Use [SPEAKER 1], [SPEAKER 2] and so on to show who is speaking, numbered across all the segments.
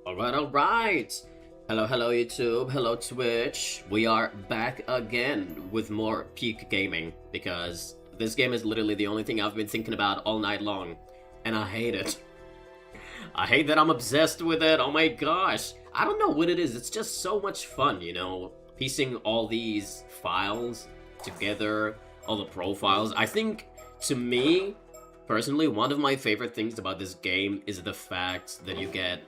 [SPEAKER 1] Alright. Hello YouTube, hello Twitch. We are back again with more peak gaming, because this game is literally the only thing I've been thinking about all night long, and I hate it. I hate that I'm obsessed with it, oh my gosh. I don't know what it is, it's just so much fun, you know, piecing all these files together, all the profiles. I think, to me, personally, one of my favorite things about this game is the fact that you get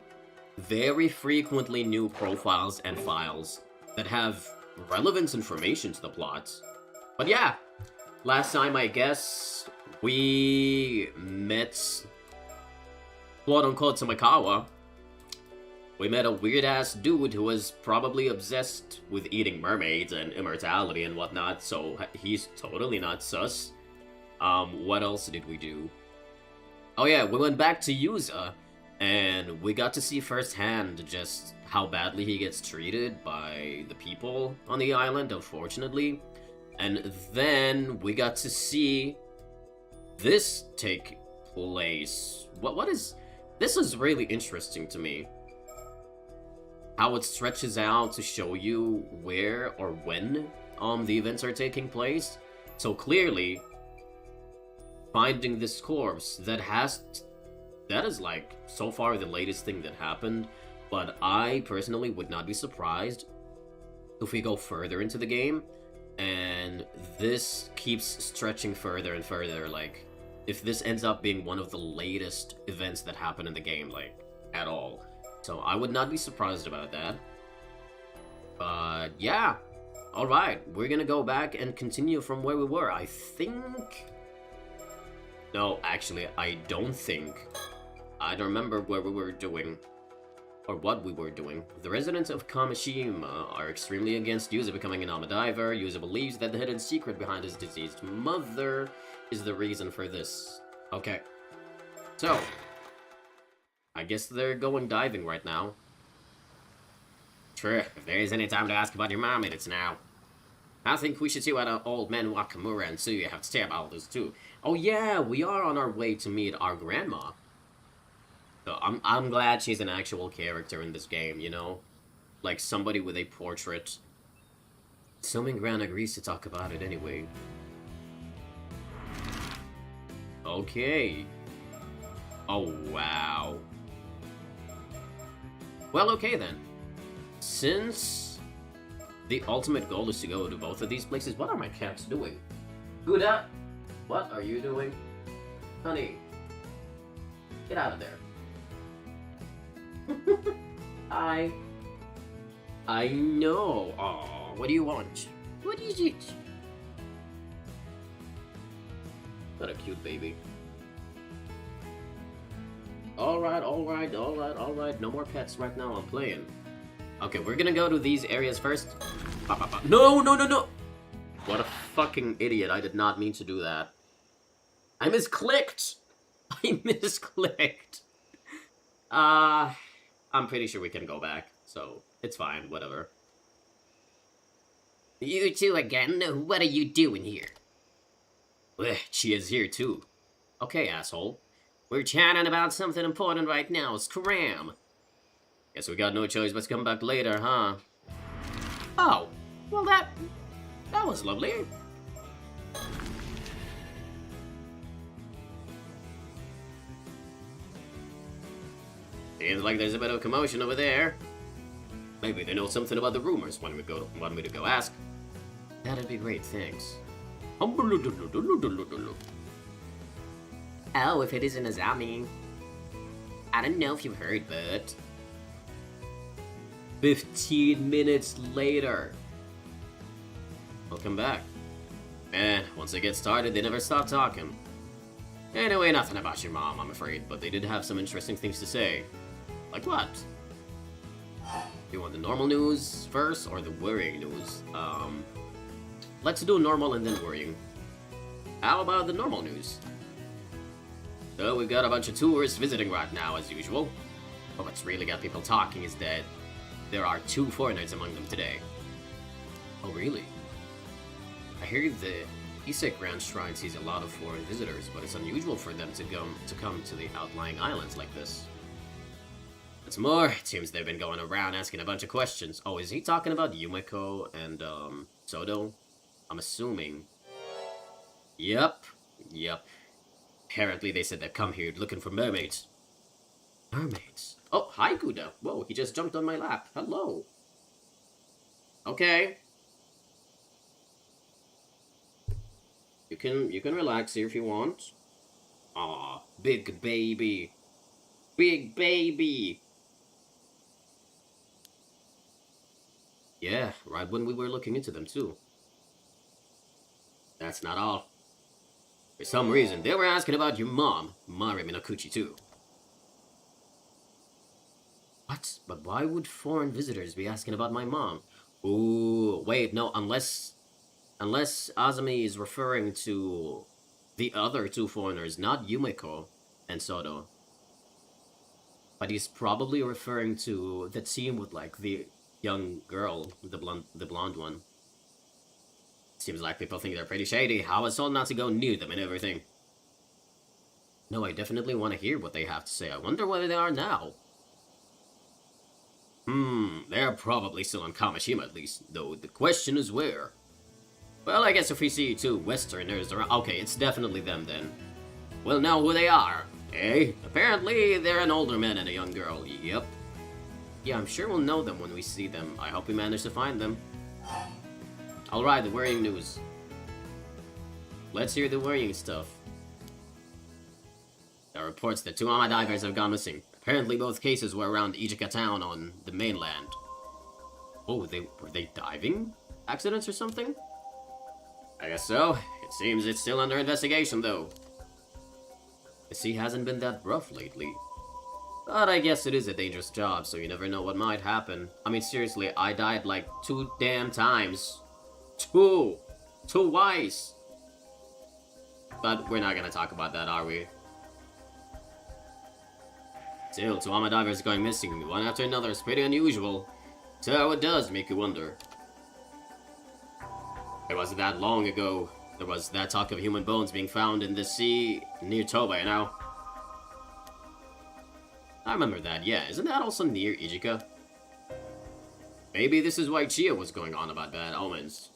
[SPEAKER 1] very frequently new profiles and files that have relevant information to the plot. But yeah, last time I guess we met quote-unquote Tamakawa. We met a weird-ass dude who was probably obsessed with eating mermaids and immortality and whatnot, so he's totally not sus. What else did we do? Oh yeah, we went back to Yuza, and we got to see firsthand just how badly he gets treated by the people on the island, unfortunately. And then we got to see this take place. What is... This is really interesting to me. How it stretches out to show you where or when the events are taking place. So clearly, finding this corpse that is like so far the latest thing that happened, but I personally would not be surprised if we go further into the game and this keeps stretching further and further, like if this ends up being one of the latest events that happen in the game, like at all. So I would not be surprised about that. But yeah, alright, we're gonna go back and continue from where we were. I think... No, actually, I don't think. I don't remember where we were doing, or what we were doing. The residents of Kamishima are extremely against Yuza becoming an diver. Yuza believes that the hidden secret behind his deceased mother is the reason for this. Okay. So, I guess they're going diving right now. Sure, if there is any time to ask about your mom, it's now. I think we should see what old men Wakamura and Tsuyu have to say about this too. Oh yeah, we are on our way to meet our grandma. So I'm glad she's an actual character in this game, you know? Like somebody with a portrait. Assuming Gran agrees to talk about it anyway. Okay. Oh wow. Well, okay then. Since the ultimate goal is to go to both of these places, what are my cats doing? Gouda, what are you doing? Honey, get out of there. I know. Aw, what do you want? What is it? What a cute baby. Alright. No more pets right now, I'm playing. Okay, we're gonna go to these areas first. No! What a fucking idiot, I did not mean to do that. I misclicked! I'm pretty sure we can go back, so it's fine, whatever. You two again? What are you doing here? She is here too. Okay, asshole. We're chatting about something important right now, scram. Guess we got no choice but to come back later, huh? Oh, well that was lovely. Seems like there's a bit of commotion over there. Maybe they know something about the rumors. Want me to go ask? That'd be great, thanks. Oh, if it isn't Azami. I don't know if you've heard, but 15 minutes later. Welcome back. Man, once they get started, they never stop talking. Anyway, nothing about your mom, I'm afraid, but they did have some interesting things to say. Like what? You want the normal news first, or the worrying news? Let's do normal and then worrying. How about the normal news? So, we've got a bunch of tourists visiting right now, as usual. But what's really got people talking is that there are 2 foreigners among them today. Oh, really? I hear the Isek Grand Shrine sees a lot of foreign visitors, but it's unusual for them to come to the outlying islands like this. What's more, it seems they've been going around asking a bunch of questions. Oh, is he talking about Yumiko and, Sodo? I'm assuming. Yep. Yep. Apparently they said they've come here looking for mermaids. Mermaids? Oh, hi, Guda. Whoa, he just jumped on my lap. Hello. Okay. You can relax here if you want. Aw, big baby. Big baby. Yeah, right when we were looking into them, too. That's not all. For some reason, they were asking about your mom, Mari Minakuchi, too. What? But why would foreign visitors be asking about my mom? Ooh, wait, no, unless Azumi is referring to the other two foreigners, not Yumiko and Sodo. But he's probably referring to the team with, like, the young girl, the blonde one. Seems like people think they're pretty shady. I was told not to go near them and everything. No, I definitely want to hear what they have to say. I wonder where they are now. They're probably still on Kamishima at least, though the question is where. Well, I guess if we see two Westerners around... Okay, it's definitely them then. We'll know who they are, eh? Apparently, they're an older man and a young girl, yep. Yeah, I'm sure we'll know them when we see them. I hope we manage to find them. Alright, the worrying news. Let's hear the worrying stuff. There are reports that two Ama divers have gone missing. Apparently both cases were around Ichika town on the mainland. Oh, were they diving? Accidents or something? I guess so. It seems it's still under investigation, though. The sea hasn't been that rough lately. But I guess it is a dangerous job, so you never know what might happen. I mean, seriously, I died like 2 damn times. Twice. But we're not gonna talk about that, are we? Still, two Ama divers going missing, one after another, is pretty unusual. So it does make you wonder. It wasn't that long ago. There was that talk of human bones being found in the sea near Toba, you know? I remember that, yeah. Isn't that also near Ichika? Maybe this is why Chia was going on about bad omens.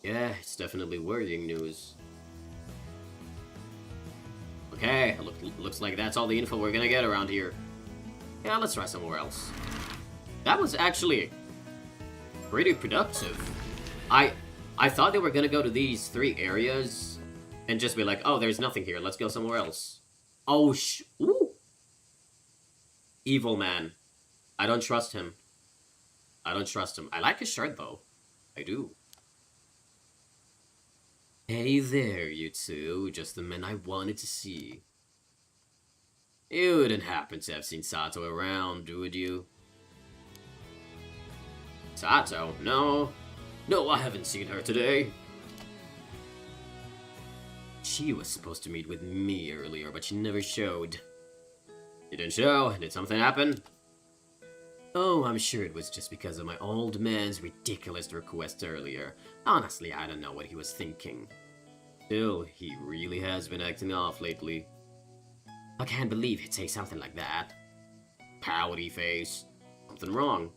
[SPEAKER 1] Yeah, it's definitely worrying news. Okay, looks like that's all the info we're gonna get around here. Yeah, let's try somewhere else. That was actually pretty productive. I thought they were gonna go to these 3 areas and just be like, oh, there's nothing here, let's go somewhere else. Oh, ooh! Evil man. I don't trust him. I don't trust him. I like his shirt, though. I do. Hey there, you two. Just the men I wanted to see. You wouldn't happen to have seen Sato around, would you? Sato? No. No, I haven't seen her today. She was supposed to meet with me earlier, but she never showed. You didn't show? Did something happen? Oh, I'm sure it was just because of my old man's ridiculous request earlier. Honestly, I don't know what he was thinking. Still, he really has been acting off lately. I can't believe he'd say something like that. Pouty face. Something wrong.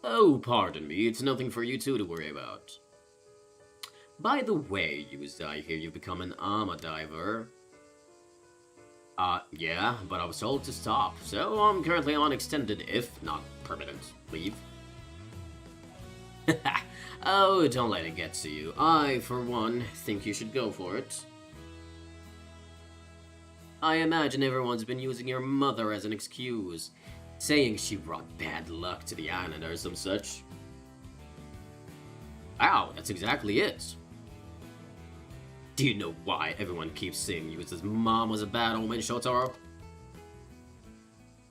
[SPEAKER 1] Oh, pardon me, it's nothing for you two to worry about. By the way, Yuza, I hear you've become an Ama diver. Yeah, but I was told to stop, so I'm currently on extended, if not permanent, leave. Oh, don't let it get to you. I, for one, think you should go for it. I imagine everyone's been using your mother as an excuse, saying she brought bad luck to the island or some such. Wow, that's exactly it. Do you know why everyone keeps saying Yuza's mom was a bad omen, Shotaro?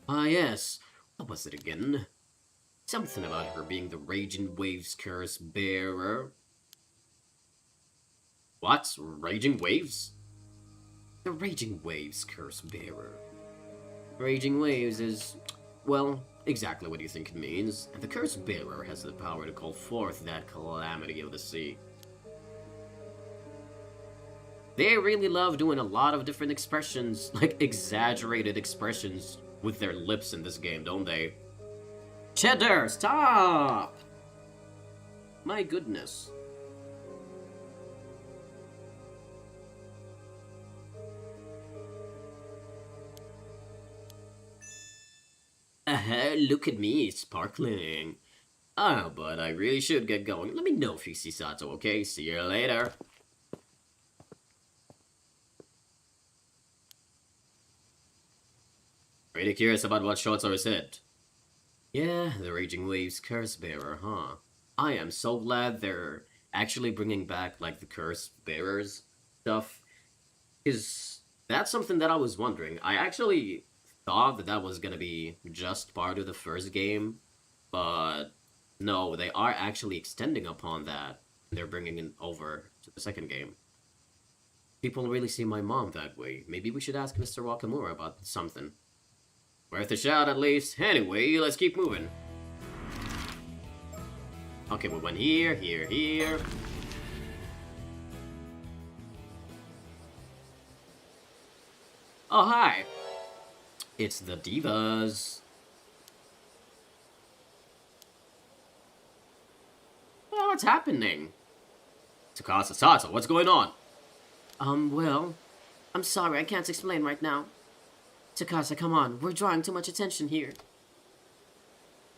[SPEAKER 1] Ah, yes. What was it again? Something about her being the Raging Waves curse bearer. What? Raging Waves? The Raging Waves curse bearer. Raging Waves is, well, exactly what you think it means. And the curse bearer has the power to call forth that calamity of the sea. They really love doing a lot of different expressions, like exaggerated expressions, with their lips in this game, don't they? Cheddar, stop! My goodness. Look at me, sparkling. Ah, but I really should get going. Let me know if you see Sato, okay? See you later. Really curious about what Shotaro said. Yeah, the Raging Waves curse bearer, huh? I am so glad they're actually bringing back, like, the curse bearers stuff. Because that's something that I was wondering. I actually thought that was gonna be just part of the first game, but no, they are actually extending upon that. They're bringing it over to the second game. People really see my mom that way. Maybe we should ask Mr. Wakamura about something. Worth a shot, at least. Anyway, let's keep moving. Okay, we went here, here, here. Oh, hi. It's the Divas. Oh, what's happening? Tsukasa Sato, what's going on?
[SPEAKER 2] Well, I'm sorry, I can't explain right now. Tsukasa, come on, we're drawing too much attention here.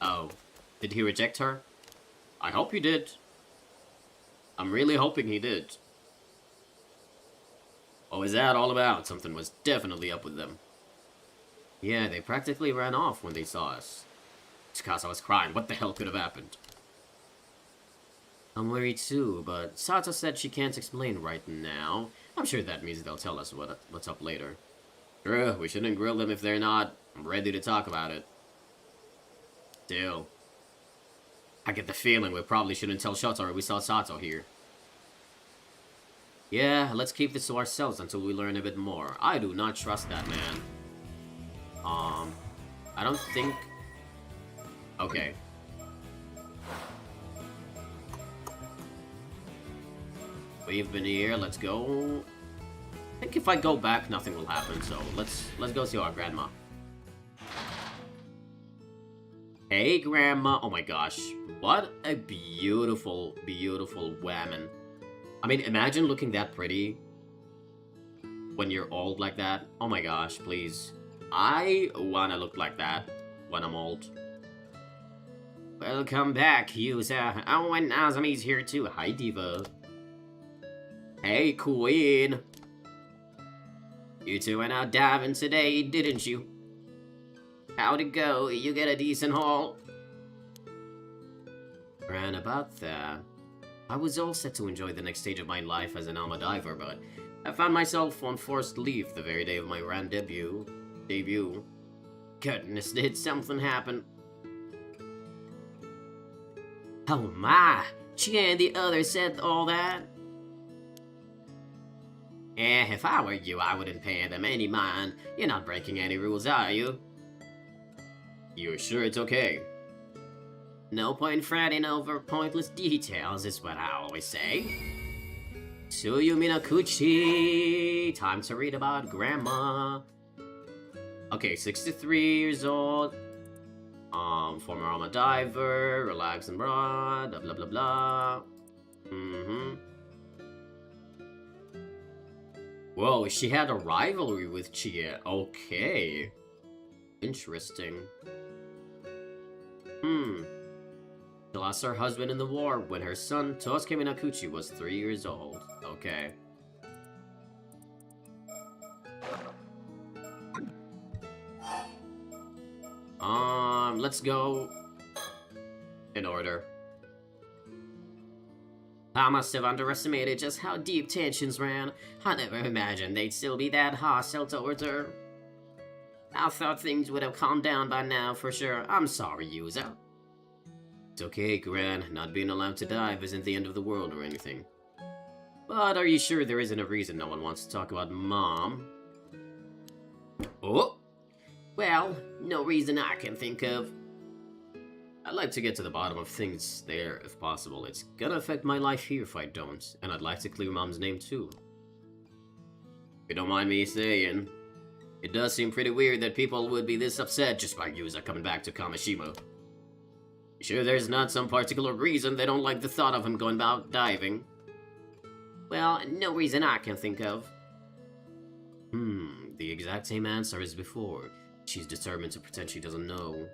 [SPEAKER 1] Oh, did he reject her? I hope he did. I'm really hoping he did. What was that all about? Something was definitely up with them. Yeah, they practically ran off when they saw us. Tsukasa was crying. What the hell could have happened? I'm worried too, but Sato said she can't explain right now. I'm sure that means they'll tell us what's up later. Sure, we shouldn't grill them if they're not ready to talk about it. Still, I get the feeling we probably shouldn't tell Shotaro we saw Sato here. Yeah, let's keep this to ourselves until we learn a bit more. I do not trust that man. I don't think... Okay. We've been here, let's go. I think if I go back, nothing will happen, so let's go see our grandma. Hey, Grandma. Oh my gosh. What a beautiful, beautiful woman. I mean, imagine looking that pretty when you're old like that. Oh my gosh, please. I wanna look like that when I'm old. Welcome back, Yusa. Oh, and Azami's here too. Hi, Diva. Hey, Queen. You two went out diving today, didn't you? How'd it go? You get a decent haul? Ran about that. I was all set to enjoy the next stage of my life as an Alma diver, but I found myself on forced leave the very day of my RAN debut. Goodness, did something happen? Oh my! Chia and the others said all that? If I were you, I wouldn't pay them any mind. You're not breaking any rules, are you? You're sure it's okay? No point fretting over pointless details, is what I always say. Tsuyu Minakuchi! Time to read about Grandma. Okay, 63 years old. Former Alma diver, relaxed and broad, blah blah blah blah. Whoa, she had a rivalry with Chia. Okay. Interesting. She lost her husband in the war when her son, Tosuke Minakuchi, was 3 years old. Okay. Let's go in order. I must have underestimated just how deep tensions ran. I never imagined they'd still be that hostile towards her. I thought things would have calmed down by now for sure. I'm sorry, Yuza. It's okay, Gran. Not being allowed to dive isn't the end of the world or anything. But are you sure there isn't a reason no one wants to talk about Mom? Oh! Well, no reason I can think of. I'd like to get to the bottom of things there, if possible. It's gonna affect my life here if I don't, and I'd like to clear Mom's name too. If you don't mind me saying. It does seem pretty weird that people would be this upset just by Yuza coming back to Kamishima. Sure there's not some particular reason they don't like the thought of him going out diving?
[SPEAKER 2] Well, no reason I can think of.
[SPEAKER 1] The exact same answer as before. She's determined to pretend she doesn't know.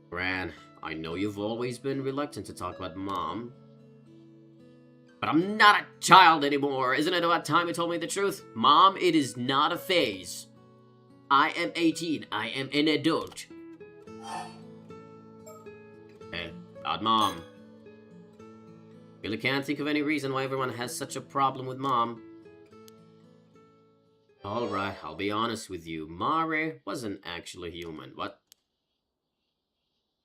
[SPEAKER 1] Gran, I know you've always been reluctant to talk about Mom. But I'm not a child anymore. Isn't it about time you told me the truth? Mom, it is not a phase. I am 18. I am an adult. Hey, not Mom. Really can't think of any reason why everyone has such a problem with Mom. Alright, I'll be honest with you. Mare wasn't actually human. What?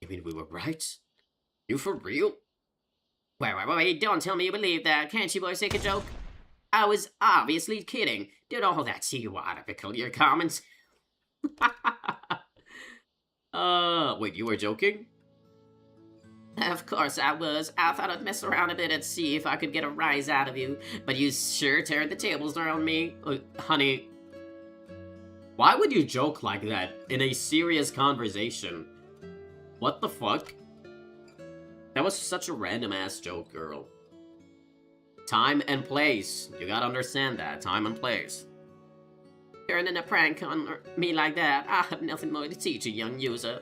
[SPEAKER 1] You mean we were right? You for real?
[SPEAKER 2] Wait, don't tell me you believe that. Can't you boys take a joke? I was obviously kidding. Did all that see you out of peculiar comments?
[SPEAKER 1] Wait, you were joking?
[SPEAKER 2] Of course I was. I thought I'd mess around a bit and see if I could get a rise out of you. But you sure turned the tables around me.
[SPEAKER 1] Honey, why would you joke like that in a serious conversation? What the fuck? That was such a random-ass joke, girl. Time and place. You gotta understand that. Time and place.
[SPEAKER 2] Turning a prank on me like that, I have nothing more to teach you, young user.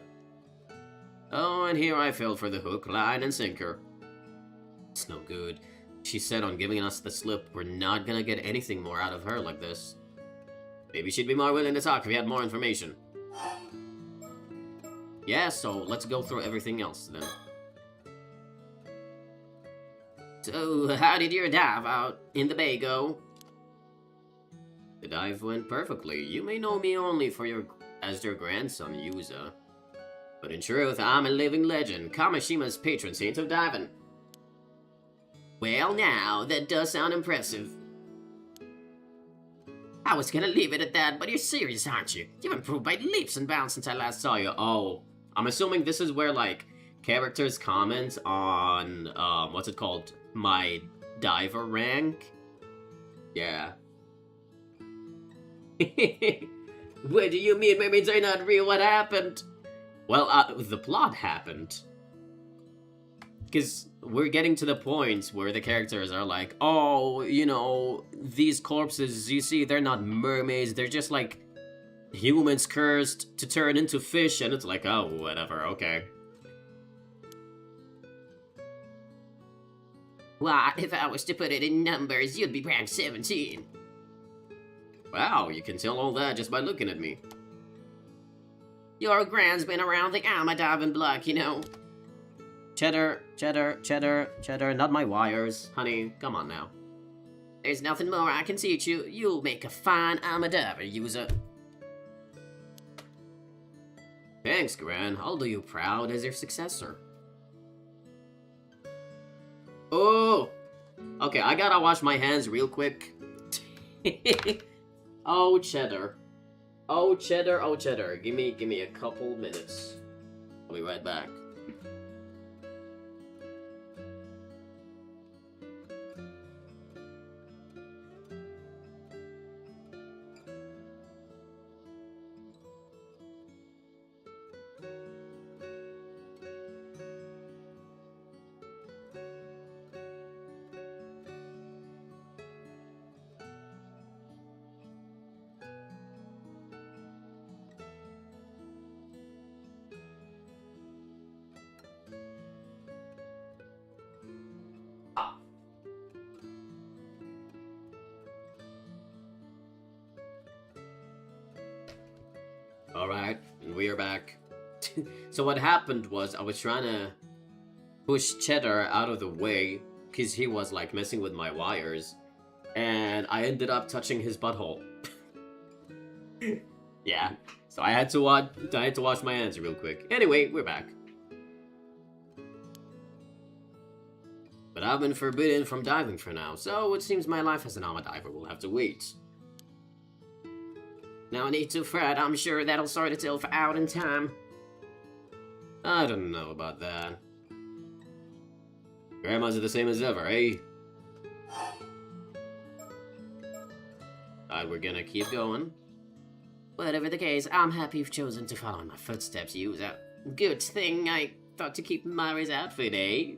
[SPEAKER 1] Oh, and here I fell for the hook, line, and sinker. It's no good. She said on giving us the slip, we're not gonna get anything more out of her like this. Maybe she'd be more willing to talk if we had more information. Yeah, so let's go through everything else then.
[SPEAKER 2] So, how did your dive out in the bay go?
[SPEAKER 1] The dive went perfectly. You may know me only as your grandson, Yuza. But in truth, I'm a living legend, Kamishima's patron saint of diving.
[SPEAKER 2] Well now, that does sound impressive. I was gonna leave it at that, but you're serious, aren't you? You've improved by leaps and bounds since I last saw you.
[SPEAKER 1] Oh, I'm assuming this is where, like, characters comment on, what's it called? My diver rank? Yeah.
[SPEAKER 2] What do you mean mermaids are not real? What happened?
[SPEAKER 1] Well, the plot happened. Because we're getting to the point where the characters are like, oh, you know, these corpses, you see, they're not mermaids, they're just like humans cursed to turn into fish, and it's like, oh, whatever, okay.
[SPEAKER 2] Well, if I was to put it in numbers, you'd be rank 17.
[SPEAKER 1] Wow, you can tell all that just by looking at me.
[SPEAKER 2] Your grand's been around the Alma diving block, you know.
[SPEAKER 1] Cheddar, not my wires. Honey, come on now.
[SPEAKER 2] There's nothing more I can teach you. You'll make a fine Alma diver, user.
[SPEAKER 1] Thanks, Gran. I'll do you proud as your successor. Oh! Okay, I gotta wash my hands real quick. Oh, Cheddar. Oh, Cheddar. Give me a couple minutes. I'll be right back. Alright, and we are back. So what happened was I was trying to push Cheddar out of the way because he was like messing with my wires, and I ended up touching his butthole. Yeah, so I had to wash my hands real quick. Anyway, we're back. But I've been forbidden from diving for now, so it seems my life as an Alma diver will have to wait.
[SPEAKER 2] No need to fret, I'm sure that'll sort itself out in time.
[SPEAKER 1] I don't know about that. Grandma's the same as ever, eh? Alright, we're gonna keep going.
[SPEAKER 2] Whatever the case, I'm happy you've chosen to follow in my footsteps, user. Good thing I thought to keep Mari's outfit, eh?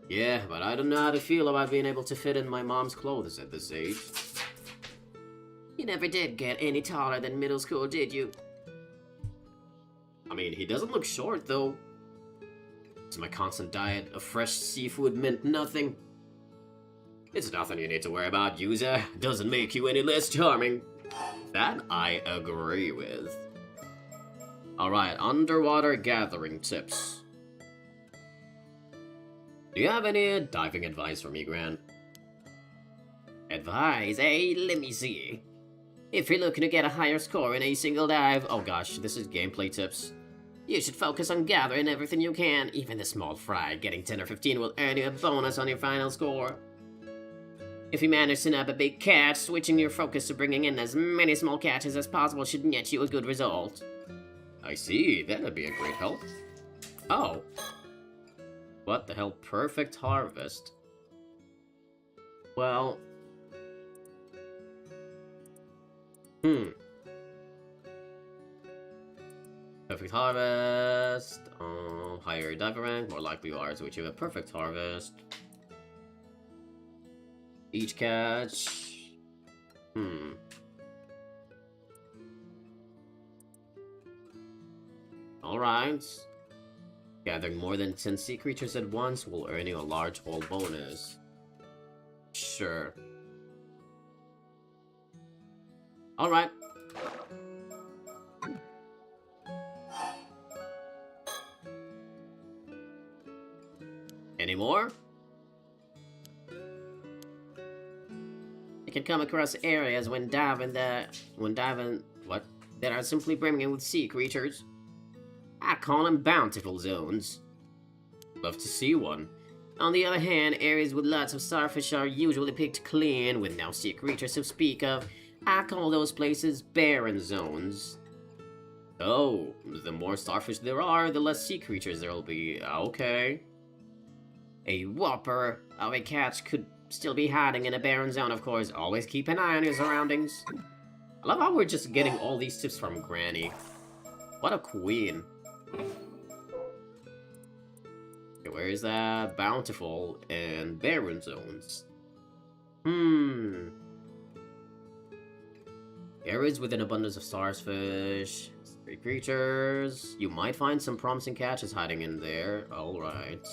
[SPEAKER 1] Yeah, but I don't know how to feel about being able to fit in my mom's clothes at this age.
[SPEAKER 2] You never did get any taller than middle school, did you?
[SPEAKER 1] I mean, he doesn't look short, though. So my constant diet of fresh seafood meant nothing. It's nothing you need to worry about, user. Doesn't make you any less charming. That I agree with. Alright, underwater gathering tips. Do you have any diving advice for me, Grant?
[SPEAKER 2] Advice, eh? Let me see. If you're looking to get a higher score in a single dive,
[SPEAKER 1] Oh gosh, this is gameplay tips.
[SPEAKER 2] you should focus on gathering everything you can. Even the small fry, getting 10 or 15 will earn you a bonus on your final score. If you manage to nab a big catch, switching your focus to bringing in as many small catches as possible should net you a good result.
[SPEAKER 1] I see, that'd be a great help. Oh. What the hell, perfect harvest? Well... Perfect harvest. Higher diver rank, more likely you are to achieve a perfect harvest. Each catch. Alright. Gathering more than 10 sea creatures at once will earn you a large haul bonus. Sure. Alright. Any more?
[SPEAKER 2] You can come across areas when diving that are simply brimming with sea creatures. I call them bountiful zones.
[SPEAKER 1] Love to see one.
[SPEAKER 2] On the other hand, areas with lots of starfish are usually picked clean, with no sea creatures to speak of. I call those places barren zones.
[SPEAKER 1] Oh, the more starfish there are, the less sea creatures there'll be. Okay.
[SPEAKER 2] A whopper of a catch could still be hiding in a barren zone, of course. Always keep an eye on your surroundings.
[SPEAKER 1] I love how we're just getting all these tips from Granny. What a queen. Okay, where is that? Bountiful and barren zones. Areas with an abundance of starfish, stray creatures. You might find some promising catches hiding in there. Alright.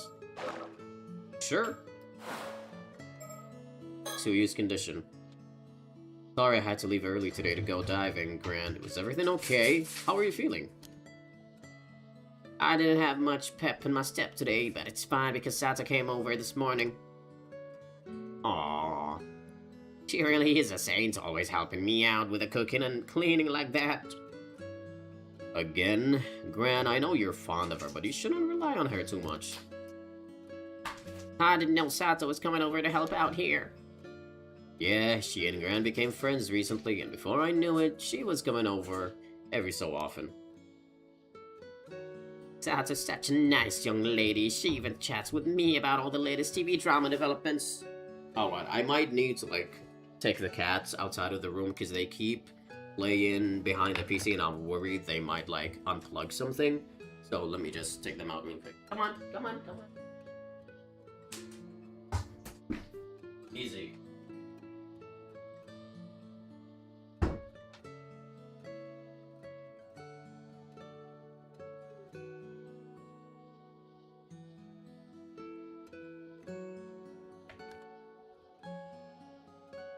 [SPEAKER 1] Sure. To-use condition. Sorry I had to leave early today to go diving, Grant. Was everything okay? How are you feeling?
[SPEAKER 2] I didn't have much pep in my step today, but it's fine because Sata came over this morning.
[SPEAKER 1] Aww.
[SPEAKER 2] She really is a saint, always helping me out with the cooking and cleaning like that.
[SPEAKER 1] Again? Gran, I know you're fond of her, but you shouldn't rely on her too much.
[SPEAKER 2] I didn't know Sato was coming over to help out here.
[SPEAKER 1] Yeah, she and Gran became friends recently, and before I knew it, she was coming over every so often.
[SPEAKER 2] Sato's such a nice young lady. She even chats with me about all the latest TV drama developments.
[SPEAKER 1] Alright, I might need to, like, take the cats outside of the room because they keep playing behind the PC and I'm worried they might, like, unplug something. So let me just take them out real quick.
[SPEAKER 2] Come on, come on, come on.
[SPEAKER 1] Easy.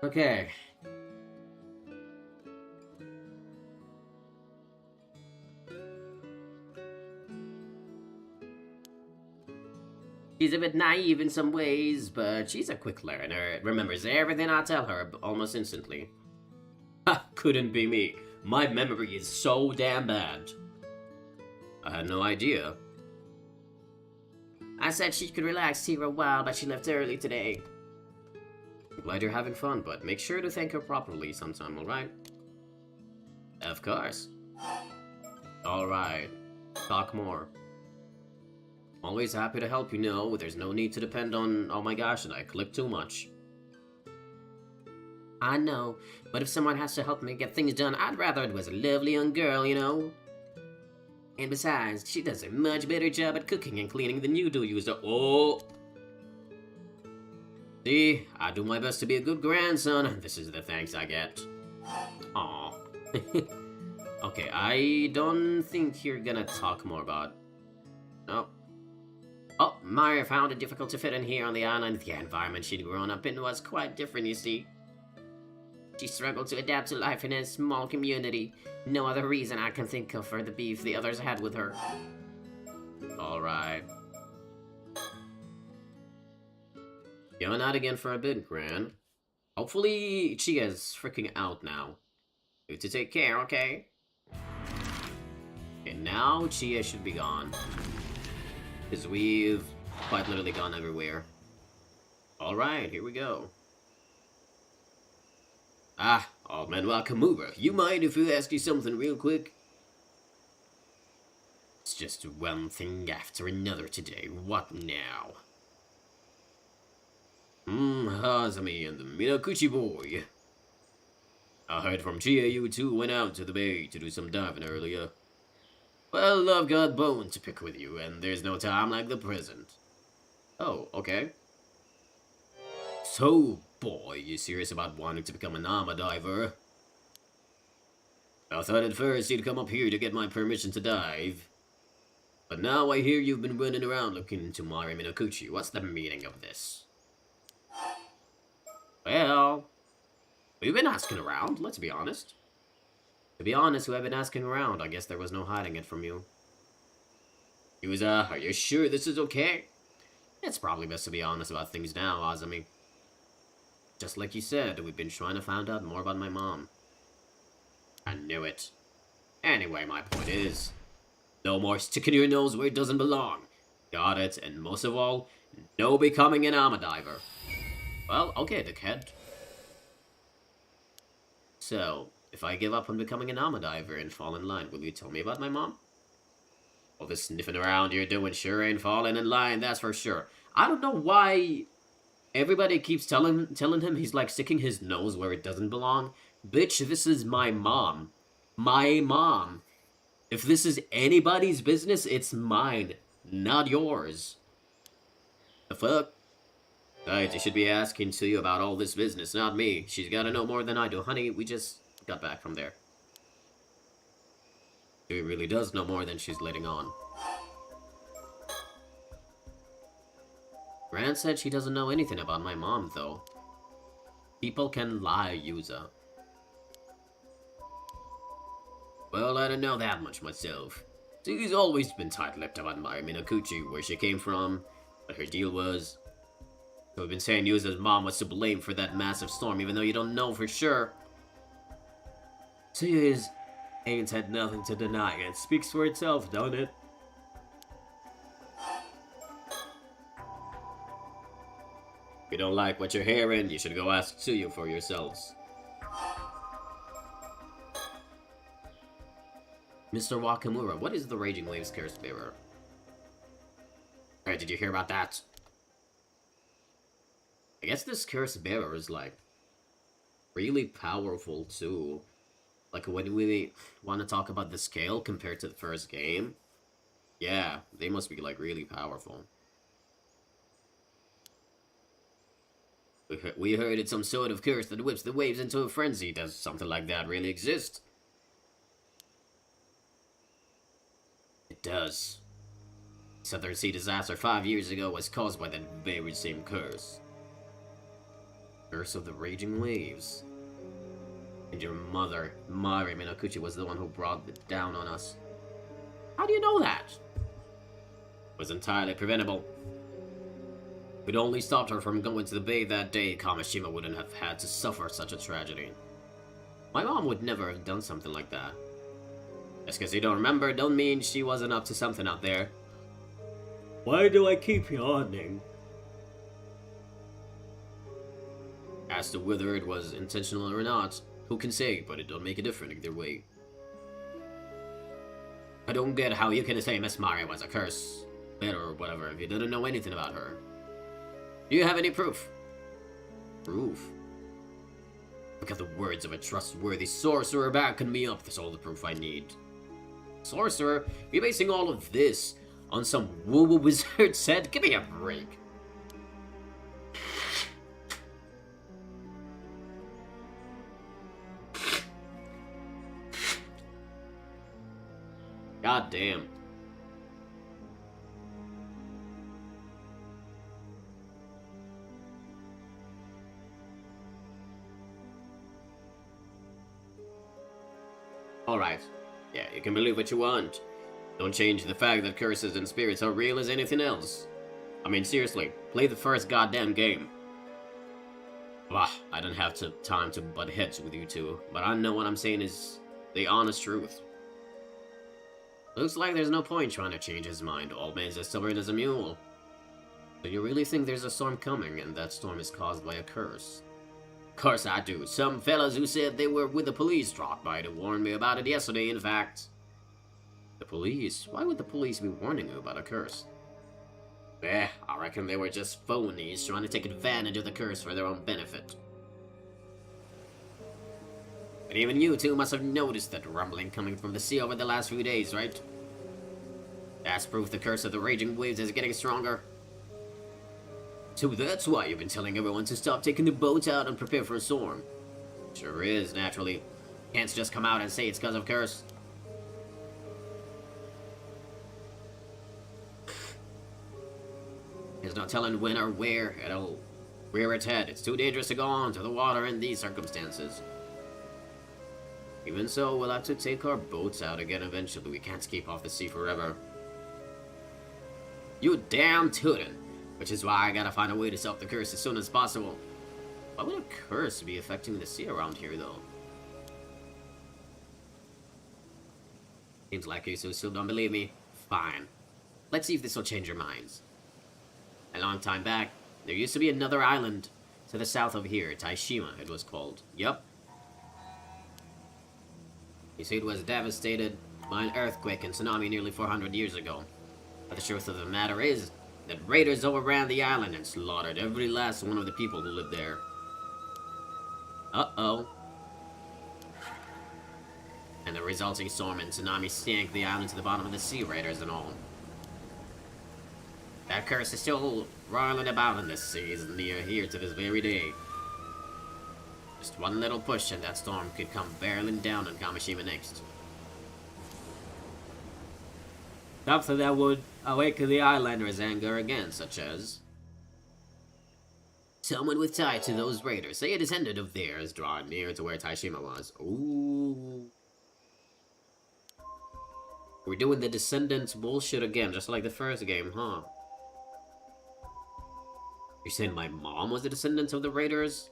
[SPEAKER 1] Okay.
[SPEAKER 2] She's a bit naive in some ways, but she's a quick learner. Remembers everything I tell her almost instantly.
[SPEAKER 1] Ha! Couldn't be me. My memory is so damn bad. I had no idea.
[SPEAKER 2] I said she could relax here a while, but she left early today.
[SPEAKER 1] I'm glad you're having fun, but make sure to thank her properly sometime, alright? Of course. Alright. Talk more. Always happy to help, you know. There's no need to depend on, oh my gosh, did I click too much?
[SPEAKER 2] I know, but if someone has to help me get things done, I'd rather it was a lovely young girl, you know? And besides, she does a much better job at cooking and cleaning than you do, user. Oh! See, I do my best to be a good grandson, and this is the thanks I get. Aw. Okay, I don't think you're gonna talk more about... Oh. Oh, Maya found it difficult to fit in here on the island. The environment she'd grown up in was quite different, you see. She struggled to adapt to life in a small community. No other reason I can think of for the beef the others had with her. Alright. Going out again for a bit, Gran. Hopefully Chia's freaking out now. You have to take care, okay? Okay, now Chia should be gone. Because we've quite literally gone everywhere. Alright, here we go. Ah, old man Wakamura, you mind if we ask you something real quick? It's just one thing after another today. What now? Hazami and the Minakuchi boy. I heard from Chia you two went out to the bay to do some diving earlier. Well, I've got bone to pick with you, and there's no time like the present. Oh, okay. So, boy, you serious about wanting to become an armor diver? I thought at first you'd come up here to get my permission to dive. But now I hear you've been running around looking into Mari Minakuchi. What's the meaning of this? Well, we've been asking around, let's be honest. To be honest, we have been asking around. I guess there was no hiding it from you. Yuza, are you sure this is okay? It's probably best to be honest about things now, Azami. Just like you said, we've been trying to find out more about my mom. I knew it. Anyway, my point is, no more sticking your nose where it doesn't belong. Got it, and most of all, no becoming an armor diver. Well, okay, dickhead. So, if I give up on becoming an armor diver and fall in line, will you tell me about my mom? All this sniffing around you're doing sure ain't falling in line, that's for sure. I don't know why everybody keeps telling him he's like sticking his nose where it doesn't belong. Bitch, this is my mom. My mom. If this is anybody's business, it's mine, not yours. The fuck? Right, you should be asking to you about all this business, not me. She's gotta know more than I do. Honey, we just got back from there. She really does know more than she's letting on. Gran said she doesn't know anything about my mom, though. People can lie, Yuza. Well, I don't know that much myself. She's always been tight-lipped about Mari Minakuchi, where she came from, what her deal was. So we've been saying Yuza's mom was to blame for that massive storm, even though you don't know for sure. She ain't had nothing to deny. It speaks for itself, don't it? If you don't like what you're hearing, you should go ask Tsuyu for yourselves. Mr. Wakamura, what is the Raging Waves Curse Bearer? Alright, did you hear about that? I guess this Curse Bearer is, like, really powerful, too. Like, when we want to talk about the scale compared to the first game, yeah, they must be, like, really powerful. We heard it's some sort of curse that whips the waves into a frenzy. Does something like that really exist? It does. Southern Sea disaster 5 years ago was caused by that very same curse. Curse of the Raging Waves. And your mother, Mari Minakuchi, was the one who brought it down on us. How do you know that? It was entirely preventable. If we'd only stopped her from going to the bay that day, Kamishima wouldn't have had to suffer such a tragedy. My mom would never have done something like that. Just because you don't remember, don't mean she wasn't up to something out there. Why do I keep yawning? As to whether it was intentional or not, who can say, but it don't make a difference either way. I don't get how you can say Miss Mari was a curse, better or whatever, if you didn't know anything about her. Do you have any proof? Proof?
[SPEAKER 1] Look at the words of a trustworthy sorcerer backing me up. That's all the proof I need. Sorcerer? You're basing all of this on some woo-woo wizard said? Give me a break. God damn. Alright. Yeah, you can believe what you want. Don't change the fact that curses and spirits are real as anything else. I mean, seriously, play the first goddamn game. Bah, I don't have time to butt heads with you two, but I know what I'm saying is the honest truth. Looks like there's no point trying to change his mind. Old man's as stubborn as a mule. So you really think there's a storm coming, and that storm is caused by a curse? Of course I do. Some fellas who said they were with the police dropped by to warn me about it yesterday, in fact. The police? Why would the police be warning you about a curse? I reckon they were just phonies trying to take advantage of the curse for their own benefit. But even you two must have noticed that rumbling coming from the sea over the last few days, right? That's proof the curse of the raging waves is getting stronger. So that's why you've been telling everyone to stop taking the boats out and prepare for a storm. Sure is, naturally. Can't just come out and say it's because of curse. There's no telling when or where it'll rear its head. It's too dangerous to go on to the water in these circumstances. Even so, we'll have to take our boats out again eventually. We can't keep off the sea forever. You damn tootin'. Which is why I gotta find a way to stop the curse as soon as possible. Why would a curse be affecting the sea around here, though? Seems like you still don't believe me. Fine. Let's see if this will change your minds. A long time back, there used to be another island to the south of here. Taishima, it was called. Yup. You see, it was devastated by an earthquake and tsunami nearly 400 years ago. But the truth of the matter is that raiders overran the island and slaughtered every last one of the people who lived there. Uh-oh. And the resulting storm and tsunami sank the island to the bottom of the sea, raiders and all. That curse is still roiling about in the seas near here to this very day. Just one little push and that storm could come barreling down on Kamishima next. Something that would awaken the islanders' anger again, such as someone with tie to those raiders, say a descendant of theirs, drawing near to where Taishima was. Ooh. We're doing the descendants bullshit again, just like the first game, huh? You're saying my mom was the descendant of the raiders?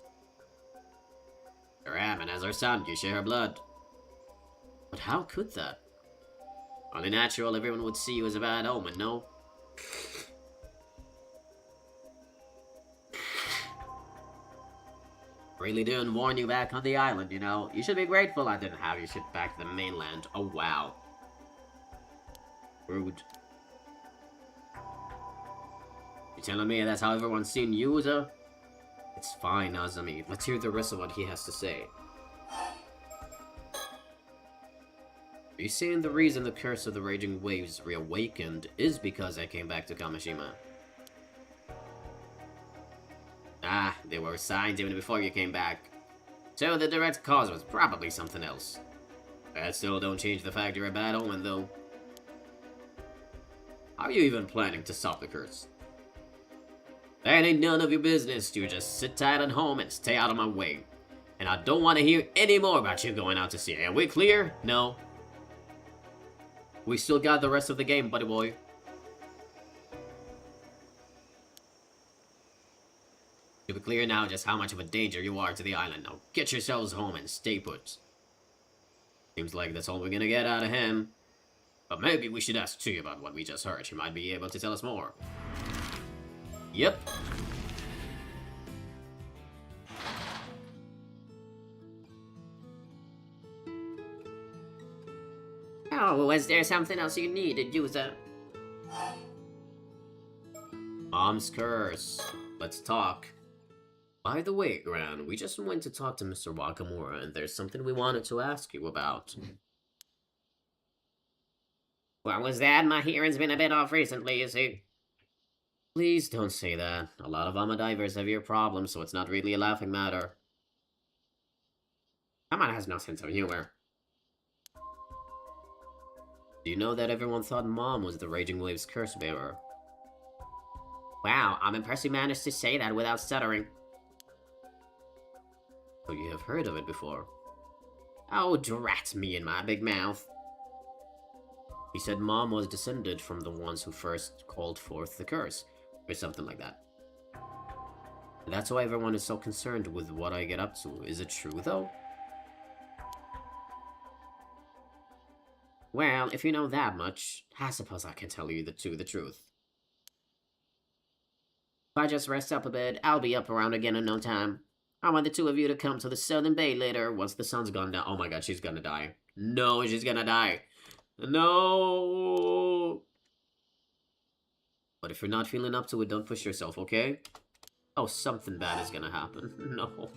[SPEAKER 1] Her am, and as her son, you share her blood. But how could that? Only natural, everyone would see you as a bad omen, no? Really didn't warn you back on the island, you know? You should be grateful I didn't have you shipped back to the mainland. Oh, wow. Rude. You telling me that's how everyone's seen you, Uza? It's fine, Azami. Let's hear the rest of what he has to say. Are you saying the reason the curse of the raging waves reawakened is because I came back to Kamishima? Ah, there were signs even before you came back. So the direct cause was probably something else. That still don't change the fact you're a bad omen, though. How are you even planning to stop the curse? That ain't none of your business. You just sit tight at home and stay out of my way. And I don't want to hear any more about you going out to sea. Are we clear? No. We still got the rest of the game, buddy boy. To be clear now just how much of a danger you are to the island. Now get yourselves home and stay put. Seems like that's all we're gonna get out of him. But maybe we should ask Chi about what we just heard. She might be able to tell us more. Yep.
[SPEAKER 2] Oh, was there something else you needed, user?
[SPEAKER 1] Mom's curse. Let's talk. By the way, Gran, we just went to talk to Mr. Wakamura, and there's something we wanted to ask you about.
[SPEAKER 2] What was that? My hearing's been a bit off recently, you see.
[SPEAKER 1] Please don't say that. A lot of Ama divers have ear problems, so it's not really a laughing matter.
[SPEAKER 2] Someone has no sense of humor.
[SPEAKER 1] Do you know that everyone thought Mom was the Raging Waves curse bearer?
[SPEAKER 2] Wow, I'm impressed you managed to say that without stuttering.
[SPEAKER 1] So you have heard of it before?
[SPEAKER 2] Oh, drat me in my big mouth.
[SPEAKER 1] He said Mom was descended from the ones who first called forth the curse, or something like that. That's why everyone is so concerned with what I get up to. Is it true, though?
[SPEAKER 2] Well, if you know that much, I suppose I can tell you the truth. If I just rest up a bit, I'll be up around again in no time. I want the two of you to come to the Southern Bay later once the sun's gone down.
[SPEAKER 1] Oh my god, she's gonna die. No, she's gonna die. No! But if you're not feeling up to it, don't push yourself, okay? Oh, something bad is gonna happen. No.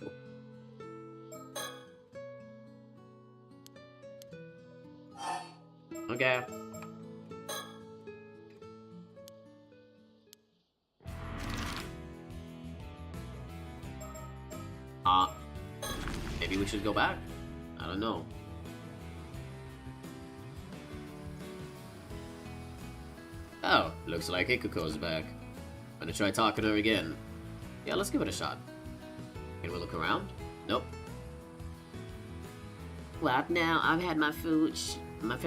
[SPEAKER 2] Okay.
[SPEAKER 1] Maybe we should go back? I don't know. Oh, looks like Ikuko's back. Gonna try talking to her again. Yeah, let's give it a shot. Can we look around? Nope.
[SPEAKER 2] Well, now I've had my fill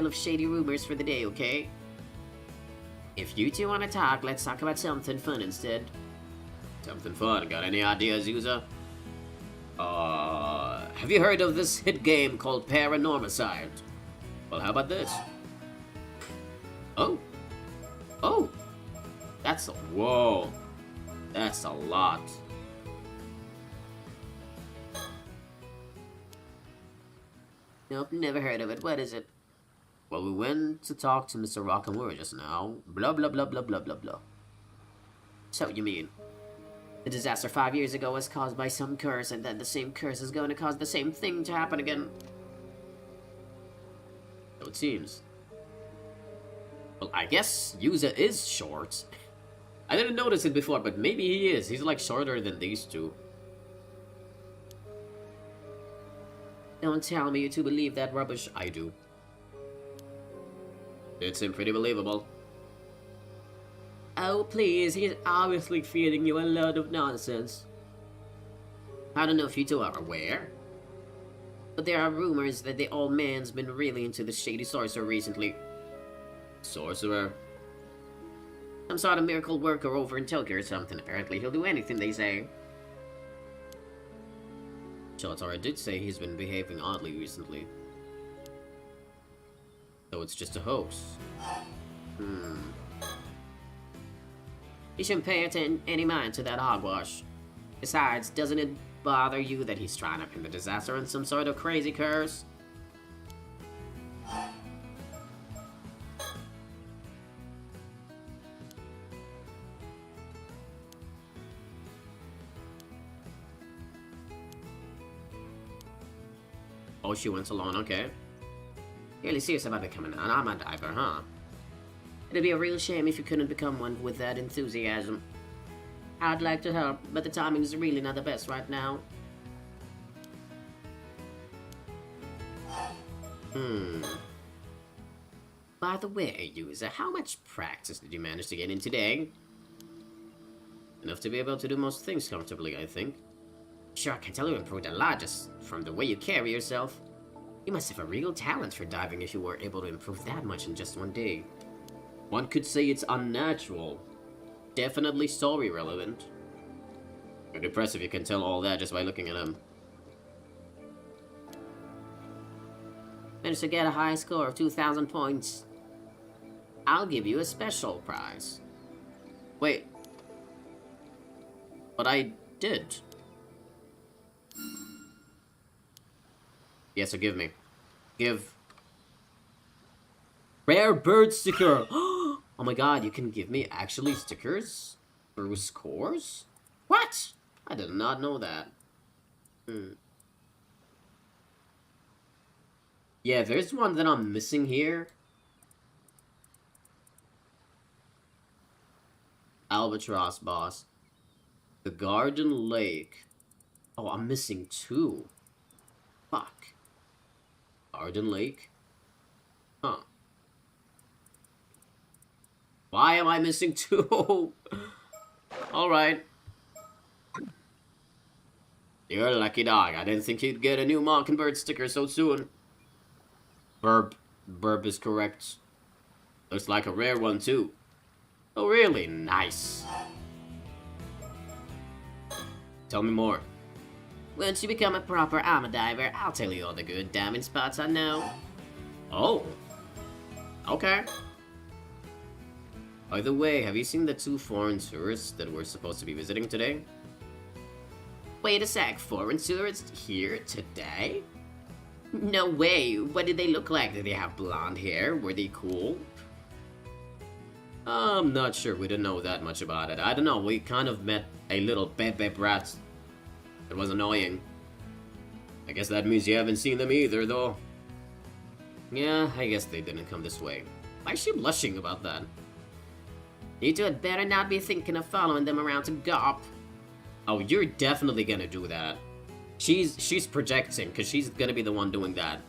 [SPEAKER 2] of shady rumors for the day, okay? If you two want to talk, let's talk about something fun instead.
[SPEAKER 1] Something fun. Got any ideas, Yuza? Have you heard of this hit game called PARANORMASIGHT? Well, how about this? Oh. Oh. Whoa. That's a lot.
[SPEAKER 2] Nope, never heard of it. What is it?
[SPEAKER 1] Well, we went to talk to Mr. Wakamura just now. Blah, blah, blah, blah, blah, blah, blah.
[SPEAKER 2] So you mean the disaster 5 years ago was caused by some curse, and then the same curse is going to cause the same thing to happen again?
[SPEAKER 1] So it seems. Well, I guess Yuza is short. I didn't notice it before, but maybe he is. He's like shorter than these two.
[SPEAKER 2] Don't tell me you two believe that rubbish.
[SPEAKER 1] I do. It seemed pretty believable.
[SPEAKER 2] Oh, please, he's obviously feeding you a load of nonsense. I don't know if you two are aware, but there are rumors that the old man's been really into the shady sorcerer recently.
[SPEAKER 1] Sorcerer?
[SPEAKER 2] Some sort of miracle worker over in Tokyo or something. Apparently he'll do anything they say.
[SPEAKER 1] Shotaro did say he's been behaving oddly recently. So it's just a hoax.
[SPEAKER 2] You shouldn't pay any mind to that hogwash. Besides, doesn't it bother you that he's trying to pin the disaster on some sort of crazy curse?
[SPEAKER 1] Oh, she went alone, okay.
[SPEAKER 2] Really serious about becoming an Ama diver, huh? It'd be a real shame if you couldn't become one with that enthusiasm. I'd like to help, but the timing's really not the best right now. By the way, user, how much practice did you manage to get in today?
[SPEAKER 1] Enough to be able to do most things comfortably, I think.
[SPEAKER 2] Sure, I can tell you improved a lot just from the way you carry yourself. You must have a real talent for diving if you were able to improve that much in just one day.
[SPEAKER 1] One could say it's unnatural. Definitely story relevant. Pretty impressive you can tell all that just by looking at him.
[SPEAKER 2] Managed to get a high score of 2,000 points. I'll give you a special prize.
[SPEAKER 1] Wait. But I did. Yeah, so give me. Give. Rare bird sticker! Oh my god, you can give me actually stickers? Through scores?
[SPEAKER 2] What? I did not know that. Yeah, there's one that I'm missing here. Albatross boss. The Garden Lake. Oh, I'm missing 2. Fuck. Garden Lake? Huh. Why am I missing 2? Alright. You're a lucky dog. I didn't think you'd get a new Mockingbird sticker so soon. Burp. Burp is correct. Looks like a rare one, too. Oh, really? Nice. Tell me more. Once you become a proper armor diver, I'll tell you all the good diving spots I know. Oh. Okay. By the way, have you seen the 2 foreign tourists that we're supposed to be visiting today? Wait a sec, foreign tourists here today? No way, what did they look like? Did they have blonde hair? Were they cool? I'm not sure, we didn't know that much about it. I don't know, we kind of met a little bebe brat. It was annoying. I guess that means you haven't seen them either, though. Yeah, I guess they didn't come this way. Why is she blushing about that? You two had better not be thinking of following them around to Gop. Oh, you're definitely gonna do that. She's projecting, because she's gonna be the one doing that.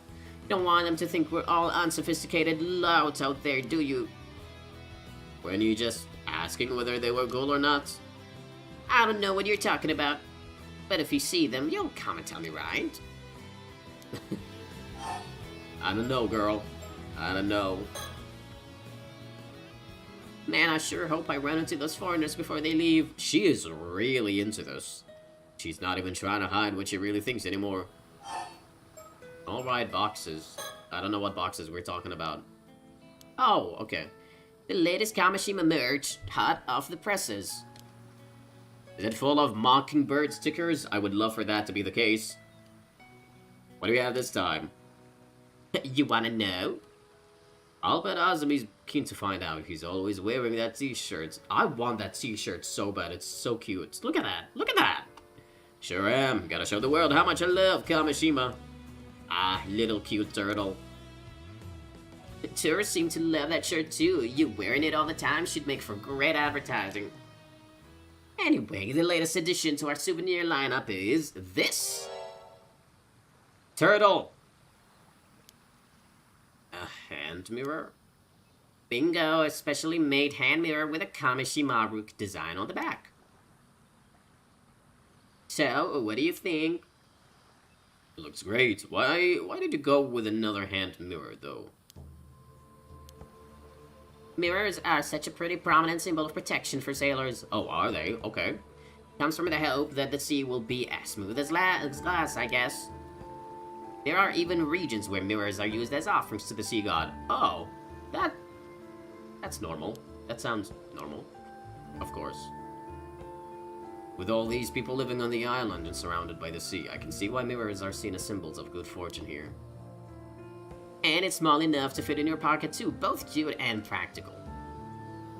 [SPEAKER 2] You don't want them to think we're all unsophisticated louts out there, do you? Weren't you just asking whether they were cool or not? I don't know what you're talking about. But if you see them, you'll come and tell me, right? I don't know, girl. I don't know. Man, I sure hope I run into those foreigners before they leave. She is really into this. She's not even trying to hide what she really thinks anymore. Alright, boxes. I don't know what boxes we're talking about. Oh, okay. The latest Kamishima merch, hot off the presses. Is it full of Mockingbird stickers? I would love for that to be the case. What do we have this time? You wanna know? I'll bet Azami's keen to find out. He's always wearing that t-shirt. I want that t-shirt so bad. It's so cute. Look at that. Look at that. Sure am. Gotta show the world how much I love Kamishima. Ah, little cute turtle. The tourists seem to love that shirt too. You wearing it all the time should make for great advertising. Anyway, the latest addition to our souvenir lineup is this. Turtle. A hand mirror. Bingo, a specially made hand mirror with a Kamishimaru design on the back. So, what do you think? It looks great. Why did you go with another hand mirror, though? Mirrors are such a pretty prominent symbol of protection for sailors. Oh, are they? Okay. Comes from the hope that the sea will be as smooth as glass, I guess. There are even regions where mirrors are used as offerings to the sea god. Oh, that's normal. That sounds normal. Of course. With all these people living on the island and surrounded by the sea, I can see why mirrors are seen as symbols of good fortune here. And it's small enough to fit in your pocket too, both cute and practical.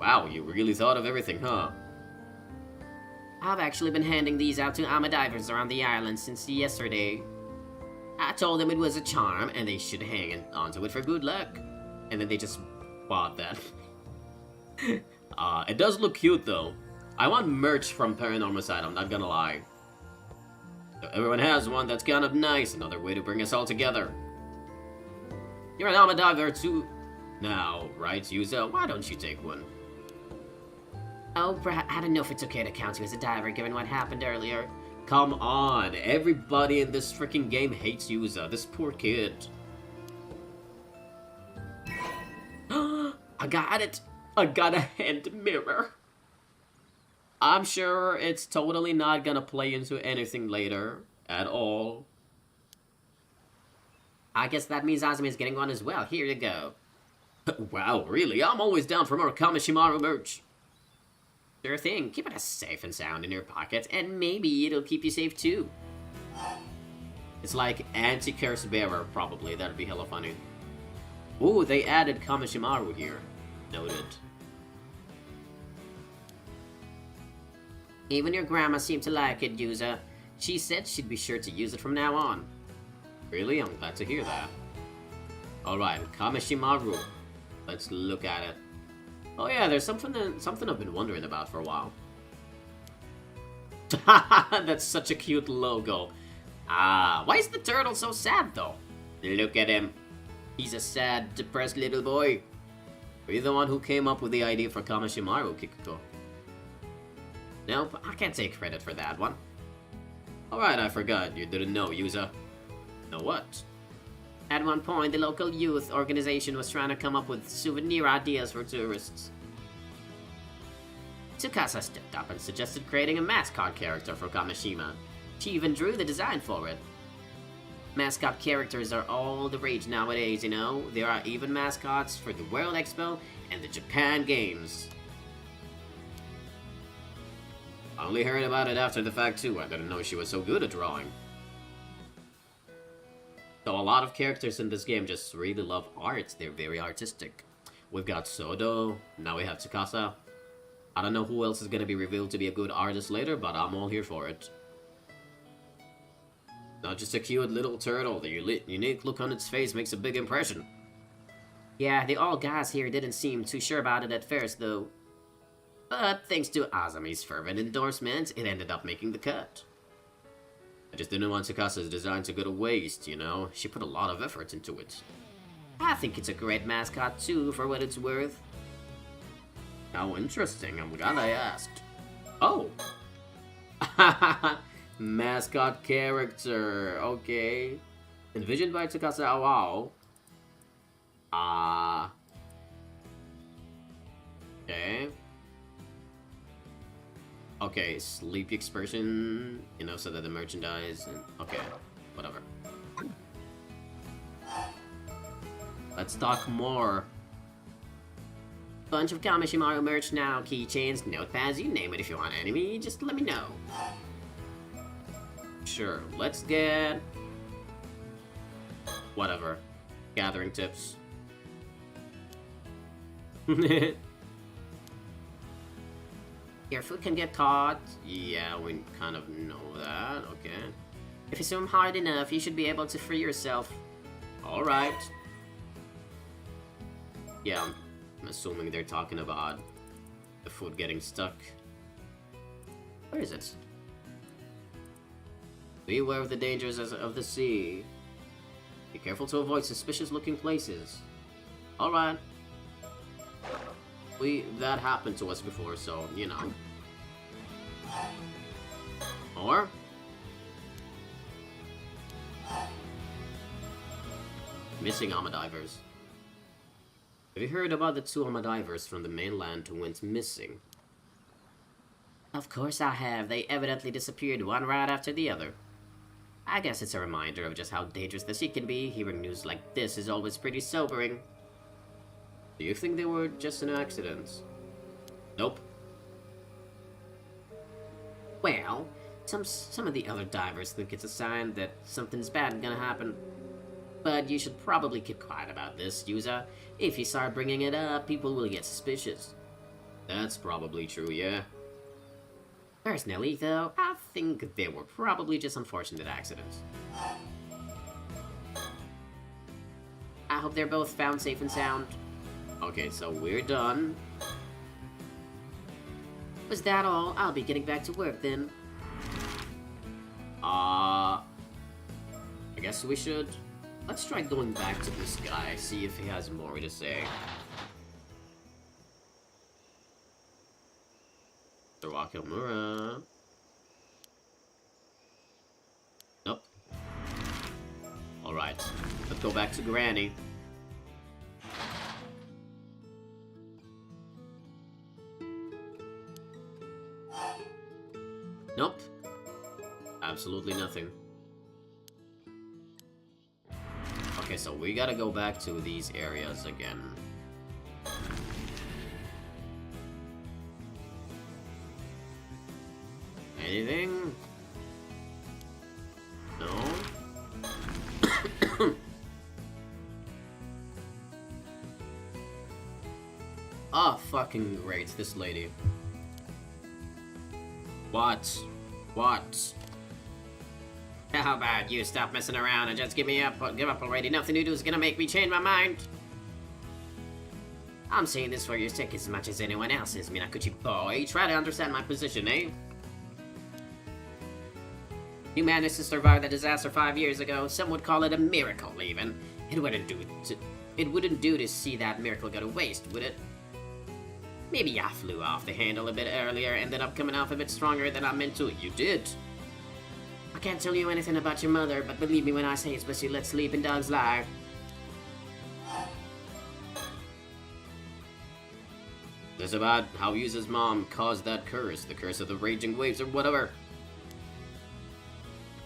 [SPEAKER 2] Wow, you really thought of everything, huh? I've actually been handing these out to armor divers around the island since yesterday. I told them it was a charm and they should hang onto it for good luck. And then they just bought that. It does look cute though. I want merch from Paranormasights, I'm not gonna lie. So everyone has one that's kind of nice, another way to bring us all together. You're an armor diver too now, right, Yuza? Why don't you take one? Oh, I don't know if it's okay to count you as a diver given what happened earlier. Come on, everybody in this freaking game hates Yuza, this poor kid. I got it! I got a hand mirror! I'm sure it's totally not gonna play into anything later, at all. I guess that means Azumi is getting one as well. Here you go. Wow, really? I'm always down for more Kamishimaru merch. Sure thing. Keep it safe and sound in your pocket, and maybe it'll keep you safe too. It's like anti-curse bearer, probably. That'd be hella funny. Ooh, they added Kamishimaru here. Noted. Even your grandma seemed to like it, Yuza. She said she'd be sure to use it from now on.
[SPEAKER 1] Really? I'm glad to hear that. Alright, Kameshimaru. Let's look at it. Oh yeah, there's something I've been wondering about for a while. That's such a cute logo. Ah, why is the turtle so sad though? Look at him. He's a sad, depressed little boy. Are you the one who came up with the idea for Kameshimaru, Kikuto?
[SPEAKER 2] Nope, I can't take credit for that one.
[SPEAKER 1] Alright, I forgot. You didn't know, Yuza. Know what?
[SPEAKER 2] At one point, the local youth organization was trying to come up with souvenir ideas for tourists. Tsukasa stepped up and suggested creating a mascot character for Kamishima. She even drew the design for it. Mascot characters are all the rage nowadays, you know? There are even mascots for the World Expo and the Japan Games.
[SPEAKER 1] I only heard about it after the fact too. I didn't know she was so good at drawing. So a lot of characters in this game just really love art. They're very artistic. We've got Sodo, now we have Tsukasa. I don't know who else is gonna be revealed to be a good artist later, but I'm all here for it. Not just a cute little turtle, the unique look on its face makes a big impression.
[SPEAKER 2] Yeah, the all guys here didn't seem too sure about it at first, though. But thanks to Azami's fervent endorsement, it ended up making the cut.
[SPEAKER 1] I just didn't want Tsukasa's design to go to waste, you know? She put a lot of effort into it.
[SPEAKER 2] I think it's a great mascot too, for what it's worth.
[SPEAKER 1] How interesting, I'm glad I asked. Oh! Mascot character, okay. Envisioned by Tsukasa Awao. Okay. Okay, sleepy expression, you know, so that the merchandise and okay, whatever. Let's talk more.
[SPEAKER 2] Bunch of Kameshimaru merch now, keychains, notepads, you name it if you want enemy, just let me know.
[SPEAKER 1] Sure, let's get whatever. Gathering tips.
[SPEAKER 2] Your food can get caught.
[SPEAKER 1] Yeah, we kind of know that, okay.
[SPEAKER 2] If you swim hard enough, you should be able to free yourself.
[SPEAKER 1] Alright. Yeah, I'm assuming they're talking about the food getting stuck. Where is it? Beware of the dangers of the sea. Be careful to avoid suspicious-looking places. Alright. That happened to us before, so, you know. Or? Missing Amadivers. Have you heard about the two Amadivers from the mainland who went missing?
[SPEAKER 2] Of course I have. They evidently disappeared one right after the other. I guess it's a reminder of just how dangerous the sea can be. Hearing news like this is always pretty sobering.
[SPEAKER 1] Do you think they were just an accident? Nope.
[SPEAKER 2] Well, some of the other divers think it's a sign that something's bad gonna happen. But you should probably keep quiet about this, Yuza. If you start bringing it up, people will get suspicious.
[SPEAKER 1] That's probably true, yeah.
[SPEAKER 2] Personally, though, I think they were probably just unfortunate accidents. I hope they're both found safe and sound.
[SPEAKER 1] Okay, so we're done.
[SPEAKER 2] Was that all? I'll be getting back to work then.
[SPEAKER 1] I guess we should. Let's try going back to this guy, see if he has more to say. Mr. Wakimura. Nope. Alright, let's go back to Granny. Nope. Absolutely nothing. Okay, so we gotta go back to these areas again. Anything? No? Ah, fucking great, this lady.
[SPEAKER 2] What? What? How about you stop messing around and just give up already? Nothing you do is gonna make me change my mind. I'm saying this for your sake as much as anyone else's, Minakuchi boy. Try to understand my position, eh? You managed to survive the disaster 5 years ago. Some would call it a miracle, even. It wouldn't do to see that miracle go to waste, would it? Maybe I flew off the handle a bit earlier, ended up coming off a bit stronger than I meant to. You did. I can't tell you anything about your mother, but believe me when I say especially let sleep and dogs lie.
[SPEAKER 1] This about how Yuza's mom caused that curse, the curse of the raging waves or whatever.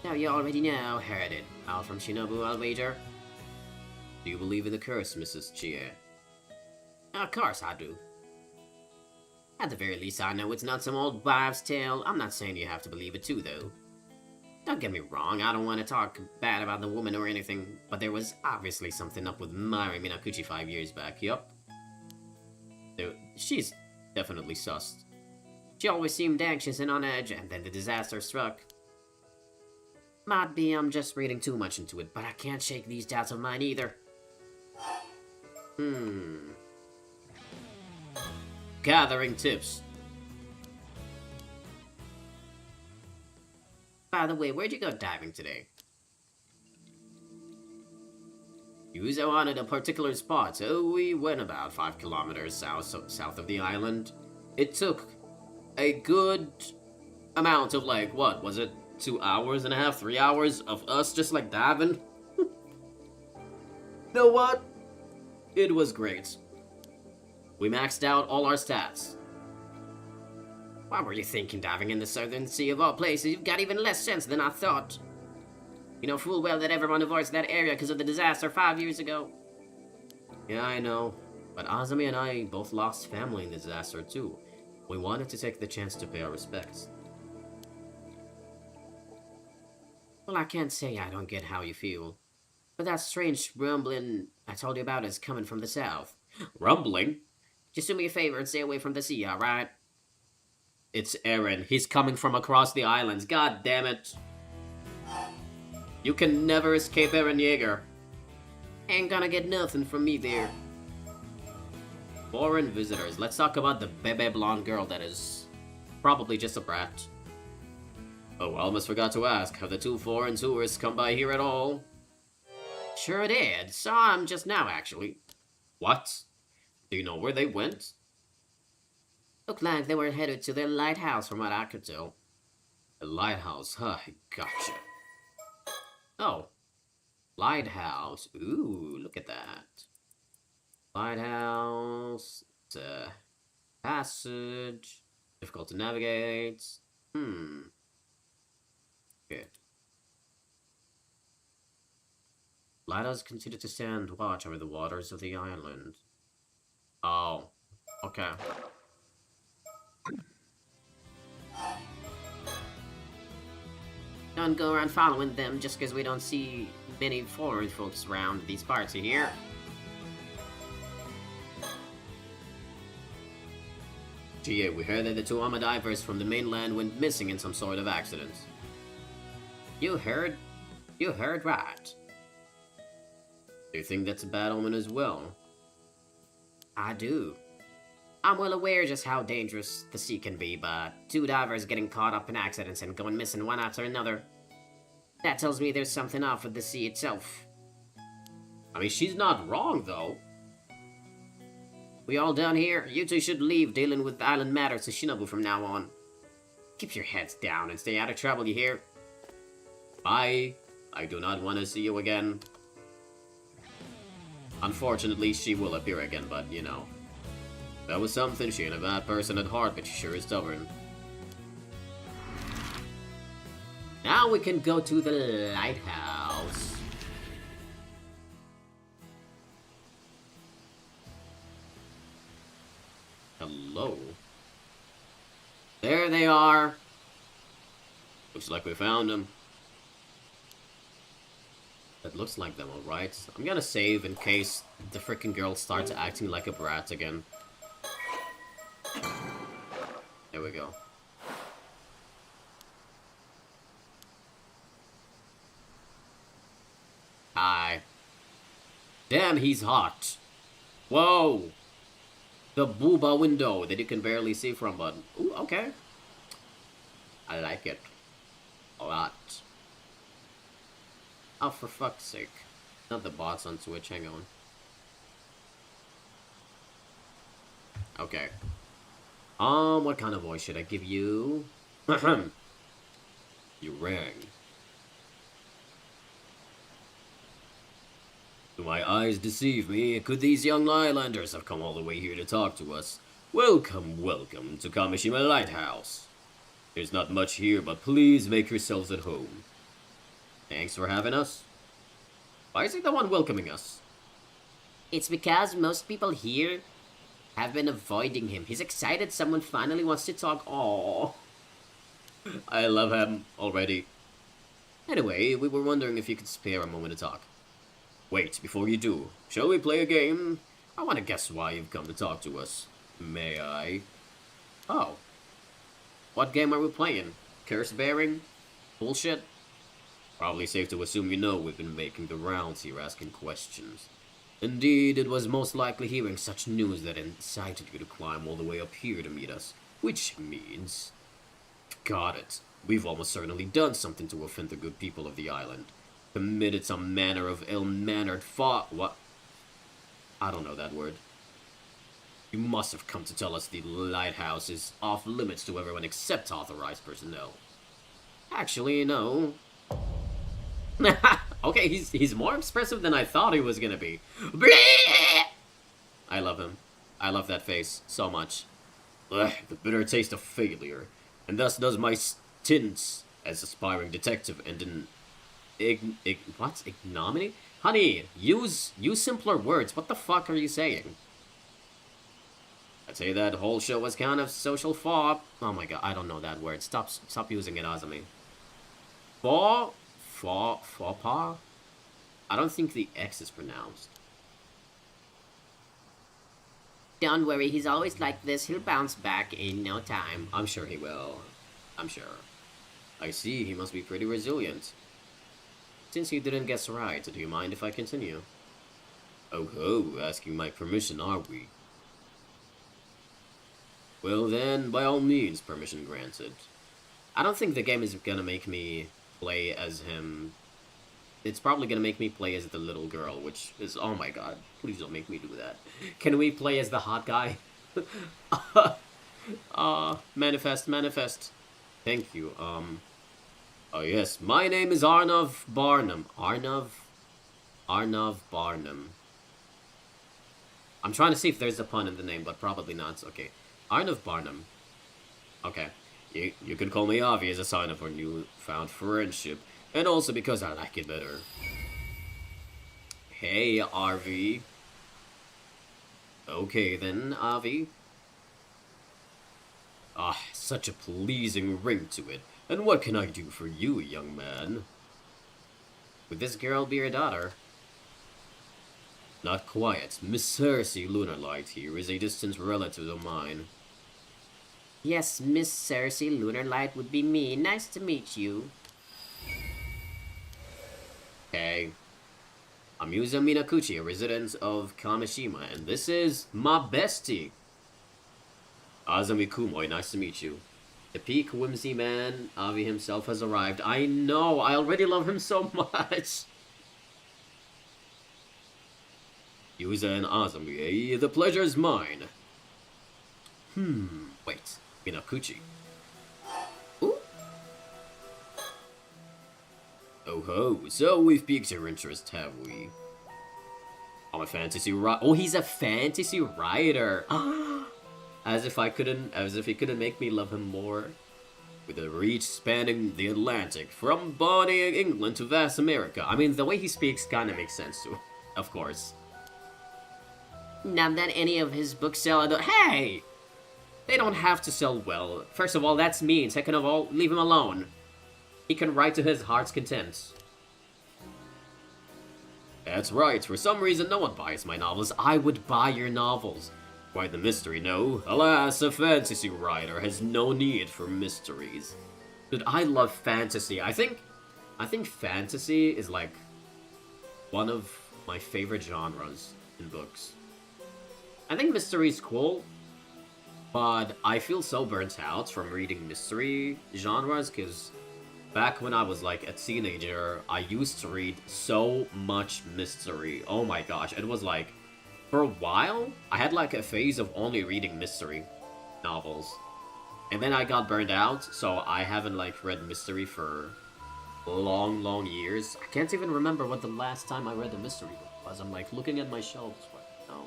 [SPEAKER 2] Now you already know. Heard it. All from Shinobu, I'll wager.
[SPEAKER 1] Do you believe in the curse, Mrs. Chie?
[SPEAKER 2] Of course I do. At the very least, I know it's not some old wives' tale. I'm not saying you have to believe it too, though. Don't get me wrong, I don't want to talk bad about the woman or anything, but there was obviously something up with Mari Minakuchi 5 years back, yup.
[SPEAKER 1] She's definitely sus.
[SPEAKER 2] She always seemed anxious and on edge, and then the disaster struck. Might be I'm just reading too much into it, but I can't shake these doubts of mine either.
[SPEAKER 1] Gathering tips.
[SPEAKER 2] By the way, where'd you go diving today?
[SPEAKER 1] Yuzo wanted a particular spot, so we went about 5 kilometers south of the island. It took a good amount of, like, what was it? 2 hours and a half, 3 hours of us just like diving? You know what? It was great. We maxed out all our stats.
[SPEAKER 2] What were you thinking diving in the Southern Sea of all places? You've got even less sense than I thought. You know full well that everyone avoids that area because of the disaster 5 years ago.
[SPEAKER 1] Yeah, I know. But Azumi and I both lost family in the disaster too. We wanted to take the chance to pay our respects.
[SPEAKER 2] Well, I can't say I don't get how you feel. But that strange rumbling I told you about is coming from the south.
[SPEAKER 1] Rumbling?
[SPEAKER 2] Just do me a favor and stay away from the sea, alright?
[SPEAKER 1] It's Eren. He's coming from across the islands. God damn it. You can never escape Eren Yeager.
[SPEAKER 2] Ain't gonna get nothing from me there.
[SPEAKER 1] Foreign visitors. Let's talk about the bebe blonde girl that is probably just a brat. Oh, I almost forgot to ask. Have the 2 foreign tourists come by here at all?
[SPEAKER 2] Sure did. Saw him just now, actually.
[SPEAKER 1] What? Do you know where they went?
[SPEAKER 2] Looked like they were headed to their lighthouse from what I could tell.
[SPEAKER 1] A lighthouse, huh? Gotcha. Oh. Lighthouse. Ooh, look at that. Lighthouse. Passage. Difficult to navigate. Okay. Lighthouse continue to stand watch over the waters of the island. Oh. Okay.
[SPEAKER 2] Don't go around following them just because we don't see many foreign folks around these parts, you hear?
[SPEAKER 1] Gee, we heard that the 2 armor divers from the mainland went missing in some sort of accident.
[SPEAKER 2] You heard right.
[SPEAKER 1] Do you think that's a bad omen as well?
[SPEAKER 2] I do. I'm well aware just how dangerous the sea can be, but 2 divers getting caught up in accidents and going missing one after another. That tells me there's something off with the sea itself.
[SPEAKER 1] I mean, she's not wrong, though.
[SPEAKER 2] We all done here? You two should leave dealing with island matters to Shinobu from now on. Keep your heads down and stay out of trouble, you hear?
[SPEAKER 1] Bye. I do not want to see you again. Unfortunately, she will appear again, but, you know. That was something. She ain't a bad person at heart, but she sure is stubborn.
[SPEAKER 2] Now we can go to the lighthouse.
[SPEAKER 1] Hello. There they are. Looks like we found them. That looks like them, alright. I'm gonna save in case the freaking girl starts acting like a brat again. There we go. Damn, he's hot. Whoa. The booba window that you can barely see from, but... Ooh, okay. I like it. A lot. Oh, for fuck's sake. Not the bots on Twitch, hang on. Okay. What kind of voice should I give you? Ahem. You rang. Do my eyes deceive me? Could these young islanders have come all the way here to talk to us? Welcome, welcome to Kamishima Lighthouse. There's not much here, but please make yourselves at home. Thanks for having us. Why is he the one welcoming us?
[SPEAKER 2] It's because most people here have been avoiding him. He's excited someone finally wants to talk. Aww.
[SPEAKER 1] I love him already. Anyway, we were wondering if you could spare a moment to talk. Wait, before you do, shall we play a game? I want to guess why you've come to talk to us. May I? Oh. What game are we playing? Curse bearing? Bullshit? Probably safe to assume you know we've been making the rounds here asking questions. Indeed, it was most likely hearing such news that incited you to climb all the way up here to meet us. Which means... Got it. We've almost certainly done something to offend the good people of the island. Committed some manner of ill-mannered what? I don't know that word. You must have come to tell us the lighthouse is off limits to everyone except authorized personnel. Actually, no. Okay, he's more expressive than I thought he was gonna be. I love him. I love that face so much. Ugh, the bitter taste of failure. And thus does my stints as aspiring detective and an what? Ignominy? Honey, use simpler words. What the fuck are you saying? I'd say that whole show was kind of social faux. Oh my god, I don't know that word. Stop using it, Azumi. Faux pas? I don't think the X is pronounced.
[SPEAKER 2] Don't worry, he's always like this. He'll bounce back in no time.
[SPEAKER 1] I'm sure he will. I'm sure. I see, he must be pretty resilient. Since you didn't guess right, do you mind if I continue? Oh ho, asking my permission, are we? Well then, by all means, permission granted. I don't think the game is gonna make me play as him. It's probably gonna make me play as the little girl, which is, oh my god, please don't make me do that. Can we play as the hot guy? Manifest. Thank you, oh yes, my name is Arnav Barnum. Arnav Barnum. I'm trying to see if there's a pun in the name, but probably not. Okay, Arnav Barnum. Okay, you can call me Avi as a sign of our newfound friendship, and also because I like it better. Hey, RV. Okay then, Avi. Ah, such a pleasing ring to it. And what can I do for you, young man? Would this girl be your daughter? Not quite. Miss Cersei Lunarlight here is a distant relative of mine.
[SPEAKER 2] Yes, Miss Cersei Lunarlight would be me. Nice to meet you.
[SPEAKER 1] Hey. I'm Yuza Minakuchi, a resident of Kamishima, and this is my bestie. Azumi Kumoy, nice to meet you. The peak whimsy man, Avi himself, has arrived. I know, I already love him so much. Yuza and Azumi, the pleasure is mine. Wait, Minakuchi. Ooh. Oh ho, so we've piqued your interest, have we? I'm a fantasy writer. Oh, he's a fantasy writer. As if he couldn't make me love him more. With a reach spanning the Atlantic, from Bonnie, England to vast America. I mean, the way he speaks kind of makes sense too, of course.
[SPEAKER 2] Not that any of his books sell.
[SPEAKER 1] Hey! They don't have to sell well. First of all, that's mean. Second of all, leave him alone. He can write to his heart's content. That's right. For some reason, no one buys my novels. I would buy your novels. Quite the mystery, no? Alas, a fantasy writer has no need for mysteries. Dude, I love fantasy. I think fantasy is like one of my favorite genres in books. I think mystery's cool, but I feel so burnt out from reading mystery genres because back when I was like a teenager, I used to read so much mystery. Oh my gosh, it was like, for a while, I had like a phase of only reading mystery novels. And then I got burned out, so I haven't like read mystery for long years. I can't even remember what the last time I read a mystery book was. I'm like looking at my shelves right now.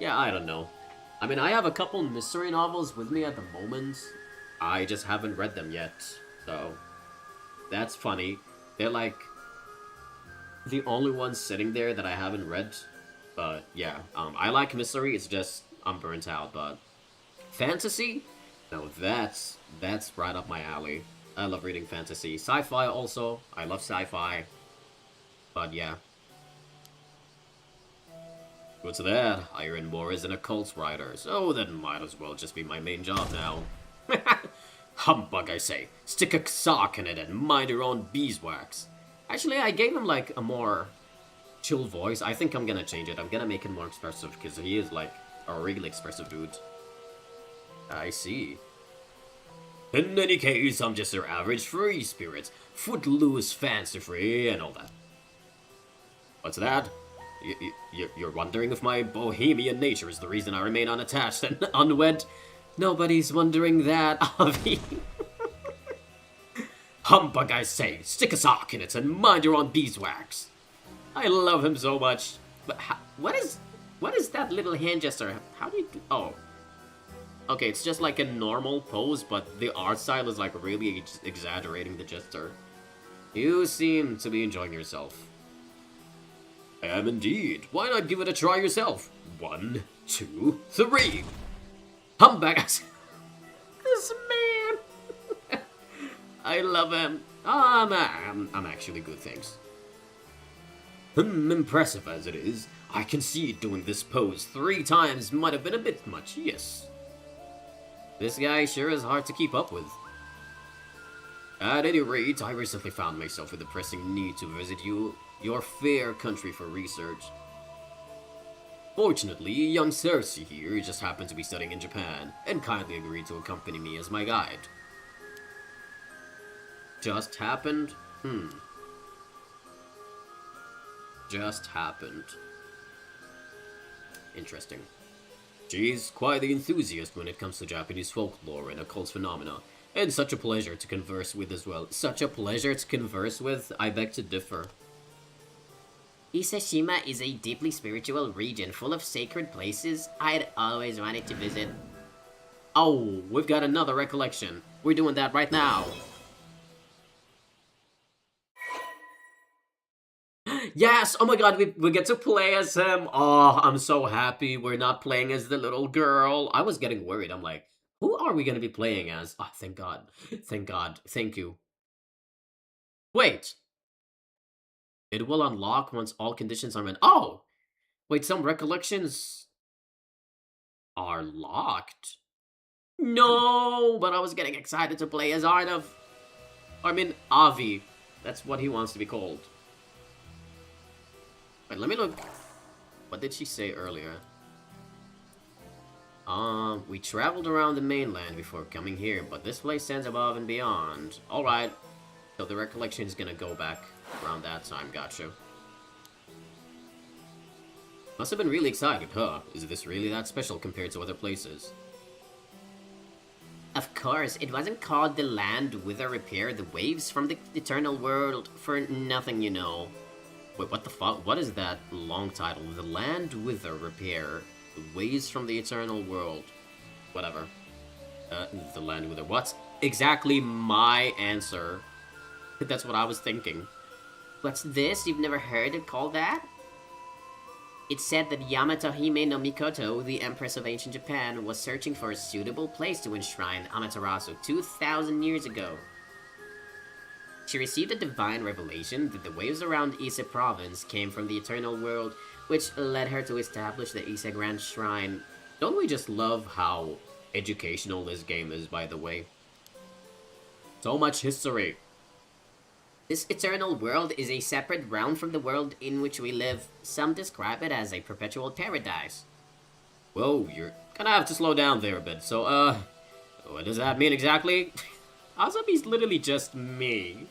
[SPEAKER 1] Yeah, I don't know. I mean, I have a couple mystery novels with me at the moment. I just haven't read them yet, so that's funny. They're like the only ones sitting there that I haven't read. But yeah, I like mystery. It's just I'm burnt out. But fantasy, no, that's right up my alley. I love reading fantasy. Sci-fi also. I love sci-fi. But yeah. What's that? Iron Moore is an occult writer, so that might as well just be my main job now. Humbug, I say. Stick a sock in it and mind your own beeswax. Actually, I gave him like a more chill voice. I think I'm gonna change it. I'm gonna make him more expressive because he is like a really expressive dude. I see. In any case, I'm just your average free spirit. Footloose, fancy-free, and all that. What's that? You're wondering if my bohemian nature is the reason I remain unattached and unwed? Nobody's wondering that, Avi. Humbug, I say. Stick a sock in it and mind your own beeswax. I love him so much. But what is that little hand gesture? How do you do? Oh. Okay, it's just like a normal pose, but the art style is like really exaggerating the gesture. You seem to be enjoying yourself. I am indeed. Why not give it a try yourself? 1, 2, 3. Humbug. This man. I love him. I'm actually good, thanks. Impressive as it is, I concede doing this pose 3 times might have been a bit much, yes. This guy sure is hard to keep up with. At any rate, I recently found myself with a pressing need to visit your fair country for research. Fortunately, young Cersei here just happened to be studying in Japan, and kindly agreed to accompany me as my guide. Just happened? Just happened. Interesting. She's quite the enthusiast when it comes to Japanese folklore and occult phenomena, and such a pleasure to converse with as well. Such a pleasure to converse with? I beg to differ.
[SPEAKER 2] Isashima is a deeply spiritual region full of sacred places I'd always wanted to visit.
[SPEAKER 1] Oh, we've got another recollection. We're doing that right now. Yes! Oh my god, we get to play as him. Oh, I'm so happy we're not playing as the little girl. I was getting worried. I'm like, who are we gonna be playing as? Oh, thank god. Thank god. Thank you. Wait. It will unlock once all conditions are met. Oh! Wait, some recollections are locked? No! But I was getting excited to play as Arnav. I mean, Avi. That's what he wants to be called. Wait, let me look. What did she say earlier? We traveled around the mainland before coming here, but this place stands above and beyond. Alright. So the recollection is gonna go back around that time, gotcha. Must have been really excited, huh? Is this really that special compared to other places?
[SPEAKER 2] Of course, it wasn't called the Land Wither Repair, the waves from the eternal world for nothing, you know.
[SPEAKER 1] Wait, what the fuck? What is that long title? The Land Wither Repair, the waves from the eternal world. Whatever. The Land Wither. What's exactly my answer? That's what I was thinking.
[SPEAKER 2] What's this? You've never heard it called that? It said that Yamato Hime no Mikoto, the Empress of ancient Japan, was searching for a suitable place to enshrine Amaterasu 2,000 years ago. She received a divine revelation that the waves around Ise province came from the eternal world, which led her to establish the Ise Grand Shrine.
[SPEAKER 1] Don't we just love how educational this game is, by the way? So much history.
[SPEAKER 2] This eternal world is a separate realm from the world in which we live. Some describe it as a perpetual paradise.
[SPEAKER 1] Whoa, you're gonna have to slow down there a bit. So, what does that mean exactly? Azabi's literally just me.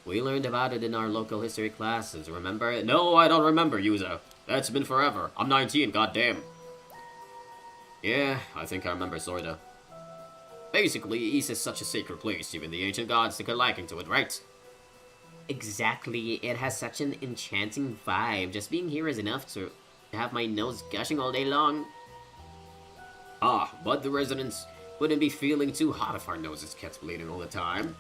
[SPEAKER 2] We learned about it in our local history classes, remember?
[SPEAKER 1] No, I don't remember, Yuza. That's been forever. I'm 19, goddamn. Yeah, I think I remember, sorta. Basically, East is such a sacred place, even the ancient gods took a liking to it, right?
[SPEAKER 2] Exactly, it has such an enchanting vibe. Just being here is enough to have my nose gushing all day long.
[SPEAKER 1] Ah, but the residents wouldn't be feeling too hot if our noses kept bleeding all the time.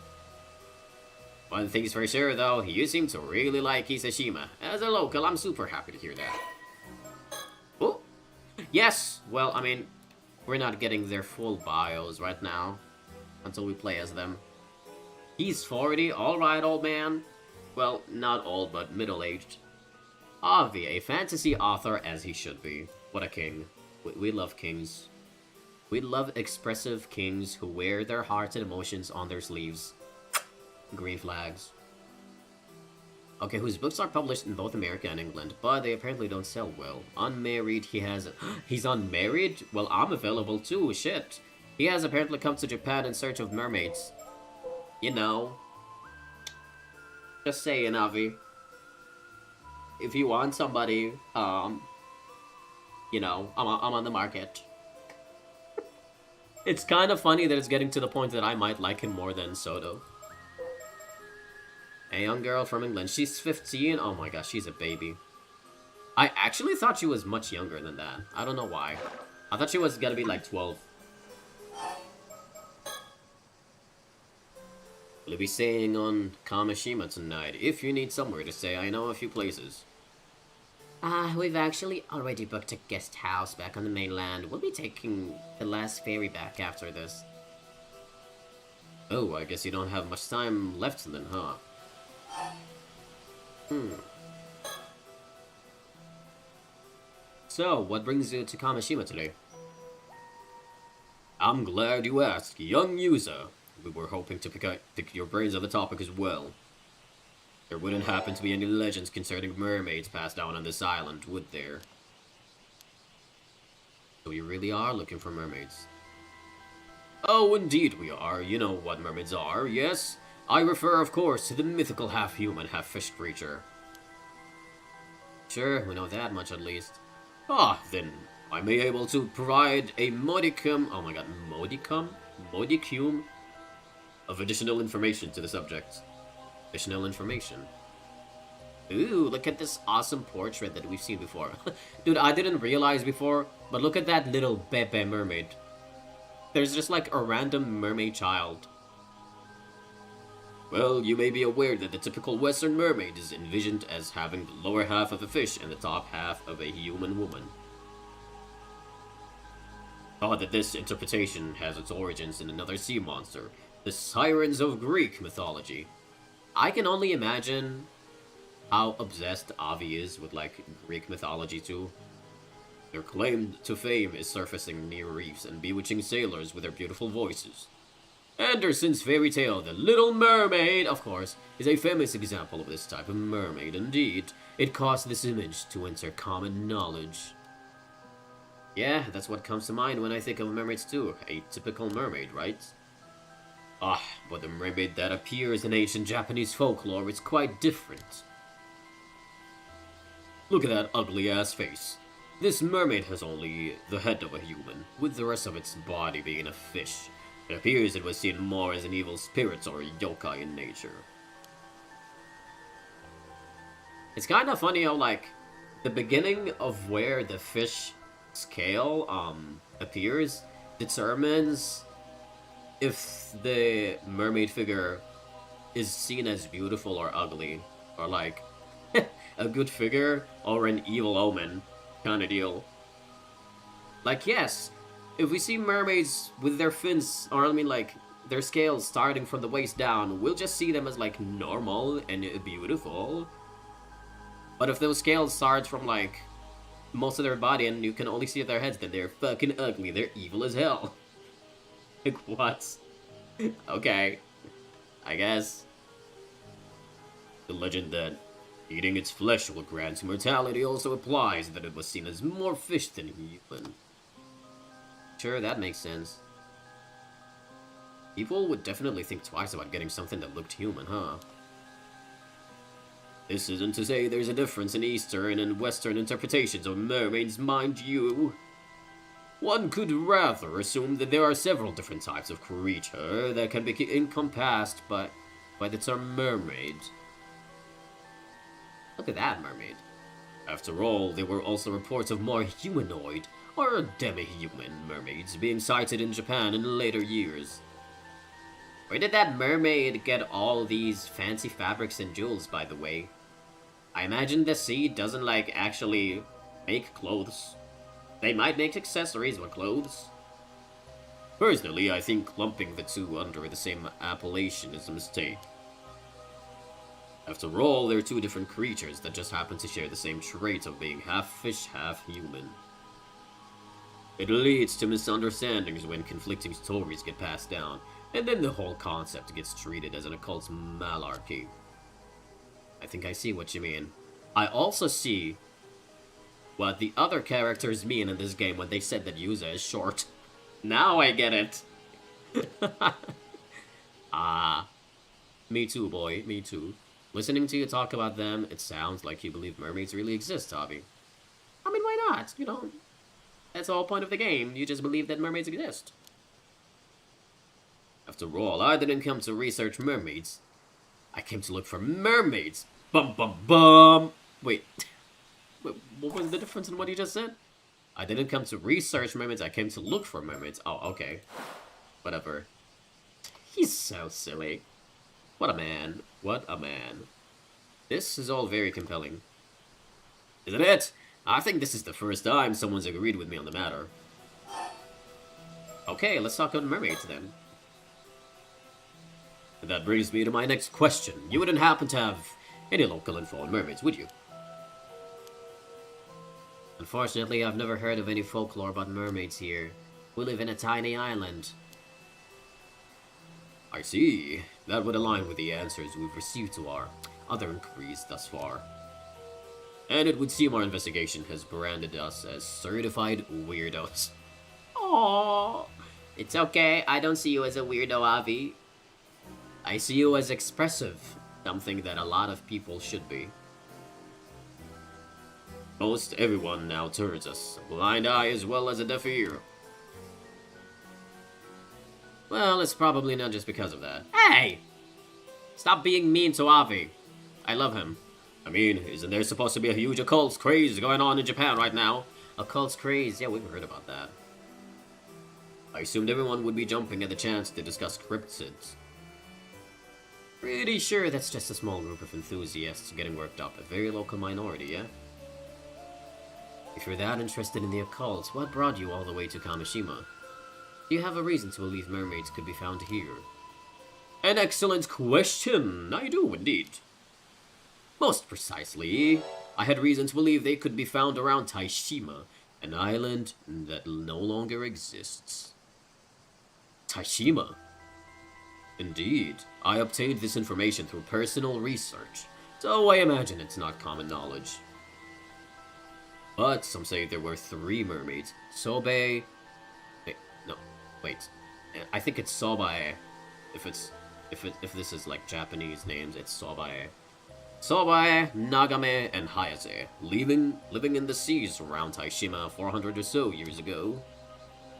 [SPEAKER 1] One thing's for sure, though, you seem to really like Isashima. As a local, I'm super happy to hear that. Oh, yes, well, I mean, we're not getting their full bios right now, until we play as them. He's 40, alright, old man. Well, not old, but middle-aged. Avi, a fantasy author as he should be. What a king. We love kings. We love expressive kings who wear their hearts and emotions on their sleeves. Green flags. Okay, whose books are published in both America and England, but they apparently don't sell well. Unmarried, he has... He's unmarried? Well, I'm available too, shit. He has apparently come to Japan in search of mermaids. You know. Just saying, Avi. If you want somebody, you know, I'm on the market. It's kind of funny that it's getting to the point that I might like him more than Soto. A young girl from England. She's 15. Oh my gosh, she's a baby. I actually thought she was much younger than that. I don't know why. I thought she was gonna be like 12. We'll be staying on Kamishima tonight. If you need somewhere to stay, I know a few places.
[SPEAKER 2] We've actually already booked a guest house back on the mainland. We'll be taking the last ferry back after this.
[SPEAKER 1] Oh, I guess you don't have much time left then, huh? So, what brings you to Kamishima today? I'm glad you asked, young user. We were hoping to pick your brains on the topic as well. There wouldn't happen to be any legends concerning mermaids passed down on this island, would there? So you really are looking for mermaids? Oh, indeed we are. You know what mermaids are, yes? I refer, of course, to the mythical half-human, half-fish creature.
[SPEAKER 2] Sure, we know that much at least.
[SPEAKER 1] Ah, then I may be able to provide a modicum... Oh my god, modicum? Modicum of additional information to the subject.
[SPEAKER 2] Additional information. Ooh, look at this awesome portrait that we've seen before. Dude, I didn't realize before, but look at that little Bebe mermaid. There's just like a random mermaid child.
[SPEAKER 1] Well, you may be aware that the typical Western mermaid is envisioned as having the lower half of a fish and the top half of a human woman. Thought that this interpretation has its origins in another sea monster, the sirens of Greek mythology.
[SPEAKER 2] I can only imagine how obsessed Avi is with, like, Greek mythology too.
[SPEAKER 1] Their claim to fame is surfacing near reefs and bewitching sailors with their beautiful voices. Andersen's fairy tale, The Little Mermaid, of course, is a famous example of this type of mermaid. Indeed, it caused this image to enter common knowledge.
[SPEAKER 2] Yeah, that's what comes to mind when I think of mermaids too. A typical mermaid, right?
[SPEAKER 1] Ah, but the mermaid that appears in ancient Japanese folklore is quite different. Look at that ugly-ass face. This mermaid has only the head of a human, with the rest of its body being a fish. It appears it was seen more as an evil spirit or a yokai in nature.
[SPEAKER 2] It's kind of funny how, like, the beginning of where the fish scale appears determines if the mermaid figure is seen as beautiful or ugly, or like a good figure or an evil omen kind of deal. Like, yes, if we see mermaids with their fins, or I mean like their scales starting from the waist down, we'll just see them as like normal and beautiful. But if those scales start from like most of their body and you can only see their heads, then they're fucking ugly, they're evil as hell. Like, what? Okay, I guess.
[SPEAKER 1] The legend that eating its flesh will grant immortality also applies that it was seen as more fish than human.
[SPEAKER 2] Sure, that makes sense.
[SPEAKER 1] People would definitely think twice about getting something that looked human, huh? This isn't to say there's a difference in Eastern and Western interpretations of mermaids, mind you. One could rather assume that there are several different types of creature that can be encompassed by the term mermaid.
[SPEAKER 2] Look at that mermaid.
[SPEAKER 1] After all, there were also reports of more humanoid or demi-human mermaids being sighted in Japan in later years.
[SPEAKER 2] Where did that mermaid get all these fancy fabrics and jewels, by the way? I imagine the sea doesn't, like, actually make clothes. They might make accessories with clothes.
[SPEAKER 1] Personally, I think lumping the two under the same appellation is a mistake. After all, they're two different creatures that just happen to share the same trait of being half fish, half human. It leads to misunderstandings when conflicting stories get passed down, and then the whole concept gets treated as an occult malarkey.
[SPEAKER 2] I think I see what you mean. I also see what the other characters mean in this game when they said that Yuza is short. Now I get it.
[SPEAKER 1] Me too, boy, me too.
[SPEAKER 2] Listening to you talk about them, it sounds like you believe mermaids really exist, Tavi.
[SPEAKER 1] I mean, why not? You know, that's the whole point of the game. You just believe that mermaids exist. After all, I didn't come to research mermaids. I came to look for mermaids. Bum bum bum. Wait, what was the difference in what you just said? I didn't come to research mermaids, I came to look for mermaids. Oh, okay. Whatever. He's so silly. What a man. What a man. This is all very compelling. Isn't it? I think this is the first time someone's agreed with me on the matter. Okay, let's talk about mermaids then. And that brings me to my next question. You wouldn't happen to have any local info on mermaids, would you?
[SPEAKER 2] Unfortunately, I've never heard of any folklore about mermaids here. We live in a tiny island.
[SPEAKER 1] I see. That would align with the answers we've received to our other inquiries thus far. And it would seem our investigation has branded us as certified weirdos.
[SPEAKER 2] Aww. It's okay, I don't see you as a weirdo, Avi.
[SPEAKER 1] I see you as expressive, something that a lot of people should be. Most everyone now turns us a blind eye as well as a deaf ear.
[SPEAKER 2] Well, it's probably not just because of that.
[SPEAKER 1] Hey!
[SPEAKER 2] Stop being mean to Avi. I love him.
[SPEAKER 1] I mean, isn't there supposed to be a huge occult craze going on in Japan right now?
[SPEAKER 2] Occult craze? Yeah, we've heard about that.
[SPEAKER 1] I assumed everyone would be jumping at the chance to discuss cryptids.
[SPEAKER 2] Pretty sure that's just a small group of enthusiasts getting worked up, a very local minority, yeah? If you're that interested in the occult, what brought you all the way to Kamishima? Do you have a reason to believe mermaids could be found here?
[SPEAKER 1] An excellent question! I do, indeed. Most precisely, I had reason to believe they could be found around Taishima, an island that no longer exists. Taishima? Indeed, I obtained this information through personal research, so I imagine it's not common knowledge. But some say there were 3 mermaids. Sobe... Wait. I think it's Sobae. If this is like Japanese names, it's Sobae. Sobae, Nagame, and Hayase, living in the seas around Taishima 400 or so years ago.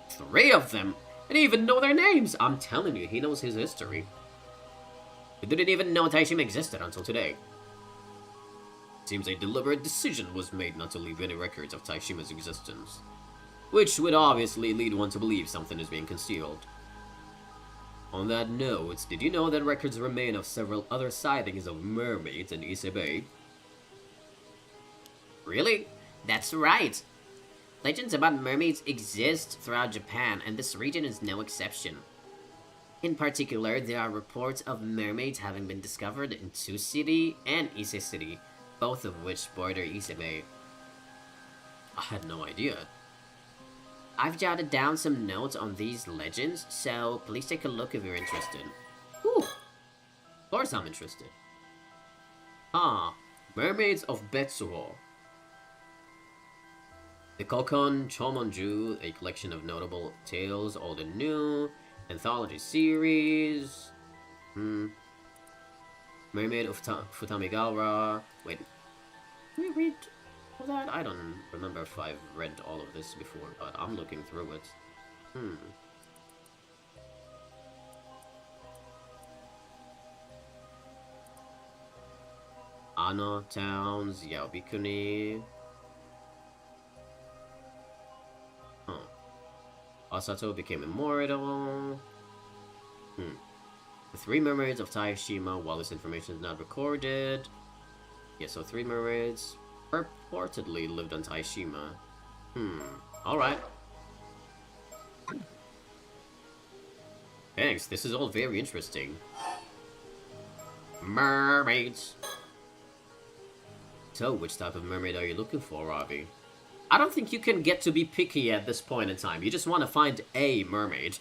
[SPEAKER 2] 3 of them? I didn't even know their names! I'm telling you, he knows his history. He didn't even know Taishima existed until today.
[SPEAKER 1] Seems a deliberate decision was made not to leave any records of Taishima's existence, which would obviously lead one to believe something is being concealed. On that note, did you know that records remain of several other sightings of mermaids in Ise Bay?
[SPEAKER 2] Really? That's right. Legends about mermaids exist throughout Japan, and this region is no exception. In particular, there are reports of mermaids having been discovered in Tsu City and Ise City, both of which border Ise Bay.
[SPEAKER 1] I had no idea.
[SPEAKER 2] I've jotted down some notes on these legends, so please take a look if you're interested. Ooh,
[SPEAKER 1] of course I'm interested. Ah, Mermaids of Betsuho. The Kokon Chomonju, a collection of notable tales, old and new. Anthology series. Mermaid of Futamigawa. Wait, can we read all that? I don't remember if I've read all of this before, but I'm looking through it. Ano Towns, Yaobikuni. Asato became immortal. The 3 mermaids of Taishima, while this information is not recorded. Yeah, so 3 mermaids purportedly lived on Taishima. Alright. Thanks, this is all very interesting. Mermaids. So, which type of mermaid are you looking for, Ravi? I don't think you can get to be picky at this point in time. You just want to find a mermaid.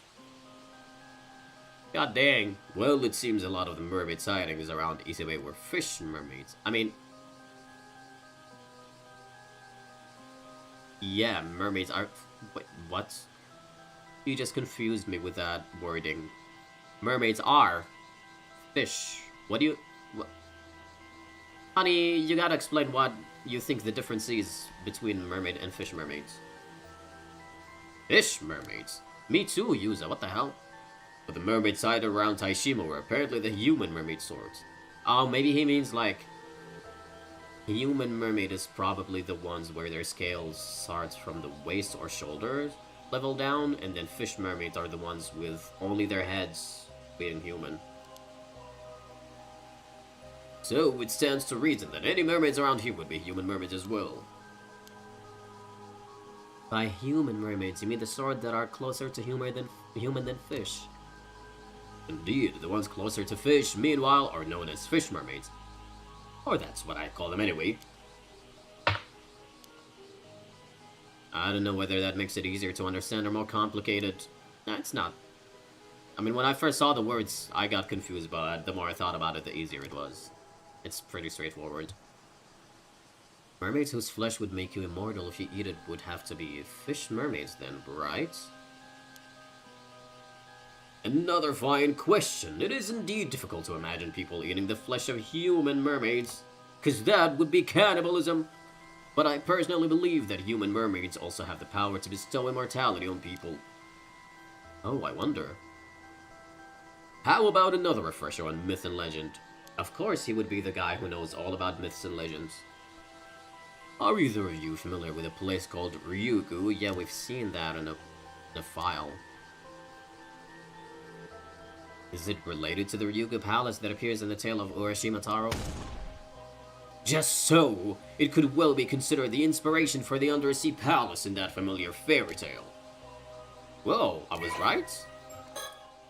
[SPEAKER 1] God dang. Well, it seems a lot of the mermaid sightings around Isebe were fish mermaids. I mean... yeah, mermaids are... wait, what? You just confused me with that wording. Mermaids are... fish. What do you... what? Honey, you gotta explain what you think the difference is between mermaid and fish mermaids. Fish mermaids? Me too, Yuza, what the hell? But the mermaid sighted around Taishima were apparently the human mermaid sorts. Oh, maybe he means like... human mermaid is probably the ones where their scales start from the waist or shoulders level down, and then fish mermaids are the ones with only their heads being human. So, it stands to reason that any mermaids around here would be human mermaids as well. By human mermaids, you mean the sort that are closer to human than fish? Indeed, the ones closer to fish, meanwhile, are known as fish mermaids. Or that's what I call them anyway. I don't know whether that makes it easier to understand or more complicated. It's not. I mean, when I first saw the words, I got confused, but the more I thought about it, the easier it was. It's pretty straightforward. Mermaids whose flesh would make you immortal if you eat it would have to be fish mermaids then, right? Another fine question. It is indeed difficult to imagine people eating the flesh of human mermaids, because that would be cannibalism. But I personally believe that human mermaids also have the power to bestow immortality on people. Oh, I wonder. How about another refresher on myth and legend? Of course he would be the guy who knows all about myths and legends. Are either of you familiar with a place called Ryugu? Yeah, we've seen that in a file. Is it related to the Ryugu Palace that appears in the tale of Urashima Taro? Just so! It could well be considered the inspiration for the undersea palace in that familiar fairy tale. Whoa, I was right?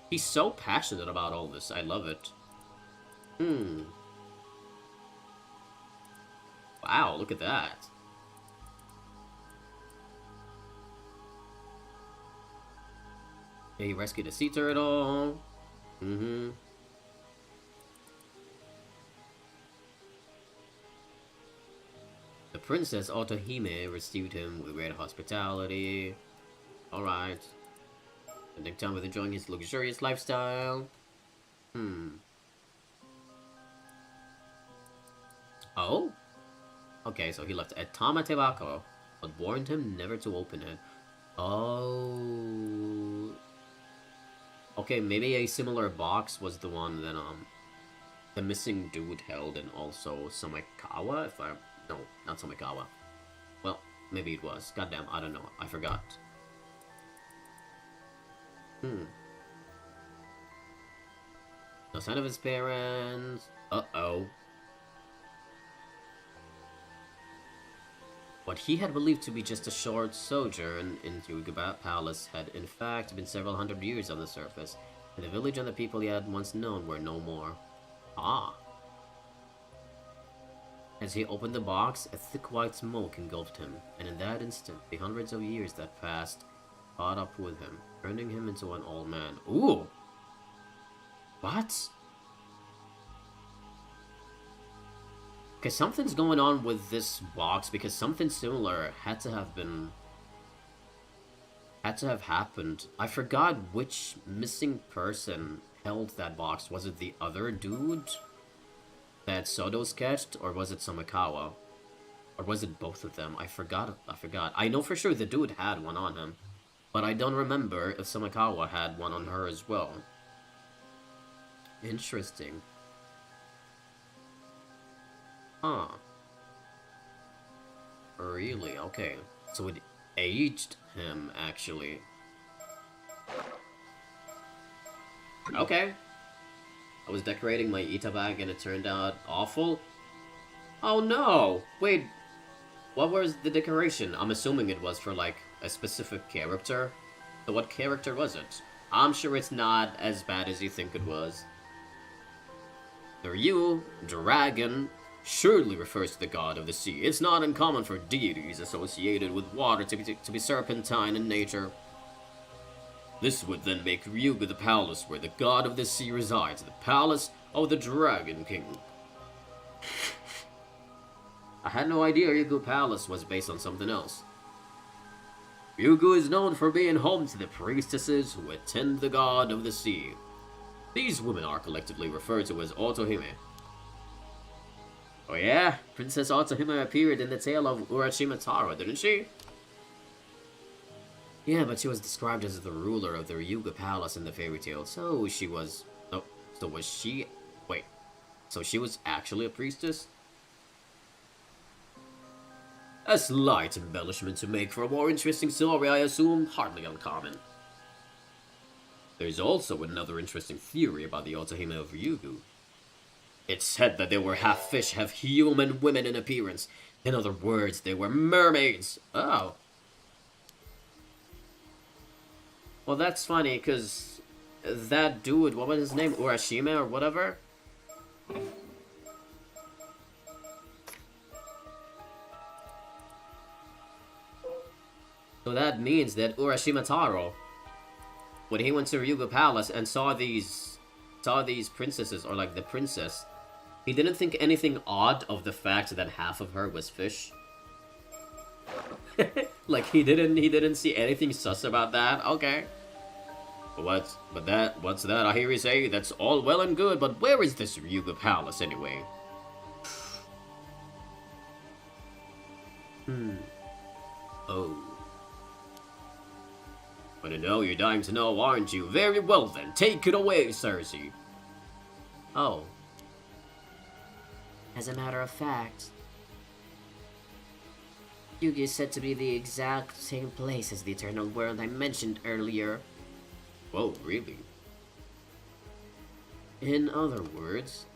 [SPEAKER 1] He's so passionate about all this, I love it. Wow, look at that. He rescued a sea turtle. The Princess Otohime received him with great hospitality. Alright. Spending time with enjoying his luxurious lifestyle. Oh? Okay, so he left a Tamatebako, but warned him never to open it. Oh. Okay, maybe a similar box was the one that, the missing dude held, and also Samikawa, if I... no, not Samikawa. Well, maybe it was. Goddamn, I don't know. I forgot. No sign of his parents. Uh-oh. What he had believed to be just a short sojourn in Ryugu Palace had in fact been several hundred years on the surface, and the village and the people he had once known were no more. Ah. As he opened the box, a thick white smoke engulfed him, and in that instant, the hundreds of years that passed caught up with him, turning him into an old man. Ooh! What? Okay, something's going on with this box because something similar had to have happened. I forgot which missing person held that box. Was it the other dude that Soto sketched, or was it Samakawa? Or was it both of them? I forgot. I know for sure the dude had one on him, but I don't remember if Samakawa had one on her as well. Interesting. Huh. Really? Okay. So it aged him, actually. Okay. I was decorating my Ita bag and it turned out awful. Oh no! Wait, what was the decoration? I'm assuming it was for, like, a specific character. So what character was it? I'm sure it's not as bad as you think it was. The Ryu, dragon, surely refers to the god of the sea. It's not uncommon for deities associated with water to be serpentine in nature. This would then make Ryugu the palace where the god of the sea resides, the palace of the Dragon King. I had no idea Ryugu Palace was based on something else. Ryugu is known for being home to the priestesses who attend the god of the sea. These women are collectively referred to as Otohime. Oh yeah? Princess Otohime appeared in the tale of Urashima Taro, didn't she? Yeah, but she was described as the ruler of the Ryugu Palace in the fairy tale, so she was... Oh, so was she... Wait, so she was actually a priestess? A slight embellishment to make for a more interesting story, I assume, hardly uncommon. There's also another interesting theory about the Otohime of Ryugu. It's said that they were half fish, half human women in appearance. In other words, they were mermaids. Oh. Well, that's funny, because that dude, what was his name? Urashima or whatever? So that means that Urashima Taro, when he went to Ryugu Palace and saw these princesses, or like the princess, he didn't think anything odd of the fact that half of her was fish. Like he didn't see anything sus about that. Okay. What's that? I hear you say that's all well and good, but where is this Ryugu Palace anyway? Oh. But I know you're dying to know, aren't you? Very well then, take it away, Cersei. Oh.
[SPEAKER 2] As a matter of fact, Yugi is said to be the exact same place as the Eternal World I mentioned earlier.
[SPEAKER 1] Whoa, really?
[SPEAKER 2] In other words,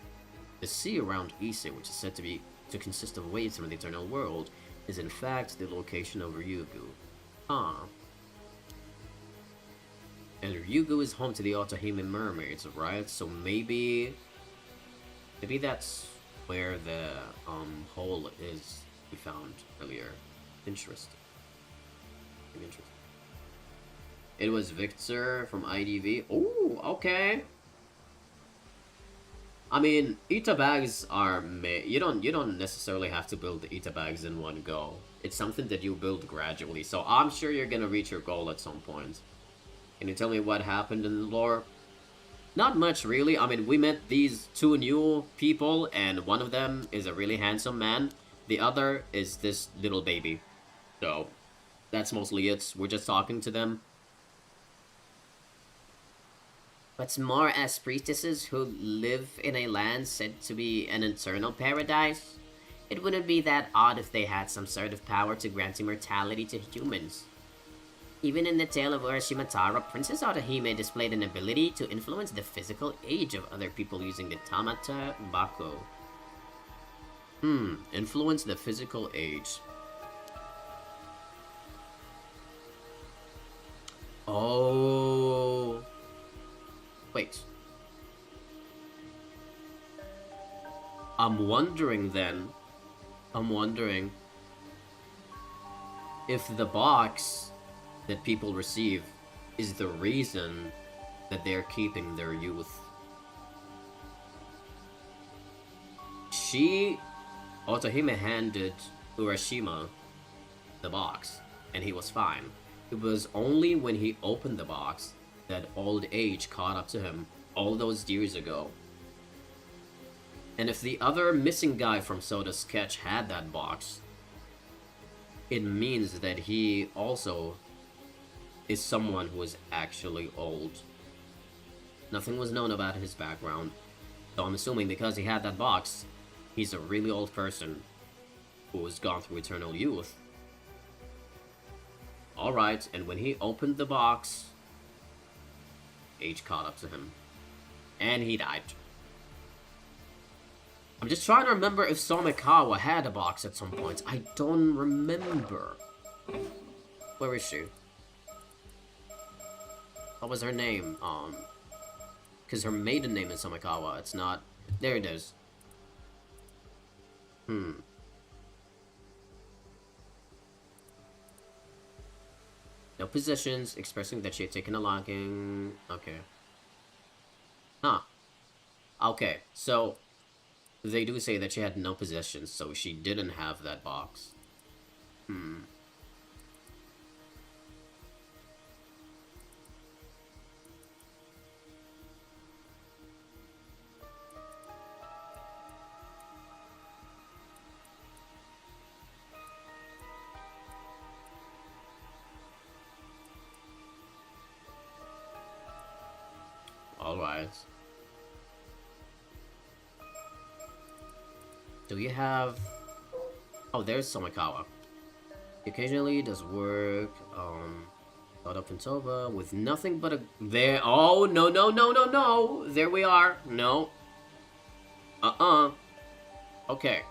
[SPEAKER 2] the sea around Ise, which is said to consist of waves from the Eternal World, is in fact the location of Ryugu. Ah. And Ryugu is home to the Otohime Mermaids, right? So maybe that's where the hole is we found earlier. Interesting. Interesting. It was Victor from IDV. Oh, okay. I mean, Ita bags are made. You don't necessarily have to build the Ita bags in one go. It's something that you build gradually. So I'm sure you're gonna reach your goal at some point. Can you tell me what happened in the lore? Not much, really. I mean, we met these two new people, and one of them is a really handsome man. The other is this little baby. So, that's mostly it. We're just talking to them. What's more, as priestesses who live in a land said to be an eternal paradise, it wouldn't be that odd if they had some sort of power to grant immortality to humans. Even in the tale of Urashima Taro, Princess Otohime displayed an ability to influence the physical age of other people using the Tamata Bako.
[SPEAKER 1] Influence the physical age. Oh. Wait. I'm wondering if the box that people receive is the reason that they're keeping their youth. She Otohime handed Urashima the box, and he was fine. It was only when he opened the box that old age caught up to him all those years ago. And if the other missing guy from Soda's sketch had that box, it means that he also is someone who is actually old. Nothing was known about his background, so I'm assuming because he had that box, he's a really old person who has gone through eternal youth. Alright, and when he opened the box, age caught up to him. And he died. I'm just trying to remember if Somikawa had a box at some point. I don't remember. Where is she? What was her name? Because her maiden name is Somikawa. It's not... There it is. No possessions, expressing that she had taken a liking. Okay. Huh. Okay, so... They do say that she had no possessions, so she didn't have that box. Alright. Do you have... Oh, there's Somikawa. He occasionally does work, got up in Toba with nothing but a... There... Oh, no, no, no, no, no! There we are. No. Okay.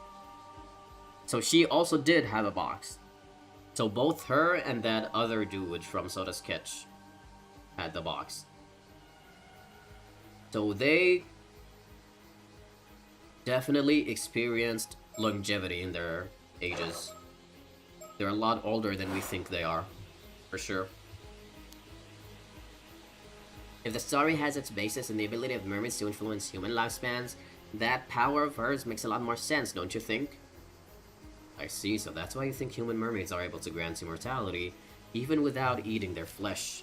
[SPEAKER 1] So she also did have a box. So both her and that other dude from Soda Sketch had the box. So they definitely experienced longevity in their ages. They're a lot older than we think they are, for sure. If the story has its basis in the ability of mermaids to influence human lifespans, that power of hers makes a lot more sense, don't you think? I see, so that's why you think human mermaids are able to grant immortality, even without eating their flesh.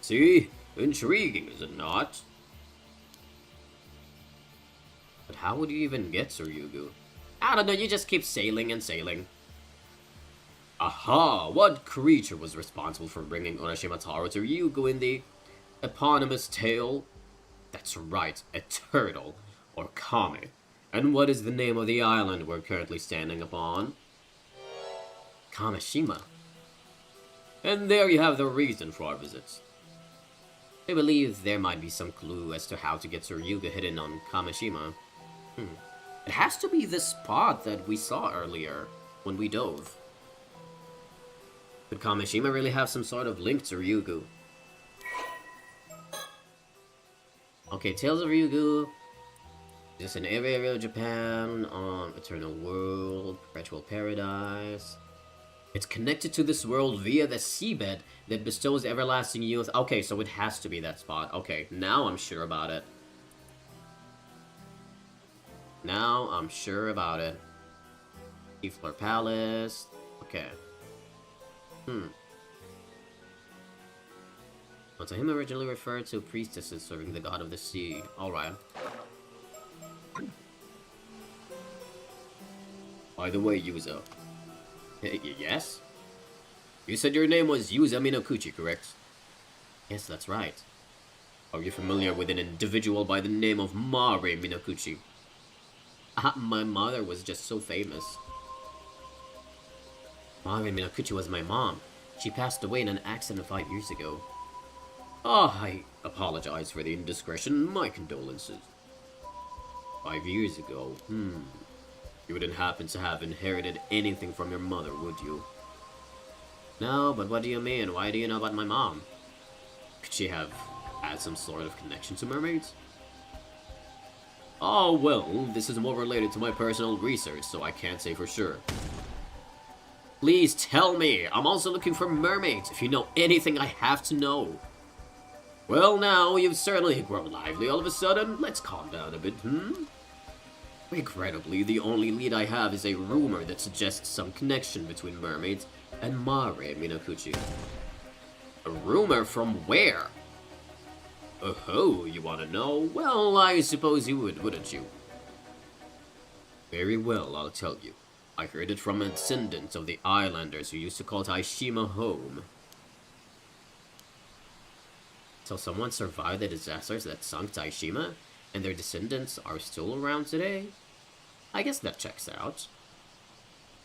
[SPEAKER 1] See? Intriguing, is it not? But how would you even get Tsurugi? I don't know, you just keep sailing and sailing. Aha! What creature was responsible for bringing Urashima Taro to Ryugu in the eponymous tale? That's right, a turtle, or kame. And what is the name of the island we're currently standing upon? Kamishima. And there you have the reason for our visit. I believe there might be some clue as to how to get Tsurugi hidden on Kamishima. It has to be the spot that we saw earlier, when we dove. Could Kamishima really have some sort of link to Ryugu? Okay, Tales of Ryugu. Just an area of Japan, Eternal World, Perpetual Paradise. It's connected to this world via the seabed that bestows everlasting youth. Okay, so it has to be that spot. Okay, now I'm sure about it. Now I'm sure about it. Eifler Palace. Okay. Well, to him originally referred to priestesses serving the god of the sea. Alright. By the way, Yuza. Yes? You said your name was Yuza Minokuchi, correct? Yes, that's right. Are you familiar with an individual by the name of Mare Minokuchi? My mother was just so famous. Mare Minokuchi was my mom. She passed away in an accident 5 years ago. Oh, I apologize for the indiscretion. My condolences. 5 years ago, You wouldn't happen to have inherited anything from your mother, would you? No, but what do you mean? Why do you know about my mom? Could she have had some sort of connection to mermaids? Oh, well, this is more related to my personal research, so I can't say for sure. Please tell me! I'm also looking for mermaids. If you know anything, I have to know. Well, now, you've certainly grown lively all of a sudden. Let's calm down a bit, Regrettably, the only lead I have is a rumor that suggests some connection between mermaids and Mare Minakuchi. A rumor from where? Oh, you want to know? Well, I suppose you would, wouldn't you? Very well, I'll tell you. I heard it from a descendant of the islanders who used to call Taishima home. So someone survived the disasters that sunk Taishima, and their descendants are still around today? I guess that checks out.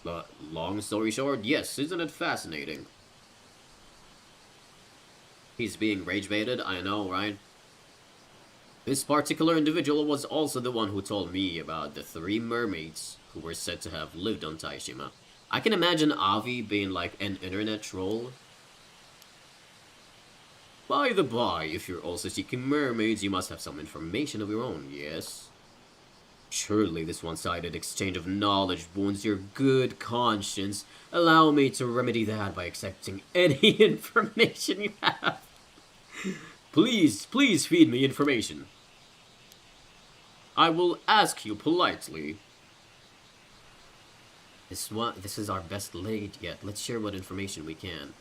[SPEAKER 1] But long story short, yes, isn't it fascinating? He's being rage-baited, I know, right? This particular individual was also the one who told me about the 3 mermaids who were said to have lived on Taishima. I can imagine Avi being like an internet troll. By the by, if you're also seeking mermaids, you must have some information of your own, yes? Surely this one-sided exchange of knowledge wounds your good conscience. Allow me to remedy that by accepting any information you have. Please feed me information. I will ask you politely. This is our best laid yet. Let's share what information we can.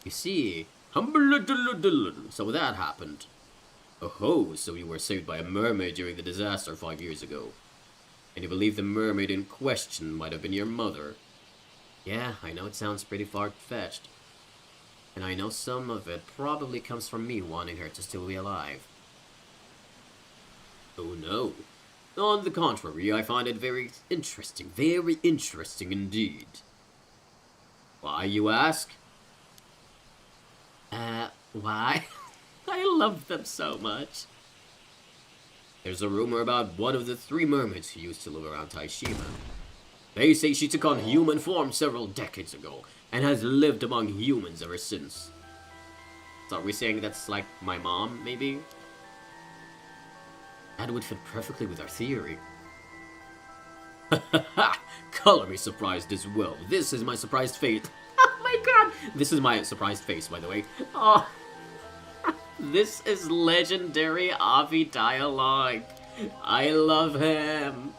[SPEAKER 1] You see, so that happened. Oh, so you were saved by a mermaid during the disaster 5 years ago. And you believe the mermaid in question might have been your mother. Yeah, I know it sounds pretty far-fetched. And I know some of it probably comes from me wanting her to still be alive. Oh no. On the contrary, I find it very interesting indeed. Why, you ask? Why? I love them so much. There's a rumor about one of the 3 mermaids who used to live around Taishima. They say she took on human form several decades ago, and has lived among humans ever since. So are we saying that's like my mom, maybe? That would fit perfectly with our theory. Color me surprised as well. This is my surprised face. Oh my god! This is my surprised face, by the way. Oh. This is legendary Avi dialogue. I love him.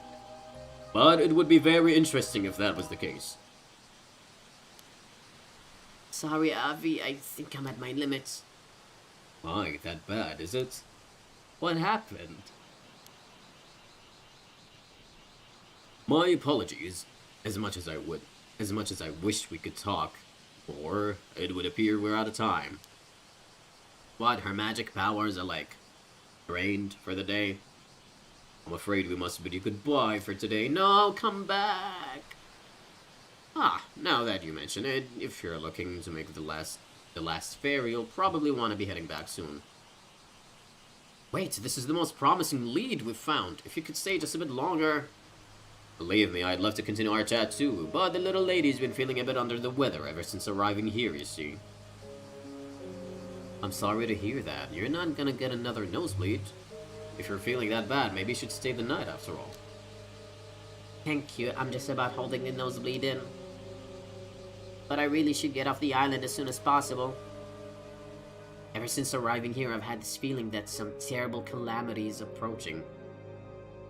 [SPEAKER 1] But it would be very interesting if that was the case.
[SPEAKER 2] Sorry, Avi, I think I'm at my limits.
[SPEAKER 1] Why, that bad, is it? What happened? My apologies, as much as I wish we could talk, or it would appear we're out of time.
[SPEAKER 2] What, her magic powers are like
[SPEAKER 1] drained for the day? I'm afraid we must bid you goodbye for today.
[SPEAKER 2] No, come back.
[SPEAKER 1] Ah, now that you mention it, if you're looking to make the last ferry, you'll probably want to be heading back soon.
[SPEAKER 2] Wait, this is the most promising lead we've found. If you could stay just a bit longer.
[SPEAKER 1] Believe me, I'd love to continue our chat too, but the little lady's been feeling a bit under the weather ever since arriving here, you see.
[SPEAKER 2] I'm sorry to hear that. You're not gonna get another nosebleed.
[SPEAKER 1] If you're feeling that bad, maybe you should stay the night after all.
[SPEAKER 2] Thank you, I'm just about holding the nosebleed in. But I really should get off the island as soon as possible. Ever since arriving here, I've had this feeling that some terrible calamity is approaching.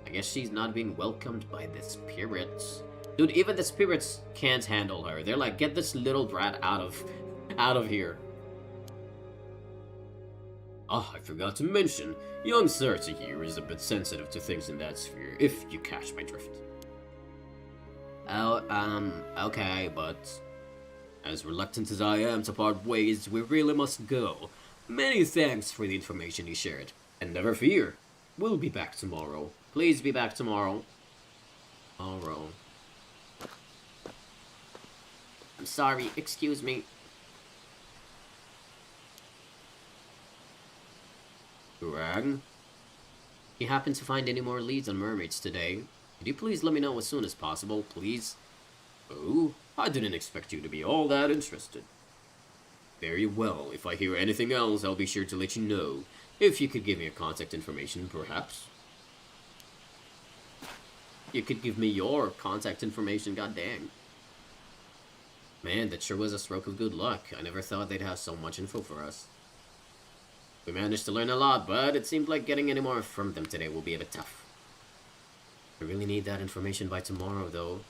[SPEAKER 1] I guess she's not being welcomed by the spirits. Dude, even the spirits can't handle her. They're like, get this little brat out of here. Oh, I forgot to mention, young Cersei here is a bit sensitive to things in that sphere, if you catch my drift.
[SPEAKER 2] Oh, okay,
[SPEAKER 1] but as reluctant as I am to part ways, we really must go. Many thanks for the information you shared, and never fear, we'll be back tomorrow. Please be back tomorrow. Tomorrow.
[SPEAKER 2] I'm sorry, excuse me.
[SPEAKER 1] Rang?
[SPEAKER 2] If you happen to find any more leads on mermaids today, could you please let me know as soon as possible, please?
[SPEAKER 1] Oh, I didn't expect you to be all that interested. Very well, if I hear anything else, I'll be sure to let you know. If you could give me your contact information, perhaps.
[SPEAKER 2] You could give me your contact information, goddamn.
[SPEAKER 1] Man, that sure was a stroke of good luck. I never thought they'd have so much info for us. We managed to learn a lot, but it seemed like getting any more from them today will be a bit tough. I really need that information by tomorrow, though.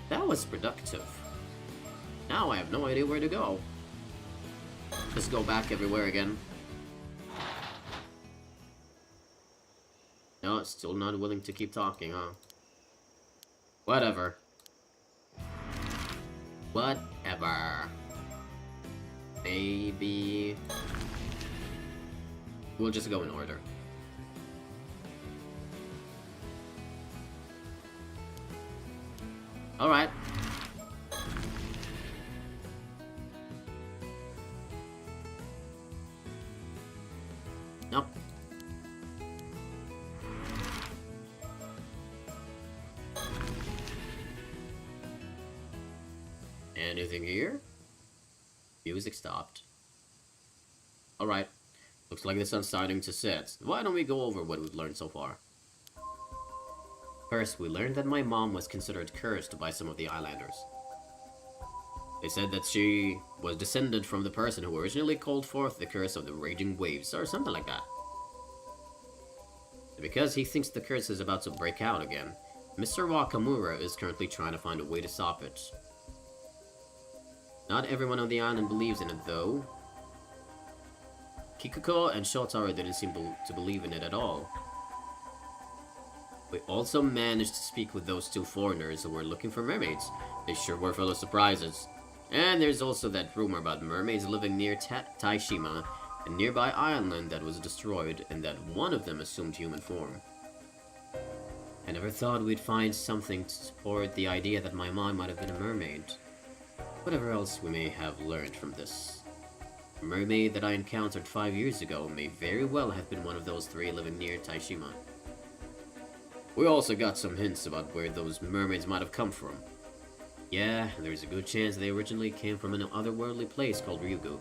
[SPEAKER 1] That was productive. Now I have no idea where to go. Just go back everywhere again. No, still not willing to keep talking, huh? Whatever. Whatever. Maybe... we'll just go in order. Alright. Nope. Anything here? Music stopped. Alright. Looks like the sun's starting to set. Why don't we go over what we've learned so far? First, we learned that my mom was considered cursed by some of the islanders. They said that she was descended from the person who originally called forth the curse of the raging waves, or something like that. Because he thinks the curse is about to break out again, Mr. Wakamura is currently trying to find a way to stop it. Not everyone on the island believes in it, though. Kikuko and Shotaro didn't seem to believe in it at all. We also managed to speak with those two foreigners who were looking for mermaids. They sure were full of surprises. And there's also that rumor about mermaids living near Taishima, a nearby island that was destroyed, and that one of them assumed human form. I never thought we'd find something to support the idea that my mom might have been a mermaid. Whatever else we may have learned from this. The mermaid that I encountered 5 years ago may very well have been one of those three living near Taishima. We also got some hints about where those mermaids might have come from. Yeah, there's a good chance they originally came from an otherworldly place called Ryugu.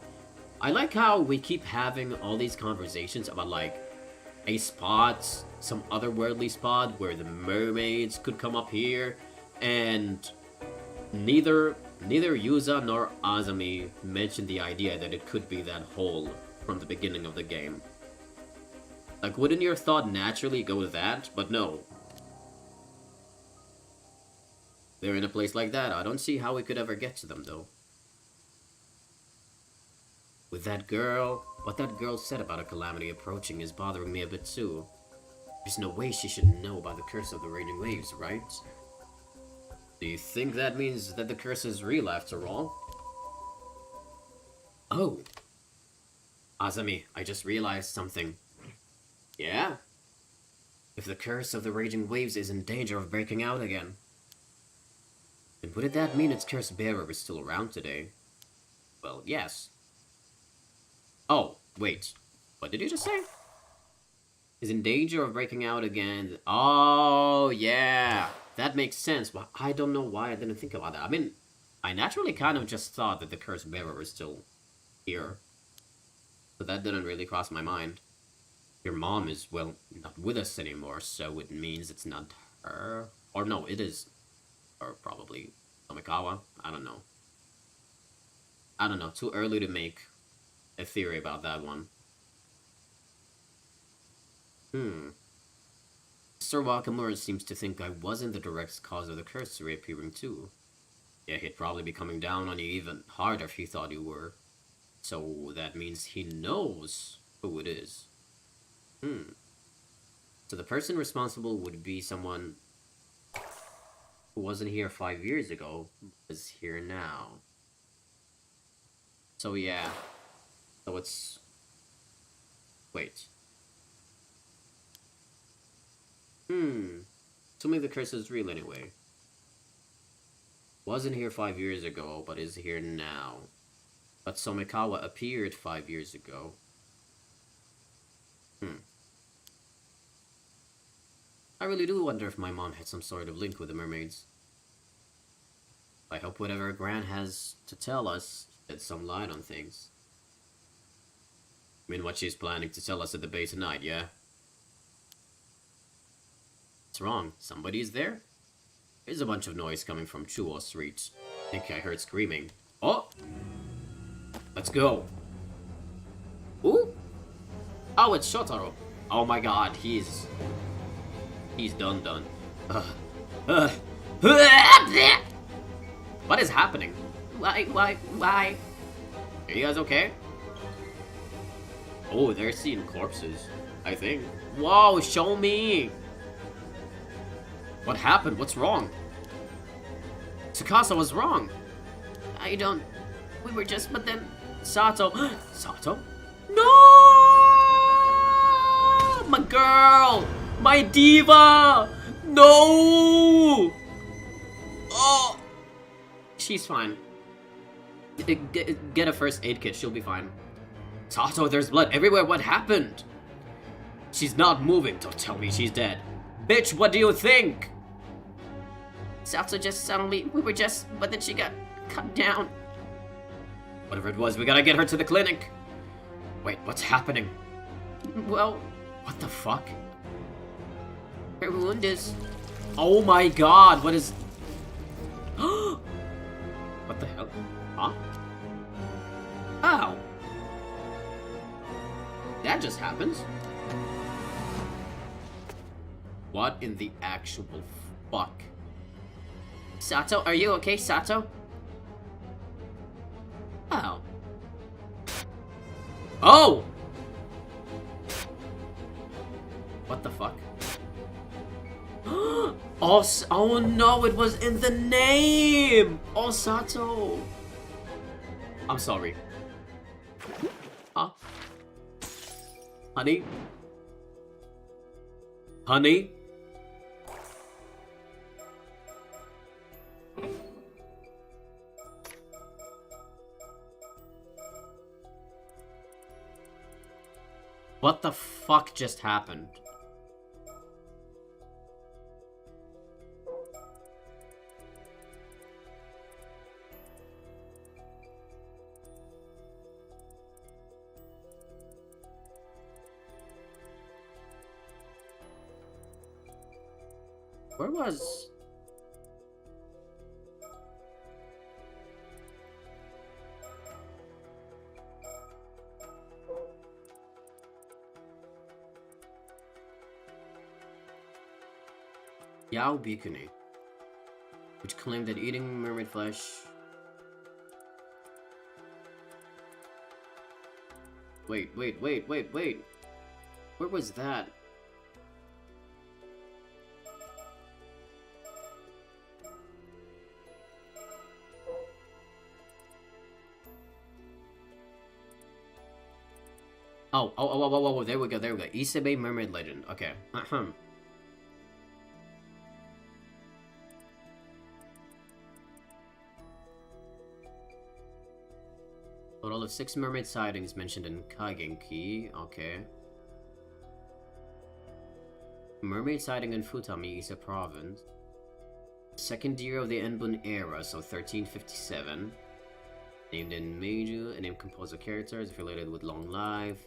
[SPEAKER 1] I like how we keep having all these conversations about, like, a spot, some otherworldly spot where the mermaids could come up here, and neither Yuza nor Azami mentioned the idea that it could be that hole from the beginning of the game. Like, wouldn't your thought naturally go to that? But no. They're in a place like that. I don't see how we could ever get to them, though. With that girl, what that girl said about a calamity approaching is bothering me a bit too. There's no way she should know about the curse of the raging waves, right? Do you think that means that the curse is real after all? Oh! Azami, I just realized something. Yeah? If the curse of the raging waves is in danger of breaking out again, then wouldn't that mean its curse bearer is still around today? Well, yes. Oh, wait. What did you just say? Is in danger of breaking out again. Oh, yeah. That makes sense, but I don't know why I didn't think about that. I mean, I naturally kind of just thought that the curse bearer was still here. But that didn't really cross my mind. Your mom is, well, not with us anymore, so it means it's not her. Or no, it is. Or probably Tomikawa. I don't know. Too early to make a theory about that one. Mr. Wakamura seems to think I wasn't the direct cause of the curse reappearing too. Yeah, he'd probably be coming down on you even harder if he thought you were. So that means he knows who it is. So the person responsible would be someone who wasn't here 5 years ago, is here now. So yeah. So it's... Wait. Assuming the curse is real anyway. Wasn't here 5 years ago, but is here now. But Somikawa appeared 5 years ago. I really do wonder if my mom had some sort of link with the mermaids. I hope whatever Gran has to tell us sheds some light on things. I mean, what she's planning to tell us at the base tonight, yeah? What's wrong? Somebody's there? There's a bunch of noise coming from Chuo Street. I think I heard screaming. Oh! Let's go! Ooh! Oh, it's Shotaro. Oh my god, he's done. Uh, what is happening?
[SPEAKER 2] Why?
[SPEAKER 1] Are you guys okay? Oh, they're seeing corpses, I think.
[SPEAKER 2] Whoa, show me.
[SPEAKER 1] What happened? What's wrong?
[SPEAKER 2] Tsukasa was wrong. We were just, but then Sato.
[SPEAKER 1] Sato?
[SPEAKER 2] No! My girl! My diva! No! Oh! She's fine. Get a first aid kit, she'll be fine.
[SPEAKER 1] Sato, there's blood everywhere. What happened? She's not moving. Don't tell me she's dead. Bitch, what do you think?
[SPEAKER 2] Sato just suddenly, but then she got cut down.
[SPEAKER 1] Whatever it was, we gotta get her to the clinic. Wait, what's happening?
[SPEAKER 2] Well,
[SPEAKER 1] what the fuck?
[SPEAKER 2] her wound is...
[SPEAKER 1] Oh my god, what is... What the hell? Huh?
[SPEAKER 2] Oh.
[SPEAKER 1] That just happens? What in the actual fuck?
[SPEAKER 2] Sato, are you okay, Sato? Oh.
[SPEAKER 1] Oh! What the fuck? Oh no, it was in the name! Oh, Sato! I'm sorry. Huh? Honey? Honey? What the fuck just happened? Where was... Yao Bikuni, which claimed that eating mermaid flesh... Wait. Where was that? Oh, there we go. Isebe Mermaid Legend. Okay. Total of 6 mermaid sightings mentioned in Kaigenki. Okay. Mermaid sighting in Futami Ise province. Second year of the Enbun era, so 1357. Named in Meiju, a name composed of characters affiliated with long life.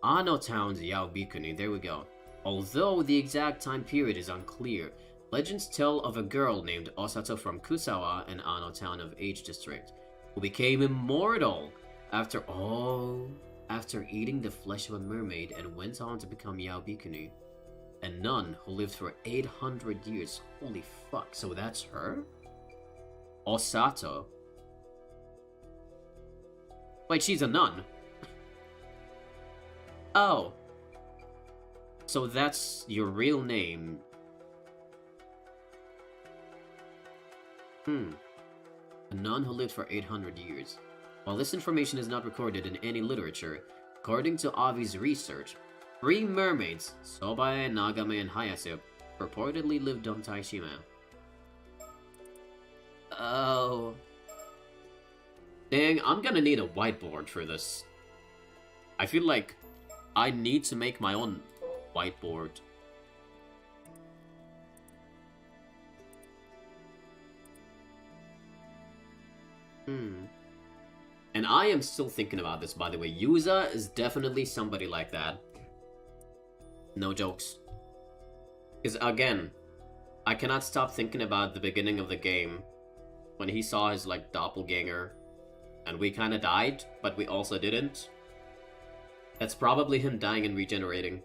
[SPEAKER 1] Ano Town's Yaobikuni, there we go. Although the exact time period is unclear, legends tell of a girl named Osato from Kusawa, an Ano Town of H district, who became immortal after eating the flesh of a mermaid and went on to become Yaobikuni. A nun who lived for 800 years. Holy fuck, so that's her? Osato? Wait, she's a nun. Oh. So that's your real name. A nun who lived for 800 years. While this information is not recorded in any literature, according to Avi's research, 3 mermaids, Sobae, Nagame, and Hayase, purportedly lived on Taishima. Oh. Dang, I'm gonna need a whiteboard for this. I feel like I need to make my own whiteboard. And I am still thinking about this, by the way. Yuza is definitely somebody like that. No jokes. Because again, I cannot stop thinking about the beginning of the game. When he saw his, like, doppelganger. And we kind of died, but we also didn't. That's probably him dying and regenerating.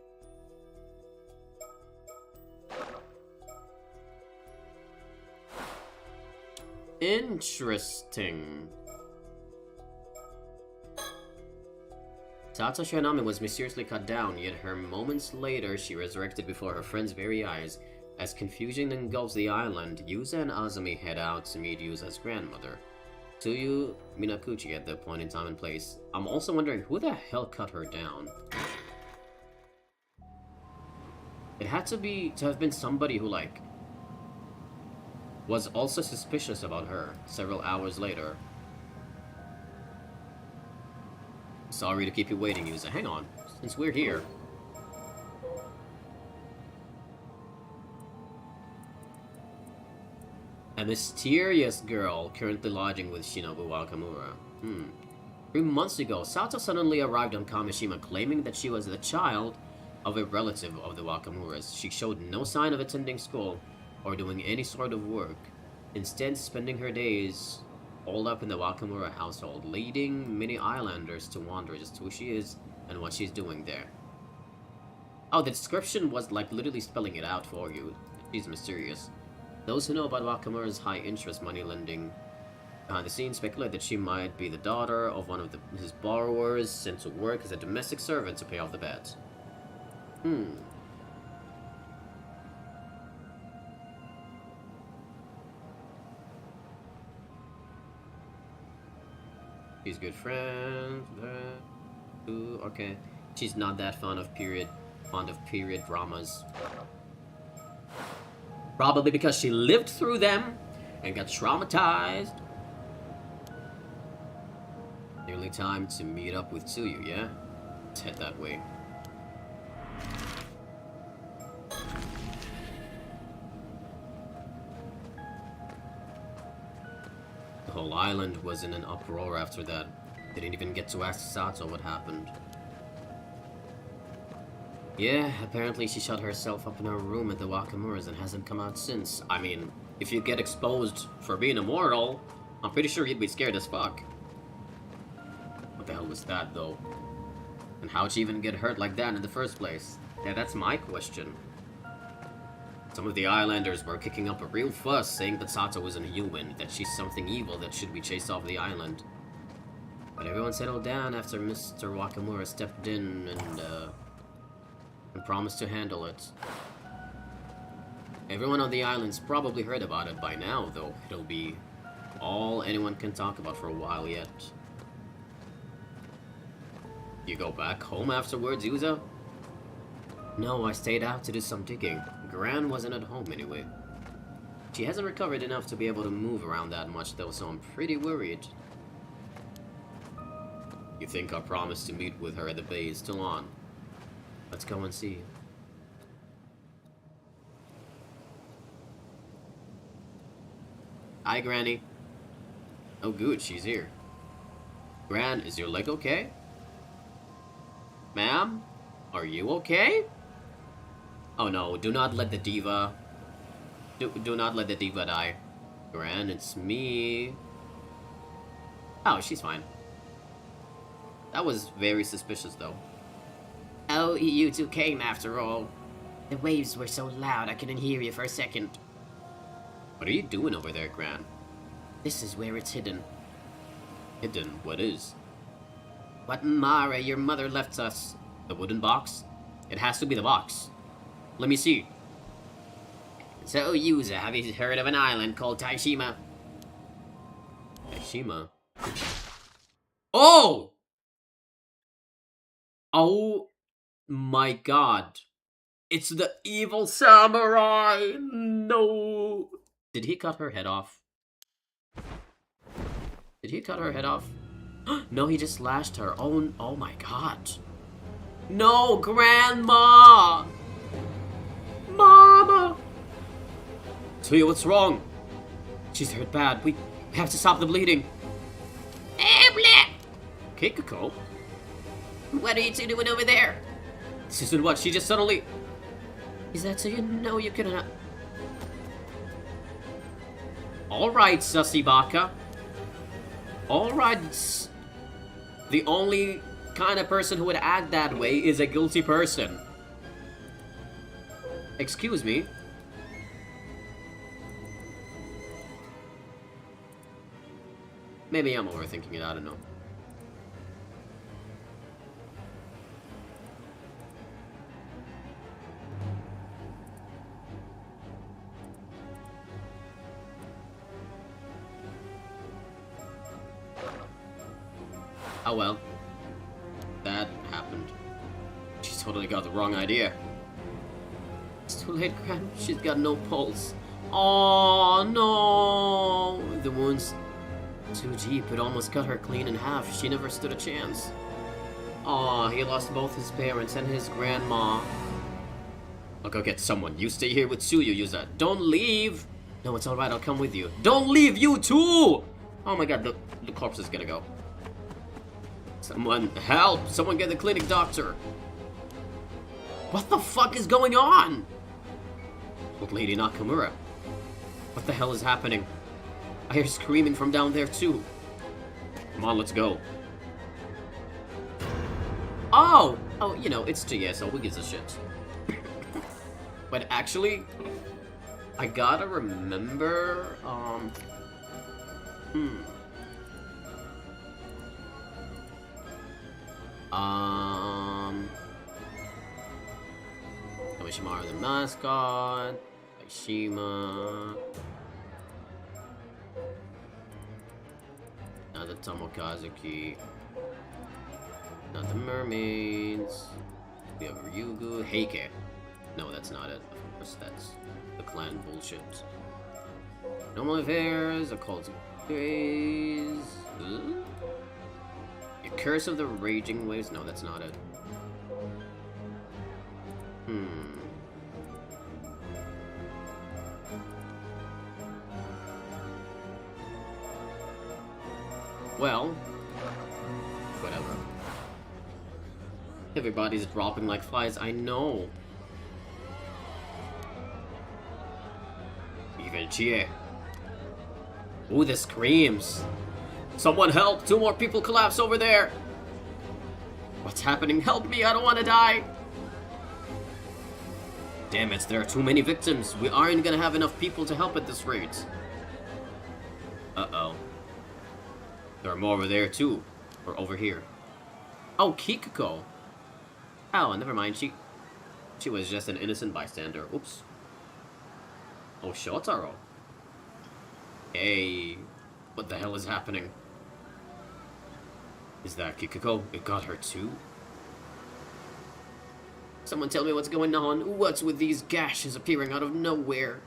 [SPEAKER 1] Interesting. Tata Shinami was mysteriously cut down, yet her moments later she resurrected before her friend's very eyes. As confusion engulfs the island, Yuza and Azumi head out to meet Yuza's grandmother, Tsuyu Minakuchi, at the point in time and place. I'm also wondering who the hell cut her down. It had to have been somebody who, like, was also suspicious about her several hours later. Sorry to keep you waiting, Yuza. Hang on, since we're here. A mysterious girl currently lodging with Shinobu Wakamura. 3 months ago, Sato suddenly arrived on Kamishima claiming that she was the child of a relative of the Wakamuras. She showed no sign of attending school or doing any sort of work, instead spending her days all up in the Wakamura household, leading many islanders to wonder just who she is and what she's doing there. Oh, the description was like literally spelling it out for you. She's mysterious. Those who know about Wakamura's high-interest money lending behind the scenes speculate that she might be the daughter of one of his borrowers sent to work as a domestic servant to pay off the bets. She's good friends. Ooh, okay. She's not that fond of period dramas. Probably because she lived through them and got traumatized. Nearly time to meet up with Tsuyu, yeah? Let's head that way. The whole island was in an uproar after that. They didn't even get to ask Sato what happened. Yeah, apparently she shut herself up in her room at the Wakamuras and hasn't come out since. I mean, if you get exposed for being immortal, I'm pretty sure you'd be scared as fuck. What the hell was that, though? And how'd she even get hurt like that in the first place? Yeah, that's my question. Some of the islanders were kicking up a real fuss, saying that Sato wasn't human, that she's something evil that should be chased off the island. But everyone settled down after Mr. Wakamura stepped in and promised to handle it. Everyone on the island's probably heard about it by now, though it'll be all anyone can talk about for a while yet. You go back home afterwards, Yuza? No, I stayed out to do some digging. Gran wasn't at home anyway. She hasn't recovered enough to be able to move around that much though, so I'm pretty worried. You think our promise to meet with her at the bay is still on? Let's go and see. Hi, Granny. Oh, good, she's here. Gran, is your leg okay? Ma'am? Are you okay? Oh no, do not let the diva... Do not let the diva die. Gran, it's me. Oh, she's fine. That was very suspicious, though.
[SPEAKER 2] Oh, you two came after all. The waves were so loud I couldn't hear you for a second.
[SPEAKER 1] What are you doing over there, Gran?
[SPEAKER 2] This is where it's hidden.
[SPEAKER 1] Hidden? What is?
[SPEAKER 2] What Mara, your mother, left us.
[SPEAKER 1] The wooden box? It has to be the box. Let me see.
[SPEAKER 2] So, Yuza, have you heard of an island called Taishima?
[SPEAKER 1] Taishima? Oh! Oh my god. It's the evil samurai! No! Did he cut her head off? Did he cut her head off? No, he just slashed her. Oh my god. No, Grandma! Mama! Tsuyu, what's wrong? She's hurt bad. We have to stop the bleeding. Okay, Kiko.
[SPEAKER 2] What are you two doing over there?
[SPEAKER 1] This isn't what she just suddenly...
[SPEAKER 2] Is that so you know you couldn't...
[SPEAKER 1] Alright, Sussy Baka. Alright. The only kind of person who would act that way is a guilty person. Excuse me. Maybe I'm overthinking it, I don't know. Oh well. That happened. She's totally got the wrong idea. It's too late, Gran. She's got no pulse. Oh no! The wound's too deep. It almost cut her clean in half. She never stood a chance. Aw, he lost both his parents and his grandma. I'll go get someone. You stay here with Tsuyu, Yuza. Don't leave! No, it's alright. I'll come with you. Don't leave, you too! Oh my god, the corpse is gonna go. Someone help! Someone get the clinic doctor! What the fuck is going on? Old Lady Nakamura. What the hell is happening? I hear screaming from down there too. Come on, let's go. Oh! Oh, you know, it's GSO, who gives a shit? But actually, I gotta remember, Kamishimara the mascot, Aishima, not the Tomokazuki, not the Mermaids, we have Ryugu, Heike. No, that's not it. Of course, that's the clan bullshit. Normal affairs, occult grays. The Curse of the Raging Waves. No, that's not it. Well, whatever. Everybody's dropping like flies, I know. Even Chie. Ooh, the screams. Someone help! 2 more people collapse over there! What's happening? Help me! I don't want to die! Damn it, there are too many victims. We aren't gonna have enough people to help at this rate. Uh-oh. There are more over there, too. Or over here. Oh, Kikuko! Oh, never mind. She was just an innocent bystander. Oops. Oh, Shotaro. Hey. What the hell is happening? Is that Kikuko? It got her too? Someone tell me what's going on. What's with these gashes appearing out of nowhere?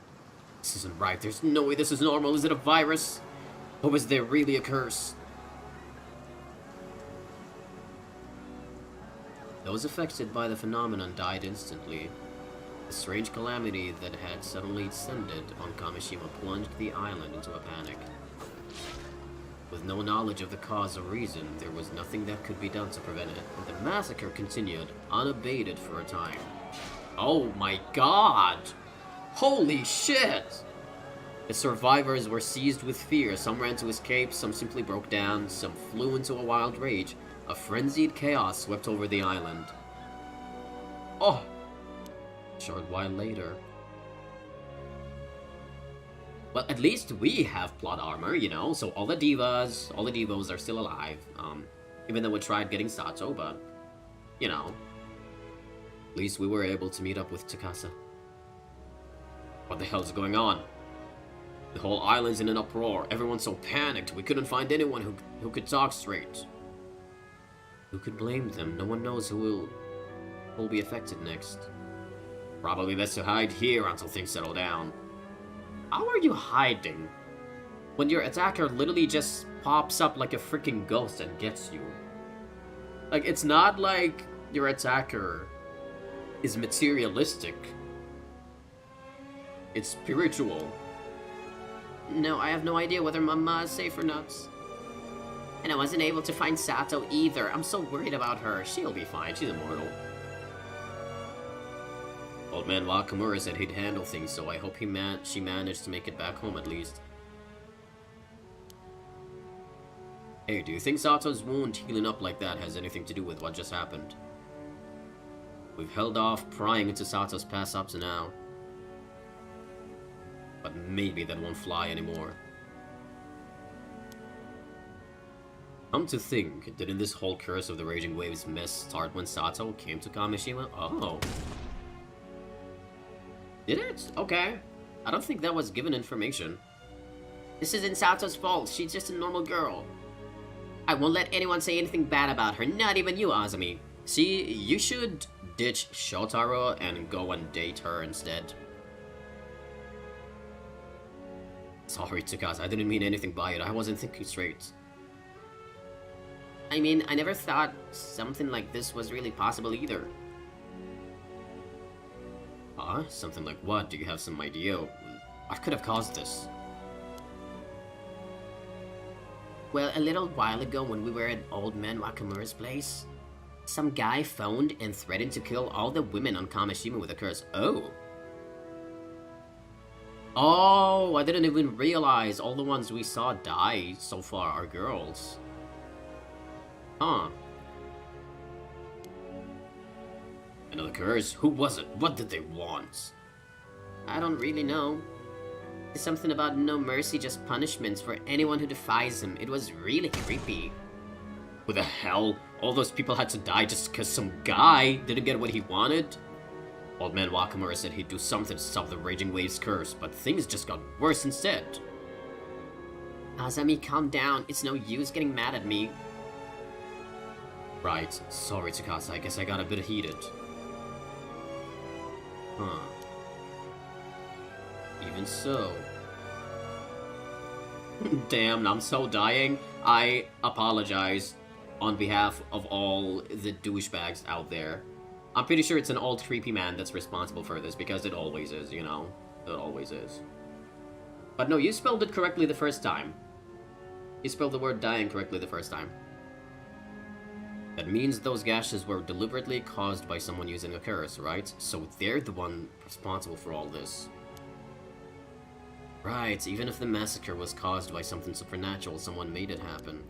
[SPEAKER 1] This isn't right. There's no way this is normal. Is it a virus? Or is there really a curse? Those affected by the phenomenon died instantly. The strange calamity that had suddenly descended on Kamishima plunged the island into a panic. With no knowledge of the cause or reason, there was nothing that could be done to prevent it, and the massacre continued, unabated for a time. Oh my god! Holy shit! The survivors were seized with fear. Some ran to escape, some simply broke down, some flew into a wild rage. A frenzied chaos swept over the island. Oh! A short while later. Well, at least we have plot armor, you know, so all the divos are still alive. Even though we tried getting Sato, but, you know. At least we were able to meet up with Takasa. What the hell's going on? The whole island's in an uproar. Everyone's so panicked, we couldn't find anyone who could talk straight. Who could blame them? No one knows who will be affected next. Probably best to hide here until things settle down. How are you hiding when your attacker literally just pops up like a freaking ghost and gets you? Like, it's not like your attacker is materialistic. It's spiritual. No, I have no idea whether Mama is safe or not. And I wasn't able to find Sato either. I'm so worried about her. She'll be fine. She's immortal. Old man Wakamura said he'd handle things, so I hope she managed to make it back home at least. Hey, do you think Sato's wound healing up like that has anything to do with what just happened? We've held off prying into Sato's past up to now. But maybe that won't fly anymore. Come to think, didn't this whole curse of the raging waves mess start when Sato came to Kamishima? Oh. Did it? Okay. I don't think that was given information.
[SPEAKER 2] This isn't Sato's fault. She's just a normal girl. I won't let anyone say anything bad about her, not even you, Azumi.
[SPEAKER 1] See, you should ditch Shotaro and go and date her instead. Sorry, Tsukasa, I didn't mean anything by it. I wasn't thinking straight.
[SPEAKER 2] I mean, I never thought something like this was really possible either.
[SPEAKER 1] Huh? Something like what? Do you have some idea? What could have caused this?
[SPEAKER 2] Well, a little while ago when we were at old man Wakamura's place, some guy phoned and threatened to kill all the women on Kamishima with a curse.
[SPEAKER 1] Oh. Oh, I didn't even realize all the ones we saw die so far are girls. Huh. Another curse? Who was it? What did they want?
[SPEAKER 2] I don't really know. It's something about no mercy, just punishments for anyone who defies him. It was really creepy.
[SPEAKER 1] Who the hell? All those people had to die just because some guy didn't get what he wanted? Old man Wakamura said he'd do something to stop the Raging Waves curse, but things just got worse instead.
[SPEAKER 2] Azami, calm down. It's no use getting mad at me.
[SPEAKER 1] Right. Sorry, Tsukasa. I guess I got a bit heated. Huh. Even so. Damn, I'm so dying. I apologize on behalf of all the douchebags out there. I'm pretty sure it's an old creepy man that's responsible for this, because it always is, you know? It always is. But no, you spelled it correctly the first time. You spelled the word dying correctly the first time. That means those gashes were deliberately caused by someone using a curse, right? So they're the one responsible for all this. Right, even if the massacre was caused by something supernatural, someone made it happen.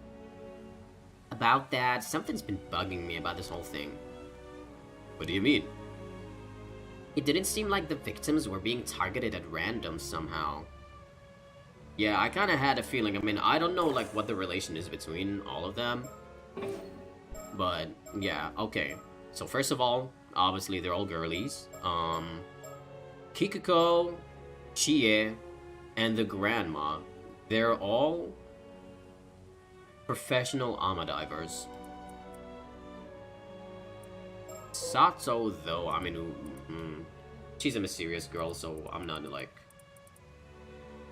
[SPEAKER 2] About that, something's been bugging me about this whole thing.
[SPEAKER 1] What do you mean?
[SPEAKER 2] It didn't seem like the victims were being targeted at random somehow.
[SPEAKER 1] Yeah, I kinda had a feeling. I mean, I don't know, like, what the relation is between all of them. But, yeah, okay. So, first of all, obviously they're all girlies. Kikuko, Chie, and the grandma, they're all professional ama divers. Sato, though, I mean, she's a mysterious girl, so I'm not, like,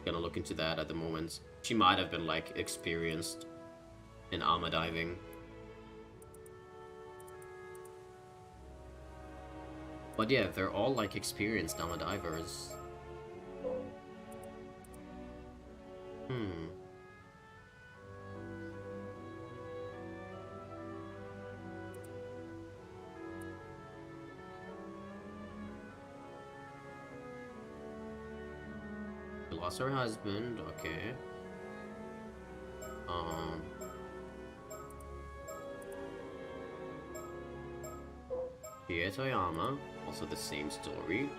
[SPEAKER 1] gonna look into that at the moment. She might have been, like, experienced in ama diving. But yeah, they're all, like, experienced ama divers. She lost her husband, okay. Chie Toyama, also the same story.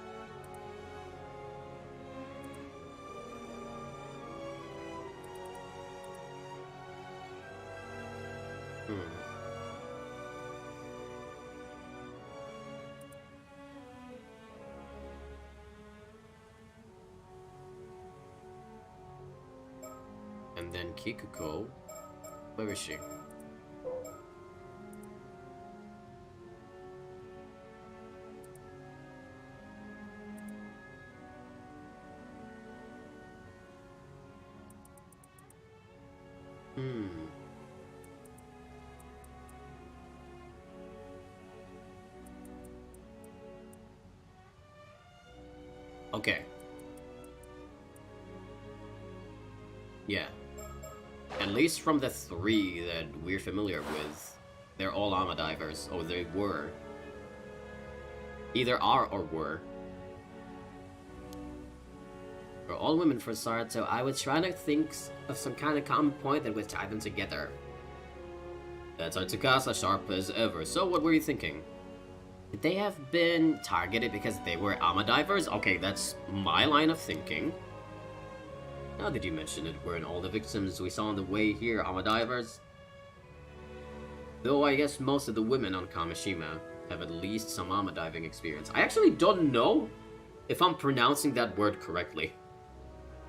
[SPEAKER 1] And then Kikuko, where is she? Okay. Yeah. At least from the three that we're familiar with, they're all ama divers. Oh, they were. Either are or were. They're all women for start, so I was trying to think of some kind of common point that would tie them together. That's Artikasa sharp as ever. So what were you thinking?
[SPEAKER 2] Could they have been targeted because they were Alma divers?
[SPEAKER 1] Okay, that's my line of thinking. Now that you mention it, weren't all the victims we saw on the way here Alma divers? Though I guess most of the women on Kamishima have at least some Alma diving experience. I actually don't know if I'm pronouncing that word correctly.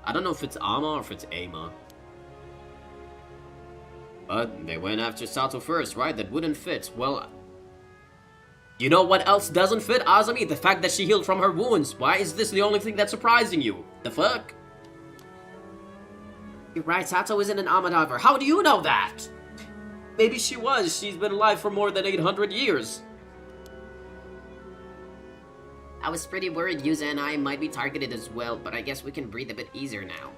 [SPEAKER 1] I don't know if it's Ama or if it's Ama. But they went after Sato first, right? That wouldn't fit. Well, you know what else doesn't fit, Azami? The fact that she healed from her wounds. Why is this the only thing that's surprising you? The fuck?
[SPEAKER 2] You're right, Sato isn't an Alma diver. How do you know that?
[SPEAKER 1] Maybe she was. She's been alive for more than 800 years.
[SPEAKER 2] I was pretty worried Yuza and I might be targeted as well, but I guess we can breathe a bit easier now.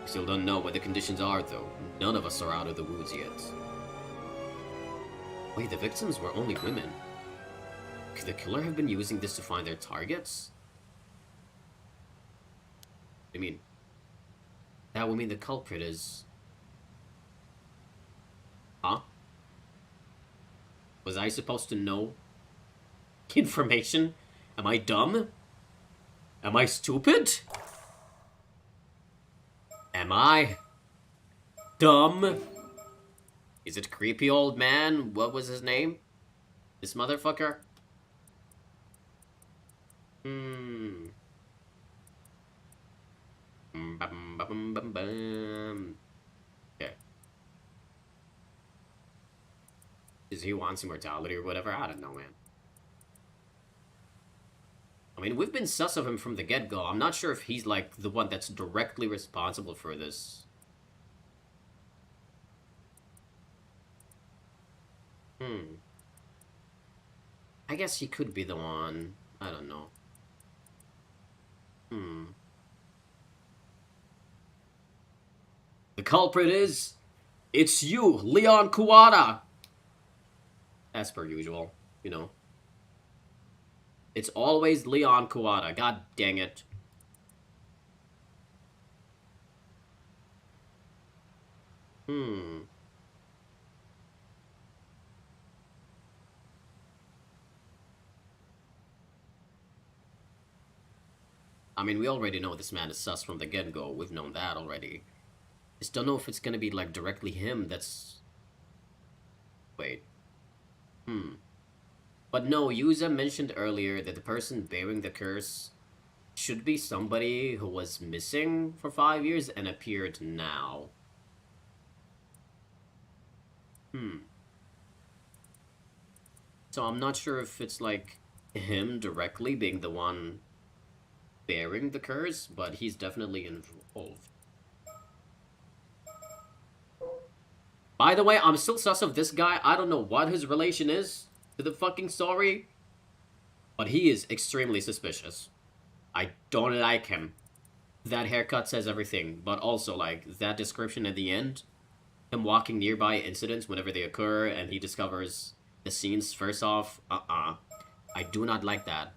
[SPEAKER 1] Still don't know what the conditions are, though. None of us are out of the woods yet. Wait, the victims were only women. Could the killer have been using this to find their targets? I mean, that would mean the culprit is... Huh? Was I supposed to know information? Am I dumb? Am I stupid? Am I dumb? Is it creepy old man? What was his name? This motherfucker? Okay. Does he want immortality or whatever? I don't know, man. I mean, we've been sus of him from the get-go. I'm not sure if he's, like, the one that's directly responsible for this. I guess he could be the one. I don't know. The culprit is... It's you, Leon Kuwata! As per usual, you know. It's always Leon Kuwata. God dang it. I mean, we already know this man is sus from the get-go. We've known that already. Just don't know if it's gonna be, like, directly him that's... Wait. But no, Yuza mentioned earlier that the person bearing the curse should be somebody who was missing for 5 years and appeared now. So I'm not sure if it's like him directly being the one bearing the curse, but he's definitely involved. By the way, I'm still sus of this guy. I don't know what his relation is to the fucking story, but he is extremely suspicious. I don't like him. That haircut says everything, but also, like, that description at the end, him walking nearby incidents whenever they occur, and he discovers the scenes first off, I do not like that.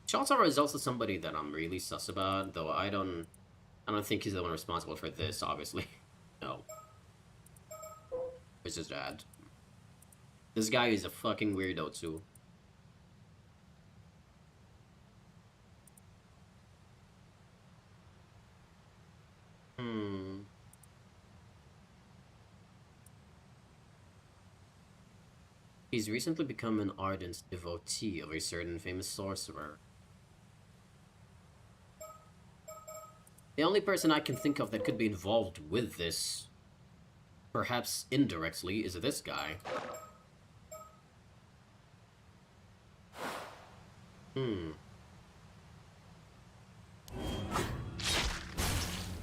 [SPEAKER 1] Shotaro is also somebody that I'm really sus about, though I don't think he's the one responsible for this, obviously. No. It's just that. This guy is a fucking weirdo, too. He's recently become an ardent devotee of a certain famous sorcerer. The only person I can think of that could be involved with this, perhaps indirectly, is this guy.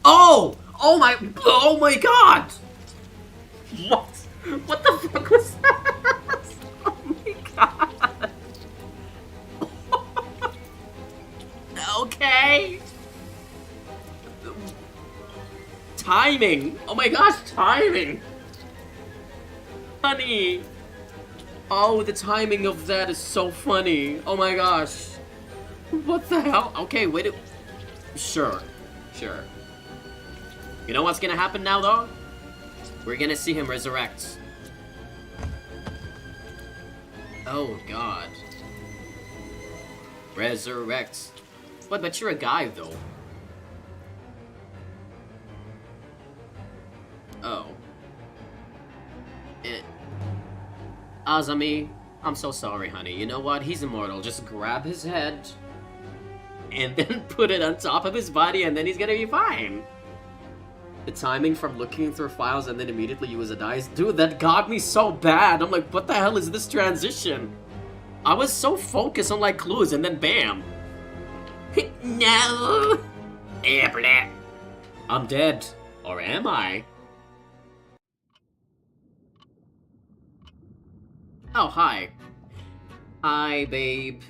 [SPEAKER 1] Oh! Oh my god! What? What the fuck was that? Oh my god! Okay. Timing! Oh my gosh, timing! Funny! Oh, the timing of that is so funny. Oh my gosh. What the hell? Okay, wait. Sure. Sure. You know what's gonna happen now, though? We're gonna see him resurrect. Oh, God. Resurrect. What, but you're a guy, though. Oh. Azami, I'm so sorry, honey. You know what? He's immortal. Just grab his head and then put it on top of his body, and then he's gonna be fine. The timing from looking through files and then immediately use a dice. Dude, that got me so bad. I'm like, what the hell is this transition? I was so focused on, like, clues, and then bam. No! I'm dead. Or am I? Oh, hi. Hi, babe.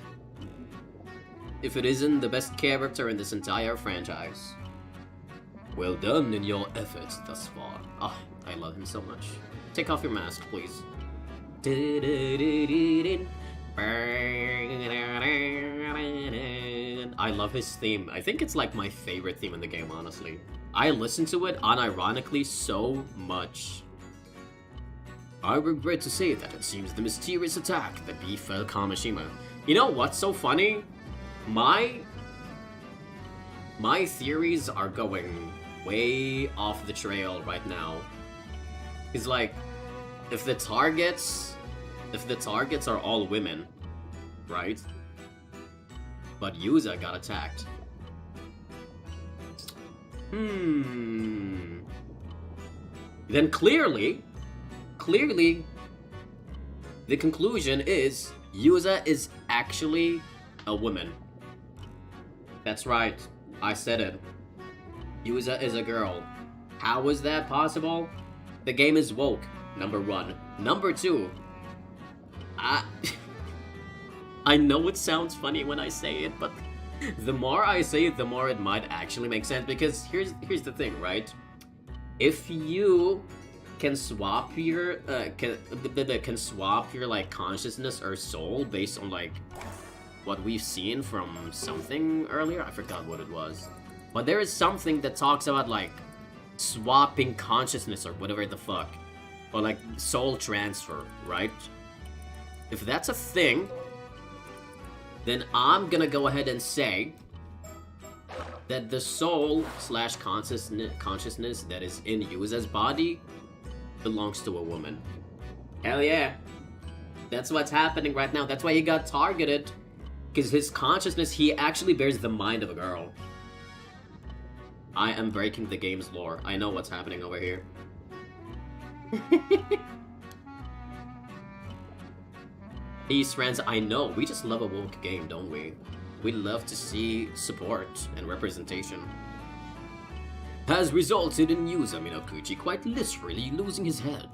[SPEAKER 1] If it isn't the best character in this entire franchise. Well done in your efforts thus far. Oh, I love him so much. Take off your mask, please. I love his theme. I think it's like my favorite theme in the game, honestly. I listen to it unironically so much. I regret to say that it seems the mysterious attack that befell Kamishima. You know what's so funny? My theories are going way off the trail right now. It's like, if the targets are all women, right? But Yuza got attacked. Then clearly, the conclusion is Yuza is actually a woman. That's right, I said it. Yuza is a girl. How is that possible? The game is woke, number one. Number two, I know it sounds funny when I say it, but the more I say it, the more it might actually make sense, because here's the thing, right? If you can swap your can swap your like consciousness or soul based on like what we've seen from something earlier, I forgot what it was. But there is something that talks about like swapping consciousness or whatever the fuck. Or like soul transfer, right? If that's a thing, then I'm gonna go ahead and say that the soul slash consciousness that is in Yuza's body belongs to a woman. Hell yeah. That's what's happening right now. That's why he got targeted. Because his consciousness, he actually bears the mind of a girl. I am breaking the game's lore. I know what's happening over here. Peace, friends. I know. We just love a woke game, don't we? We love to see support and representation. Has resulted in Yuza Minakuchi quite literally losing his head.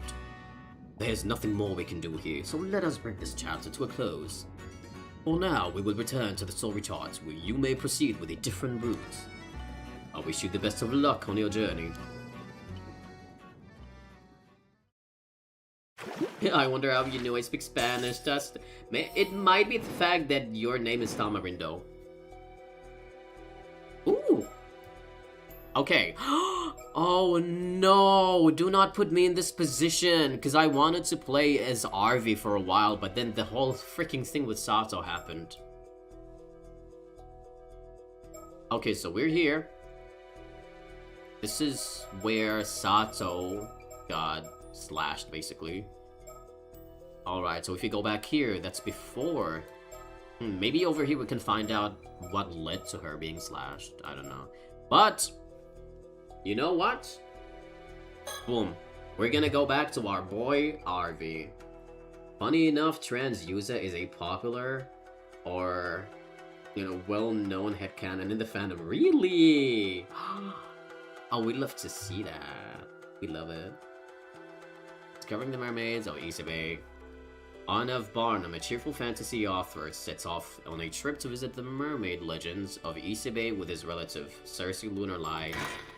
[SPEAKER 1] There's nothing more we can do here, so let us bring this chapter to a close. For now, we will return to the story chart, where you may proceed with a different route. I wish you the best of luck on your journey. I wonder how you know I speak Spanish, Dust. It might be the fact that your name is Tamarindo. Ooh! Okay. Oh no! Do not put me in this position! Because I wanted to play as Arvi for a while, but then the whole freaking thing with Sato happened. Okay, so we're here. This is where Sato got slashed, basically. Alright, so if you go back here, that's before. Maybe over here we can find out what led to her being slashed. I don't know. But, you know what? Boom. We're gonna go back to our boy, Arvi. Funny enough, trans Yuza is a popular, or, you know, well-known headcanon in the fandom. Really? Oh, we'd love to see that. We love it. Discovering the Mermaids of Isebai. Arnav Barnum, a cheerful fantasy author, sets off on a trip to visit the mermaid legends of Isebai with his relative, Cersei Lunarlight,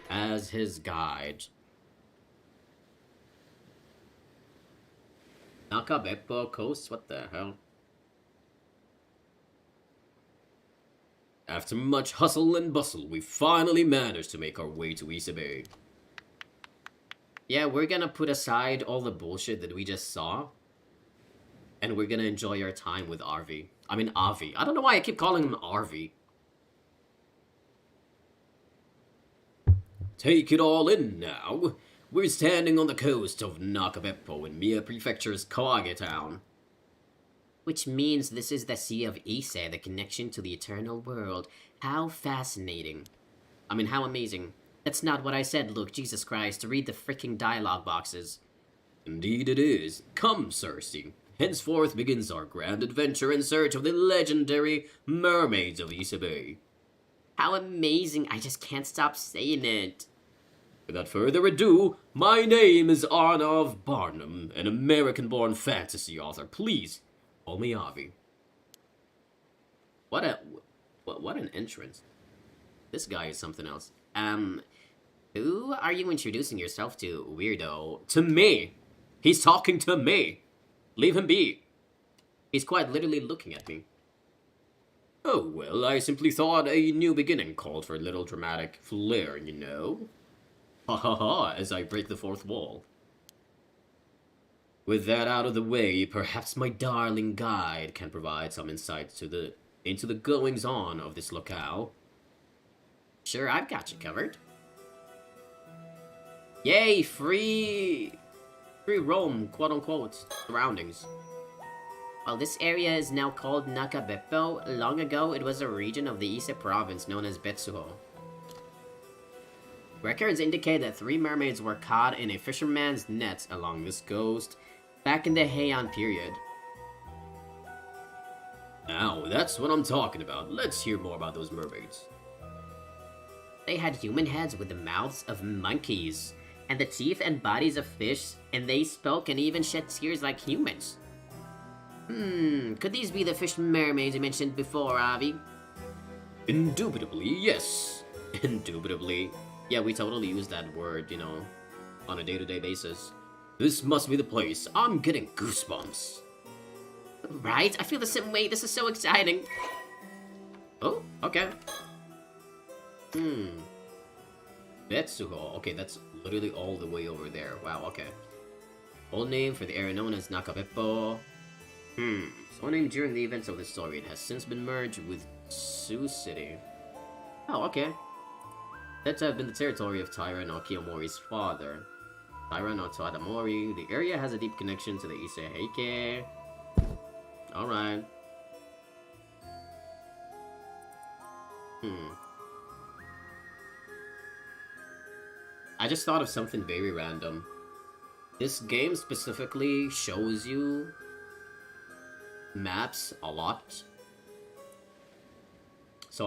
[SPEAKER 1] as his guide. Nakabeppo, ッポ Coast? What the hell? After much hustle and bustle, we finally managed to make our way to Isabey.
[SPEAKER 2] Yeah, we're gonna put aside all the bullshit that we just saw, and we're gonna enjoy our time with Arvi. I mean, Avi. I don't know why I keep calling him Arvi.
[SPEAKER 1] Take it all in now. We're standing on the coast of Nakabeppo in Mia Prefecture's Kawage town.
[SPEAKER 2] Which means this is the Sea of Ise, the connection to the eternal world. How fascinating. I mean, how amazing. That's not what I said, Luke. Jesus Christ. Read the freaking dialogue boxes.
[SPEAKER 1] Indeed it is. Come, Cersei. Henceforth begins our grand adventure in search of the legendary Mermaids of Isabey.
[SPEAKER 2] How amazing. I just can't stop saying it.
[SPEAKER 1] Without further ado, my name is Arnav Barnum, an American-born fantasy author. Please, call me Avi.
[SPEAKER 2] What an entrance. This guy is something else. Who are you introducing yourself to, weirdo?
[SPEAKER 1] To me! He's talking to me! Leave him be!
[SPEAKER 2] He's quite literally looking at me.
[SPEAKER 1] Oh, well, I simply thought a new beginning called for a little dramatic flair, you know? Ha ha ha, as I break the fourth wall. With that out of the way, perhaps my darling guide can provide some insight into the goings-on of this locale.
[SPEAKER 2] Sure, I've got you covered. Yay, free roam, quote-unquote, surroundings. While this area is now called Nakabeppo, long ago it was a region of the Ise province known as Betsuho. Records indicate that 3 mermaids were caught in a fisherman's net along this coast back in the Heian period.
[SPEAKER 1] Now, that's what I'm talking about. Let's hear more about those mermaids.
[SPEAKER 2] They had human heads with the mouths of monkeys, and the teeth and bodies of fish, and they spoke and even shed tears like humans. Could these be the fish mermaids you mentioned before, Avi?
[SPEAKER 1] Indubitably, yes.
[SPEAKER 2] Indubitably. Yeah, we totally use that word, you know, on a day-to-day basis.
[SPEAKER 1] This must be the place. I'm getting goosebumps.
[SPEAKER 2] Right? I feel the same way. This is so exciting.
[SPEAKER 1] Oh, okay.
[SPEAKER 2] Betsuho. Okay, that's literally all the way over there. Wow, okay. Old name for the area known as Nakabeppo. So named during the events of the story. It has since been merged with Sioux City. Oh, okay. Said to have been the territory of Taira no Kiyomori's father. Taira no Tadamori. The area has a deep connection to the Ise Heike. Alright. I just thought of something very random. This game specifically shows you maps a lot. So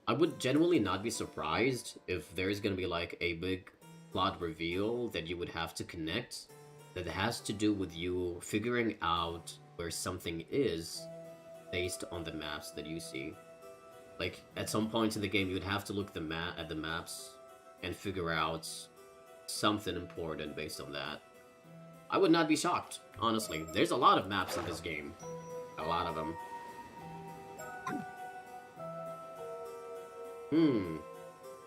[SPEAKER 2] I would genuinely not be surprised if there's gonna be like a big plot reveal that you would have to connect that has to do with you figuring out where something is based on the maps that you see. Like, at some point in the game, you'd have to look at the maps and figure out something important based on that. I would not be shocked, honestly. There's a lot of maps in this game. A lot of them.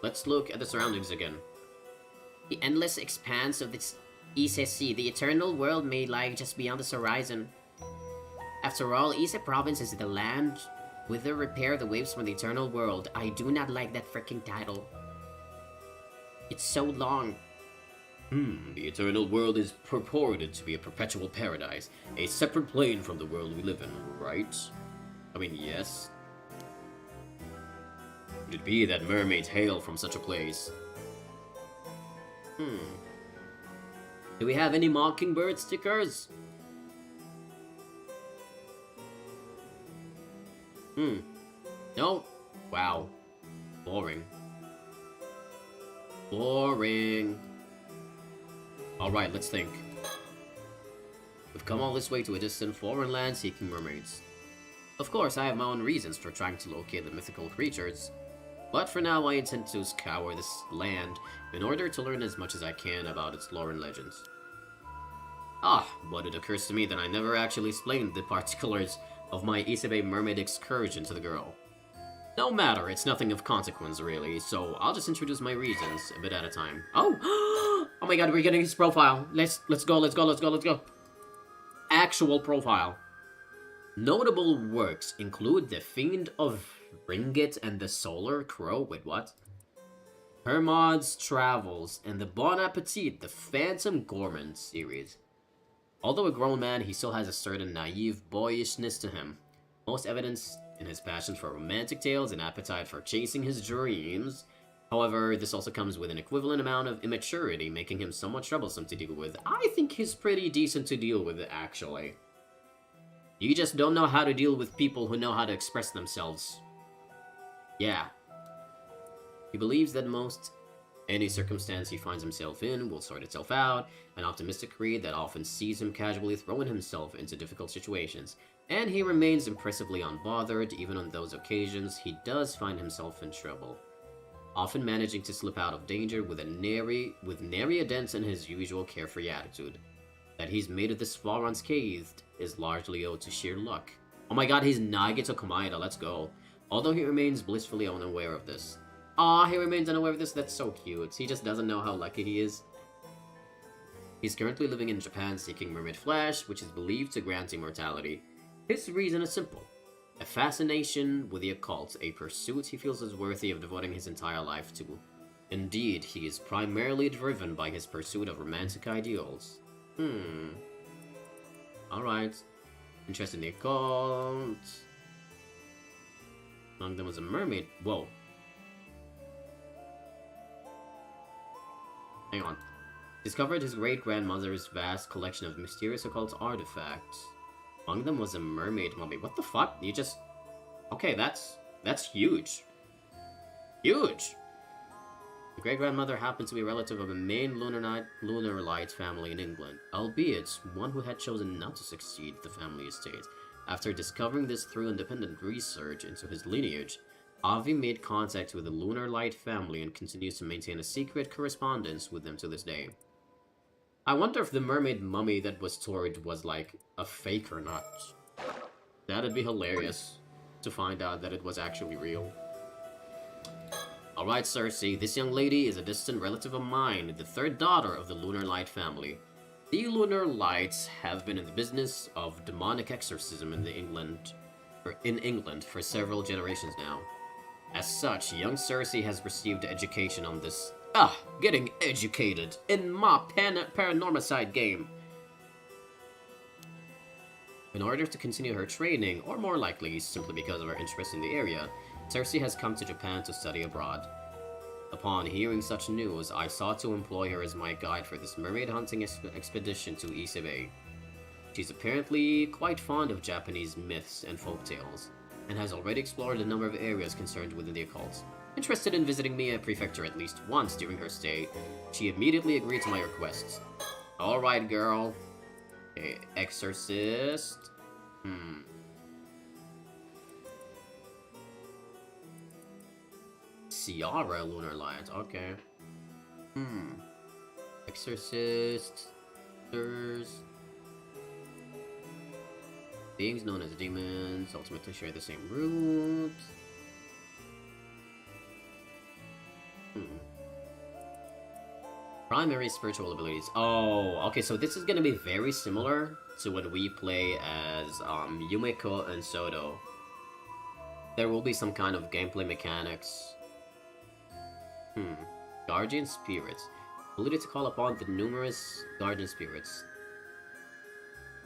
[SPEAKER 2] Let's look at the surroundings again. The endless expanse of this Ise Sea, the eternal world may lie just beyond this horizon. After all, Ise province is the land whither repair the waves from the eternal world. I do not like that freaking title. It's so long.
[SPEAKER 1] The eternal world is purported to be a perpetual paradise, a separate plane from the world we live in, right? I mean, yes. Could it be that mermaids hail from such a place?
[SPEAKER 2] Do we have any mockingbird stickers? No? Wow. Boring. Boring. Alright, let's think. We've come all this way to a distant foreign land seeking mermaids. Of course, I have my own reasons for trying to locate the mythical creatures, but for now I intend to scour this land in order to learn as much as I can about its lore and legends. But it occurs to me that I never actually explained the particulars of my Isabey mermaid excursion to the girl.
[SPEAKER 1] No matter, it's nothing of consequence, really, so I'll just introduce my reasons a bit at a time. Oh! Oh my god, we're getting his profile. Let's go. Actual profile. Notable works include The Fiend of Ringgit and the Solar Crow. Wait, what? Hermod's Travels and the Bon Appetit, the Phantom Gourmand series. Although a grown man, he still has a certain naive boyishness to him. Most evidenced in his passion for romantic tales and appetite for chasing his dreams. However, this also comes with an equivalent amount of immaturity, making him somewhat troublesome to deal with. I think he's pretty decent to deal with, actually. You just don't know how to deal with people who know how to express themselves. Yeah. He believes that most any circumstance he finds himself in will sort itself out, an optimistic creed that often sees him casually throwing himself into difficult situations. And he remains impressively unbothered, even on those occasions he does find himself in trouble. Often managing to slip out of danger with nary a dent in his usual carefree attitude. That he's made it this far unscathed is largely owed to sheer luck. Oh my god, he's Nagito Komaeda, let's go. Although he remains blissfully unaware of this. Aw, he remains unaware of this, that's so cute. He just doesn't know how lucky he is. He's currently living in Japan seeking mermaid flesh, which is believed to grant immortality. His reason is simple. A fascination with the occult, a pursuit he feels is worthy of devoting his entire life to. Indeed, he is primarily driven by his pursuit of romantic ideals. Alright. Interest in the occult. Among them was a mermaid. Whoa. Hang on. Discovered his great-grandmother's vast collection of mysterious occult artifacts. Among them was a mermaid mummy. What the fuck? You just... Okay, that's huge. Huge! The great-grandmother happened to be a relative of a main lunar light family in England, albeit one who had chosen not to succeed the family estate. After discovering this through independent research into his lineage, Avi made contact with the Lunar Light family and continues to maintain a secret correspondence with them to this day. I wonder if the mermaid mummy that was stored was like a fake or not. That'd be hilarious to find out that it was actually real. Alright, Cersei, this young lady is a distant relative of mine, the third daughter of the Lunar Light family. The Lunar Lights have been in the business of demonic exorcism in England for several generations now. As such, young Cersei has received education on this. Getting educated in my PARANORMASIGHT game. In order to continue her training, or more likely, simply because of her interest in the area, Cersei has come to Japan to study abroad. Upon hearing such news, I sought to employ her as my guide for this mermaid hunting expedition to Isebe. She's apparently quite fond of Japanese myths and folktales, and has already explored a number of areas concerned within the occult. Interested in visiting Mia Prefecture at least once during her stay, she immediately agreed to my requests. Alright, girl. Okay, exorcist. Ciara Lunar Light, okay. Exorcist. Beings known as demons ultimately share the same root. Primary spiritual abilities. Oh, okay, so this is gonna be very similar to when we play as Yumeko and Soto. There will be some kind of gameplay mechanics. Guardian spirits. Ability to call upon the numerous guardian spirits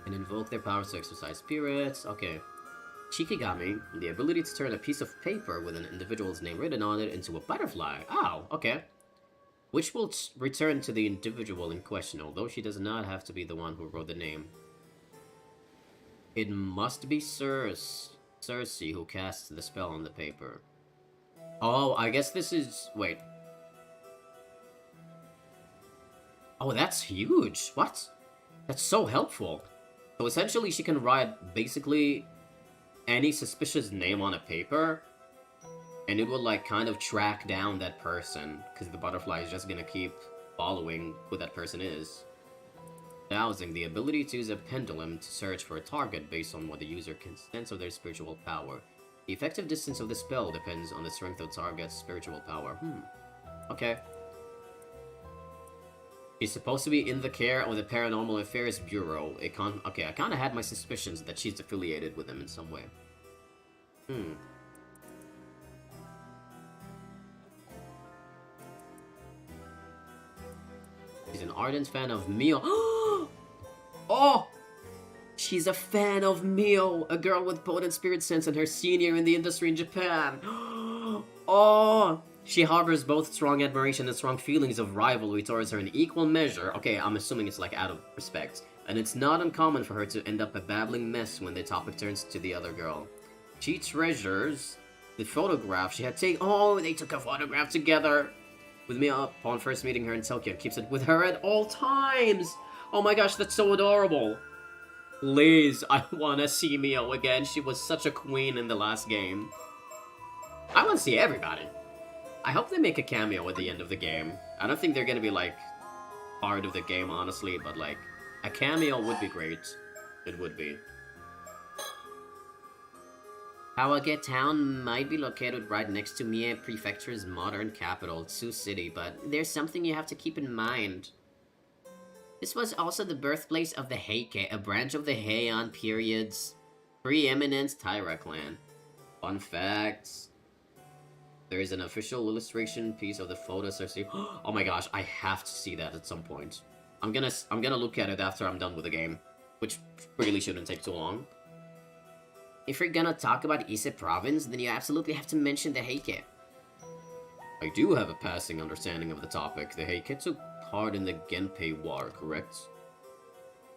[SPEAKER 1] and invoke their powers to exercise spirits. Okay. Shikigami, the ability to turn a piece of paper with an individual's name written on it into a butterfly. Oh, okay. Which will return to the individual in question, although she does not have to be the one who wrote the name. It must be Cersei who casts the spell on the paper. Oh, I guess this is... Wait. Oh, that's huge. What? That's so helpful. So essentially she can write basically any suspicious name on a paper, and it will like kind of track down that person, because the butterfly is just gonna keep following who that person is. Dowsing, the ability to use a pendulum to search for a target based on what the user can sense of their spiritual power. The effective distance of the spell depends on the strength of target's spiritual power. Okay. She's supposed to be in the care of the Paranormal Affairs Bureau. Okay, I kind of had my suspicions that she's affiliated with them in some way. She's an ardent fan of Mio. Oh! She's a fan of Mio, a girl with potent spirit sense and her senior in the industry in Japan. Oh! She harbors both strong admiration and strong feelings of rivalry towards her in equal measure. Okay, I'm assuming it's like out of respect. And it's not uncommon for her to end up a babbling mess when the topic turns to the other girl. She treasures the photograph she had taken. Oh, they took a photograph together with me upon first meeting her in Tokyo. Keeps it with her at all times. Oh my gosh, that's so adorable. Please, I wanna see Mio again. She was such a queen in the last game. I wanna see everybody. I hope they make a cameo at the end of the game. I don't think they're gonna be, like, part of the game, honestly, but, like, a cameo would be great. It would be.
[SPEAKER 2] Kawage Town might be located right next to Mie Prefecture's modern capital, Tsu City, but there's something you have to keep in mind. This was also the birthplace of the Heike, a branch of the Heian period's preeminent Taira clan.
[SPEAKER 1] Fun facts. There is an official illustration piece of the photos I see. Oh my gosh, I have to see that at some point. I'm gonna look at it after I'm done with the game, which really shouldn't take too long.
[SPEAKER 2] If you're gonna talk about Ise Province, then you absolutely have to mention the Heike.
[SPEAKER 1] I do have a passing understanding of the topic. The Heike took part in the Genpei War, correct?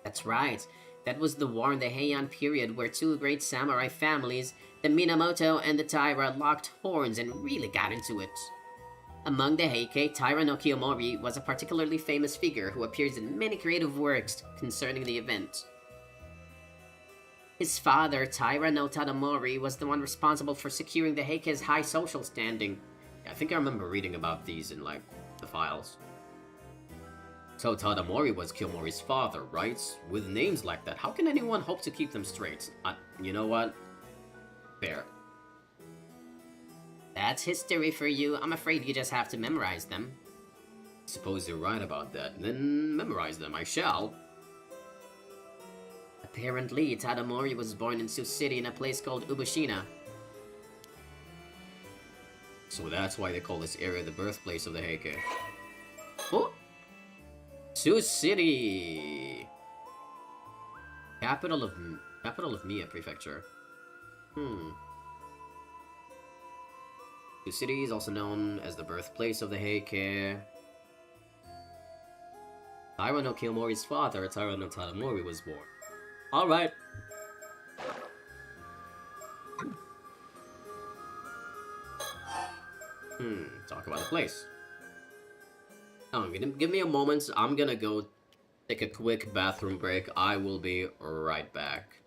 [SPEAKER 2] That's right. That was the war in the Heian period where two great samurai families, the Minamoto and the Taira, locked horns and really got into it. Among the Heike, Taira no Kiyomori was a particularly famous figure who appears in many creative works concerning the event. His father, Taira no Tadamori, was the one responsible for securing the Heike's high social standing.
[SPEAKER 1] I think I remember reading about these in, like, the files. So Tadamori was Kiyomori's father, right? With names like that, how can anyone hope to keep them straight? You know what? Fair.
[SPEAKER 2] That's history for you. I'm afraid you just have to memorize them.
[SPEAKER 1] Suppose you're right about that. Then memorize them. I shall.
[SPEAKER 2] Apparently, Tadamori was born in Sioux City in a place called Ubushina.
[SPEAKER 1] So that's why they call this area the birthplace of the Heike.
[SPEAKER 2] Oh!
[SPEAKER 1] Sioux City! Capital of Mie Prefecture. Sioux City is also known as the birthplace of the Heike. Taira no Kiyomori's father, Taira no Tadamori, was born. Alright. Talk about the place. Oh, give me a moment. I'm gonna go take a quick bathroom break. I will be right back.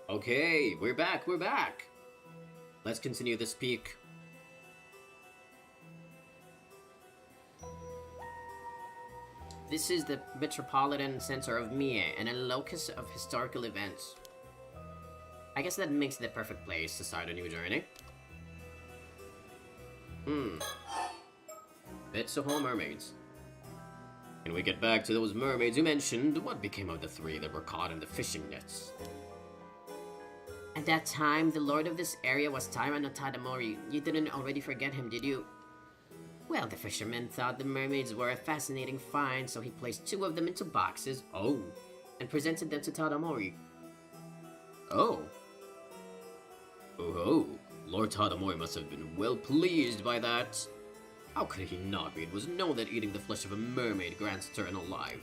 [SPEAKER 1] Okay, we're back, we're back. Let's continue this peek.
[SPEAKER 2] This is the metropolitan center of Mie and a locus of historical events. I guess that makes it the perfect place to start a new journey.
[SPEAKER 1] Betsuho Mermaids. Can we get back to those mermaids you mentioned? What became of the 3 that were caught in the fishing nets?
[SPEAKER 2] At that time, the lord of this area was Taira no Tadamori. You didn't already forget him, did you? Well, the fisherman thought the mermaids were a fascinating find, so he placed 2 of them into boxes, and presented them to Tadamori.
[SPEAKER 1] Oh. Oh, Lord Tadamori must have been well pleased by that. How could he not be? It was known that eating the flesh of a mermaid grants eternal life.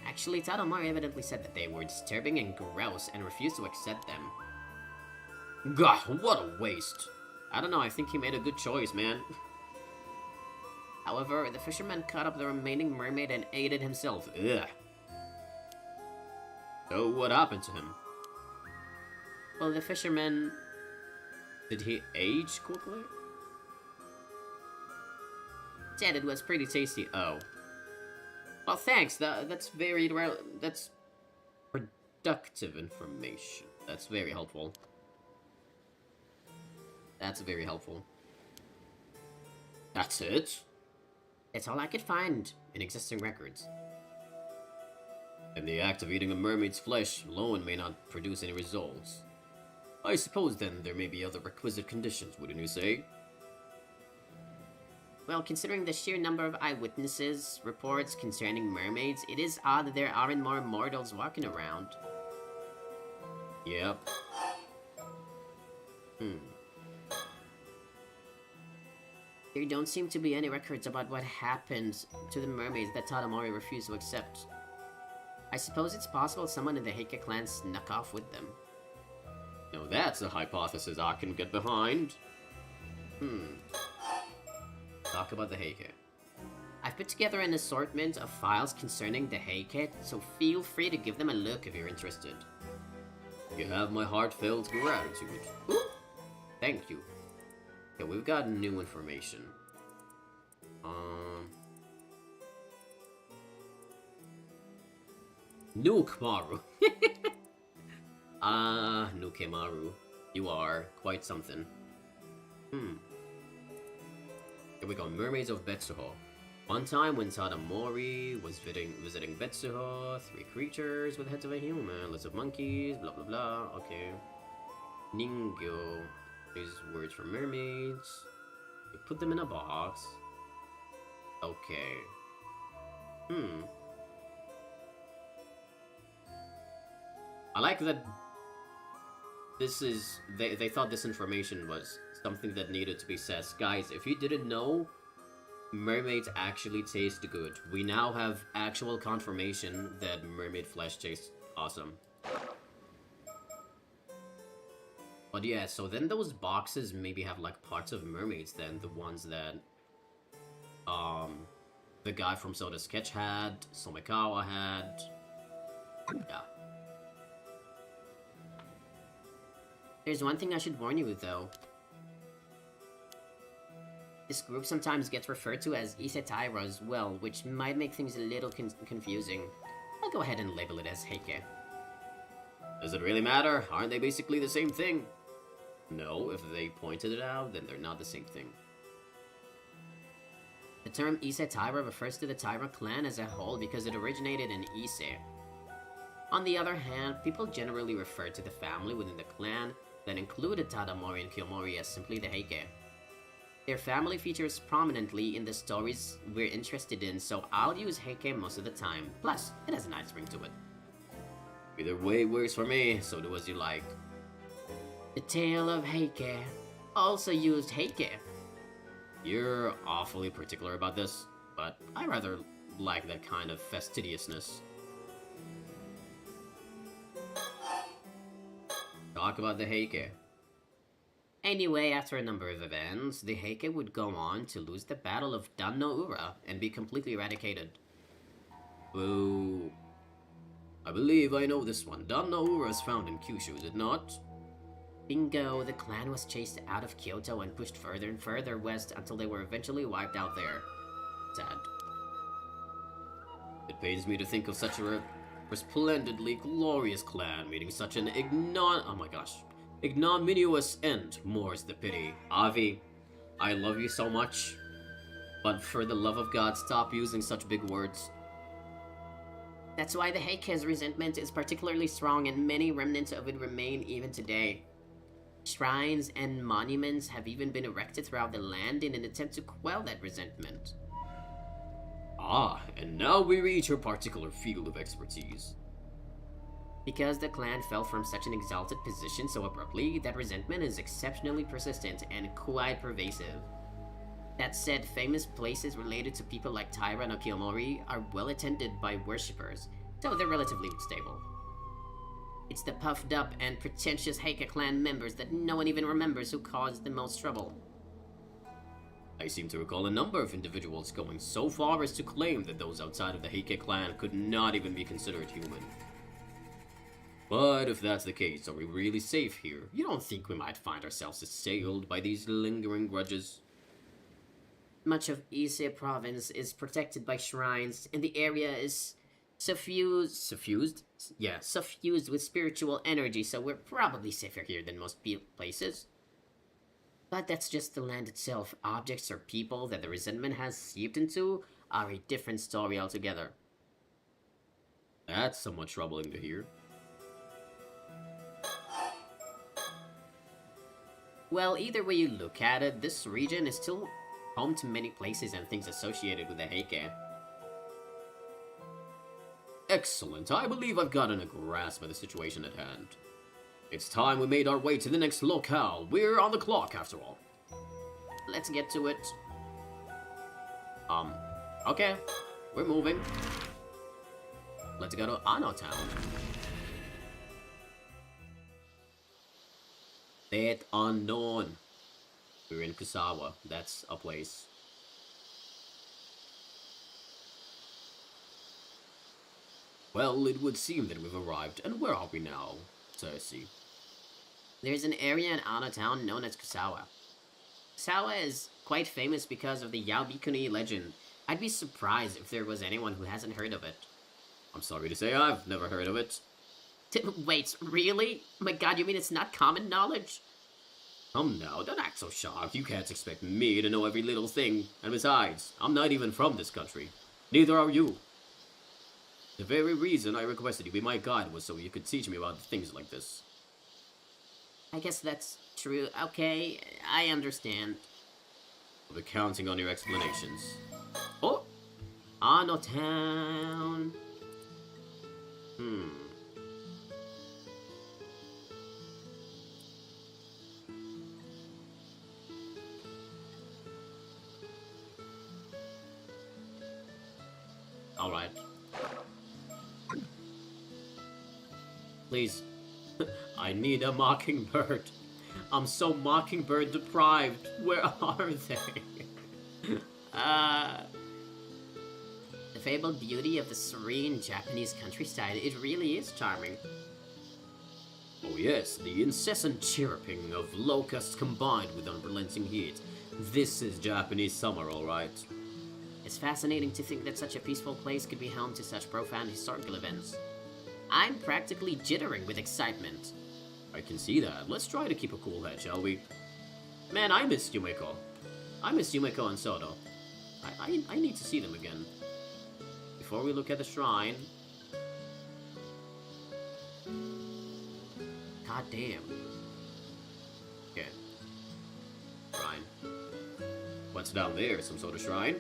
[SPEAKER 2] Actually, Tadamori evidently said that they were disturbing and gross and refused to accept them.
[SPEAKER 1] Gah, what a waste. I don't know, I think he made a good choice, man.
[SPEAKER 2] However, the fisherman cut up the remaining mermaid and ate it himself.
[SPEAKER 1] Ugh. So what happened to him?
[SPEAKER 2] Well, the fisherman...
[SPEAKER 1] Did he age quickly?
[SPEAKER 2] Said it was pretty tasty.
[SPEAKER 1] Oh.
[SPEAKER 2] Well, thanks. That's very that's
[SPEAKER 1] Productive information. That's very helpful. That's very helpful. That's it?
[SPEAKER 2] It's all I could find in existing records.
[SPEAKER 1] And the act of eating a mermaid's flesh alone may not produce any results. I suppose then there may be other requisite conditions, wouldn't you say?
[SPEAKER 2] Well, considering the sheer number of eyewitnesses reports concerning mermaids, it is odd that there aren't more mortals walking around.
[SPEAKER 1] Yep.
[SPEAKER 2] There don't seem to be any records about what happened to the mermaids that Tadamori refused to accept. I suppose it's possible someone in the Heike clan snuck off with them.
[SPEAKER 1] Now that's a hypothesis I can get behind. Talk about the Heike.
[SPEAKER 2] I've put together an assortment of files concerning the Heike, so feel free to give them a look if you're interested.
[SPEAKER 1] You have my heartfelt gratitude.
[SPEAKER 2] Ooh, thank you.
[SPEAKER 1] Okay, we've got new information. Nukemaru. Nukemaru. You are quite something. Here we go. Mermaids of Betsuho. One time when Tadamori was visiting Betsuho, 3 creatures with heads of a human, lots of monkeys, blah blah blah. Okay. Ningyo. These words for mermaids. You put them in a box. Okay. I like that this is... They thought this information was something that needed to be said. Guys, if you didn't know, mermaids actually taste good. We now have actual confirmation that mermaid flesh tastes awesome. But yeah, so then those boxes maybe have like parts of mermaids then, the ones that the guy from Soda Sketch had, Somikawa had. Yeah.
[SPEAKER 2] There's one thing I should warn you with, though. This group sometimes gets referred to as Isetaira as well, which might make things a little confusing. I'll go ahead and label it as Heike.
[SPEAKER 1] Does it really matter? Aren't they basically the same thing? No, if they pointed it out, then they're not the same thing.
[SPEAKER 2] The term Isetaira refers to the Taira clan as a whole because it originated in Ise. On the other hand, people generally refer to the family within the clan that included Tadamori and Kiyomori as simply the Heike. Their family features prominently in the stories we're interested in, so I'll use Heike most of the time. Plus, it has a nice ring to it.
[SPEAKER 1] Either way works for me, so do as you like.
[SPEAKER 2] The Tale of Heike also used Heike.
[SPEAKER 1] You're awfully particular about this, but I rather like that kind of fastidiousness. Talk about the Heike.
[SPEAKER 2] Anyway, after a number of events, the Heike would go on to lose the Battle of Dan no Ura and be completely eradicated.
[SPEAKER 1] Boo. I believe I know this one. Don Naura is found in Kyushu, is it not?
[SPEAKER 2] Bingo, the clan was chased out of Kyoto and pushed further and further west until they were eventually wiped out there. Sad.
[SPEAKER 1] It pains me to think of such a resplendently glorious clan meeting such an ignominious end. More's the pity. Avi, I love you so much, but for the love of God, stop using such big words.
[SPEAKER 2] That's why the Heike's resentment is particularly strong, and many remnants of it remain even today. Shrines and monuments have even been erected throughout the land in an attempt to quell that resentment.
[SPEAKER 1] Ah, and now we reach your particular field of expertise.
[SPEAKER 2] Because the clan fell from such an exalted position so abruptly, that resentment is exceptionally persistent and quite pervasive. That said, famous places related to people like Taira no Kiyomori are well attended by worshippers, so they're relatively stable. It's the puffed up and pretentious Heike clan members that no one even remembers who caused the most trouble.
[SPEAKER 1] I seem to recall a number of individuals going so far as to claim that those outside of the Heike clan could not even be considered human. But if that's the case, are we really safe here? You don't think we might find ourselves assailed by these lingering grudges?
[SPEAKER 2] Much of Ise province is protected by shrines, and the area is suffused with spiritual energy, so we're probably safer here than most places. But that's just the land itself. Objects or people that the resentment has seeped into are a different story altogether.
[SPEAKER 1] That's somewhat troubling to hear.
[SPEAKER 2] Well, either way you look at it, this region is still home to many places and things associated with the Heike.
[SPEAKER 1] Excellent. I believe I've gotten a grasp of the situation at hand. It's time we made our way to the next locale. We're on the clock, after all.
[SPEAKER 2] Let's get to it.
[SPEAKER 1] Okay. We're moving. Let's go to Ano Town. Fate unknown. We're in Kusawa. That's a place. Well, it would seem that we've arrived. And where are we now, Cersei?
[SPEAKER 2] There's an area in Ano Town known as Kusawa. Kusawa is quite famous because of the Yaobikuni legend. I'd be surprised if there was anyone who hasn't heard of it.
[SPEAKER 1] I'm sorry to say I've never heard of it.
[SPEAKER 2] Wait, really? Oh my god, you mean it's not common knowledge?
[SPEAKER 1] Come now, don't act so shocked. You can't expect me to know every little thing. And besides, I'm not even from this country. Neither are you. The very reason I requested you be my guide was so you could teach me about things like this.
[SPEAKER 2] I guess that's true. Okay, I understand.
[SPEAKER 1] I'll be counting on your explanations.
[SPEAKER 2] Oh! Ano Town.
[SPEAKER 1] Alright. Please. I need a mockingbird. I'm so mockingbird deprived. Where are they?
[SPEAKER 2] The fabled beauty of the serene Japanese countryside, it really is charming.
[SPEAKER 1] Oh yes, the incessant chirping of locusts combined with unrelenting heat. This is Japanese summer, alright.
[SPEAKER 2] It's fascinating to think that such a peaceful place could be home to such profound historical events. I'm practically jittering with excitement.
[SPEAKER 1] I can see that. Let's try to keep a cool head, shall we? Man, I miss Yumeko. I miss Yumeko and Soto. I need to see them again. Before we look at the shrine...
[SPEAKER 2] God damn.
[SPEAKER 1] Okay. Shrine. What's down there? Some sort of shrine?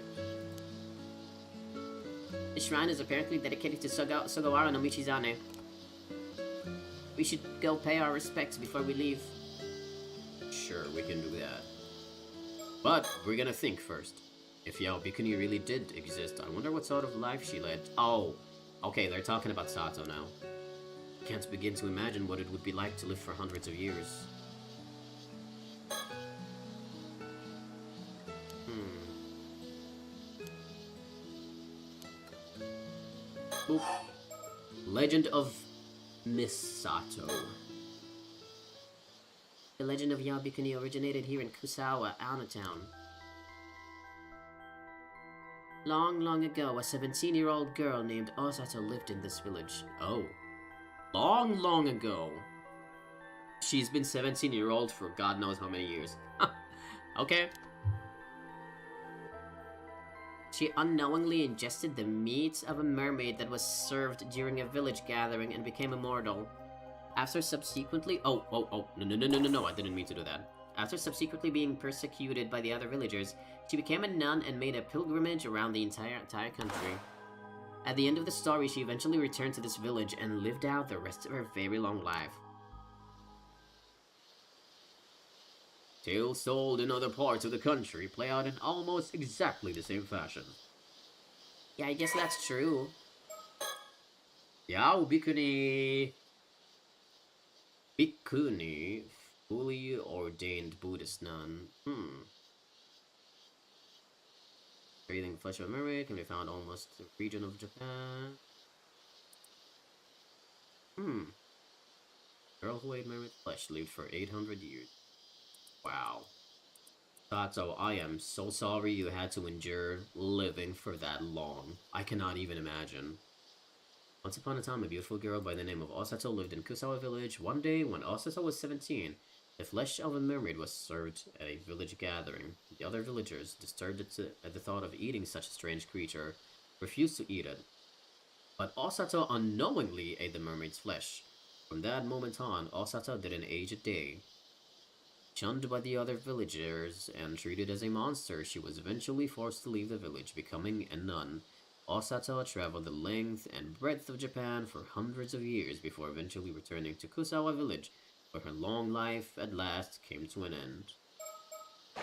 [SPEAKER 2] The shrine is apparently dedicated to Sugawara no Michizane. We should go pay our respects before we leave.
[SPEAKER 1] Sure, we can do that. But we're gonna think first. If Yaobikuni really did exist, I wonder what sort of life she led. Oh, okay, they're talking about Sato now. Can't begin to imagine what it would be like to live for hundreds of years. Boop. Legend of Misato.
[SPEAKER 2] The legend of Yabikuni originated here in Kusawa, Ano Town. Long, long ago, a 17-year-old girl named Osato lived in this village.
[SPEAKER 1] Oh. Long, long ago. She's been 17-year-old for God knows how many years. Okay.
[SPEAKER 2] She unknowingly ingested the meat of a mermaid that was served during a village gathering and became immortal. After subsequently... No, I didn't mean to do that. After subsequently being persecuted by the other villagers, she became a nun and made a pilgrimage around the entire country. At the end of the story, she eventually returned to this village and lived out the rest of her very long life.
[SPEAKER 1] Tales told in other parts of the country play out in almost exactly the same fashion.
[SPEAKER 2] Yeah, I guess that's true.
[SPEAKER 1] Yao Bikuni... Bikuni, fully ordained Buddhist nun. Breathing flesh of a mermaid can be found almost the region of Japan. Girl who ate mermaid flesh lived for 800 years. Wow. Sato, I am so sorry you had to endure living for that long. I cannot even imagine. Once upon a time, a beautiful girl by the name of Osato lived in Kusawa village. One day, when Osato was 17, the flesh of a mermaid was served at a village gathering. The other villagers, disturbed at the thought of eating such a strange creature, refused to eat it. But Osato unknowingly ate the mermaid's flesh. From that moment on, Osato didn't age a day. Shunned by the other villagers and treated as a monster, she was eventually forced to leave the village, becoming a nun. Osato traveled the length and breadth of Japan for hundreds of years before eventually returning to Kusawa village, where her long life at last came to an end.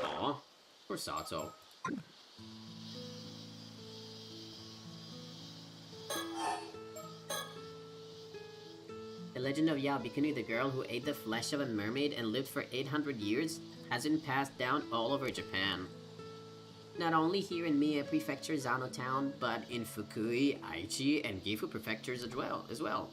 [SPEAKER 1] Aw, poor Sato.
[SPEAKER 2] The legend of Yabikuni, the girl who ate the flesh of a mermaid and lived for 800 years, has been passed down all over Japan. Not only here in Mie Prefecture, Zano Town, but in Fukui, Aichi, and Gifu Prefectures as well.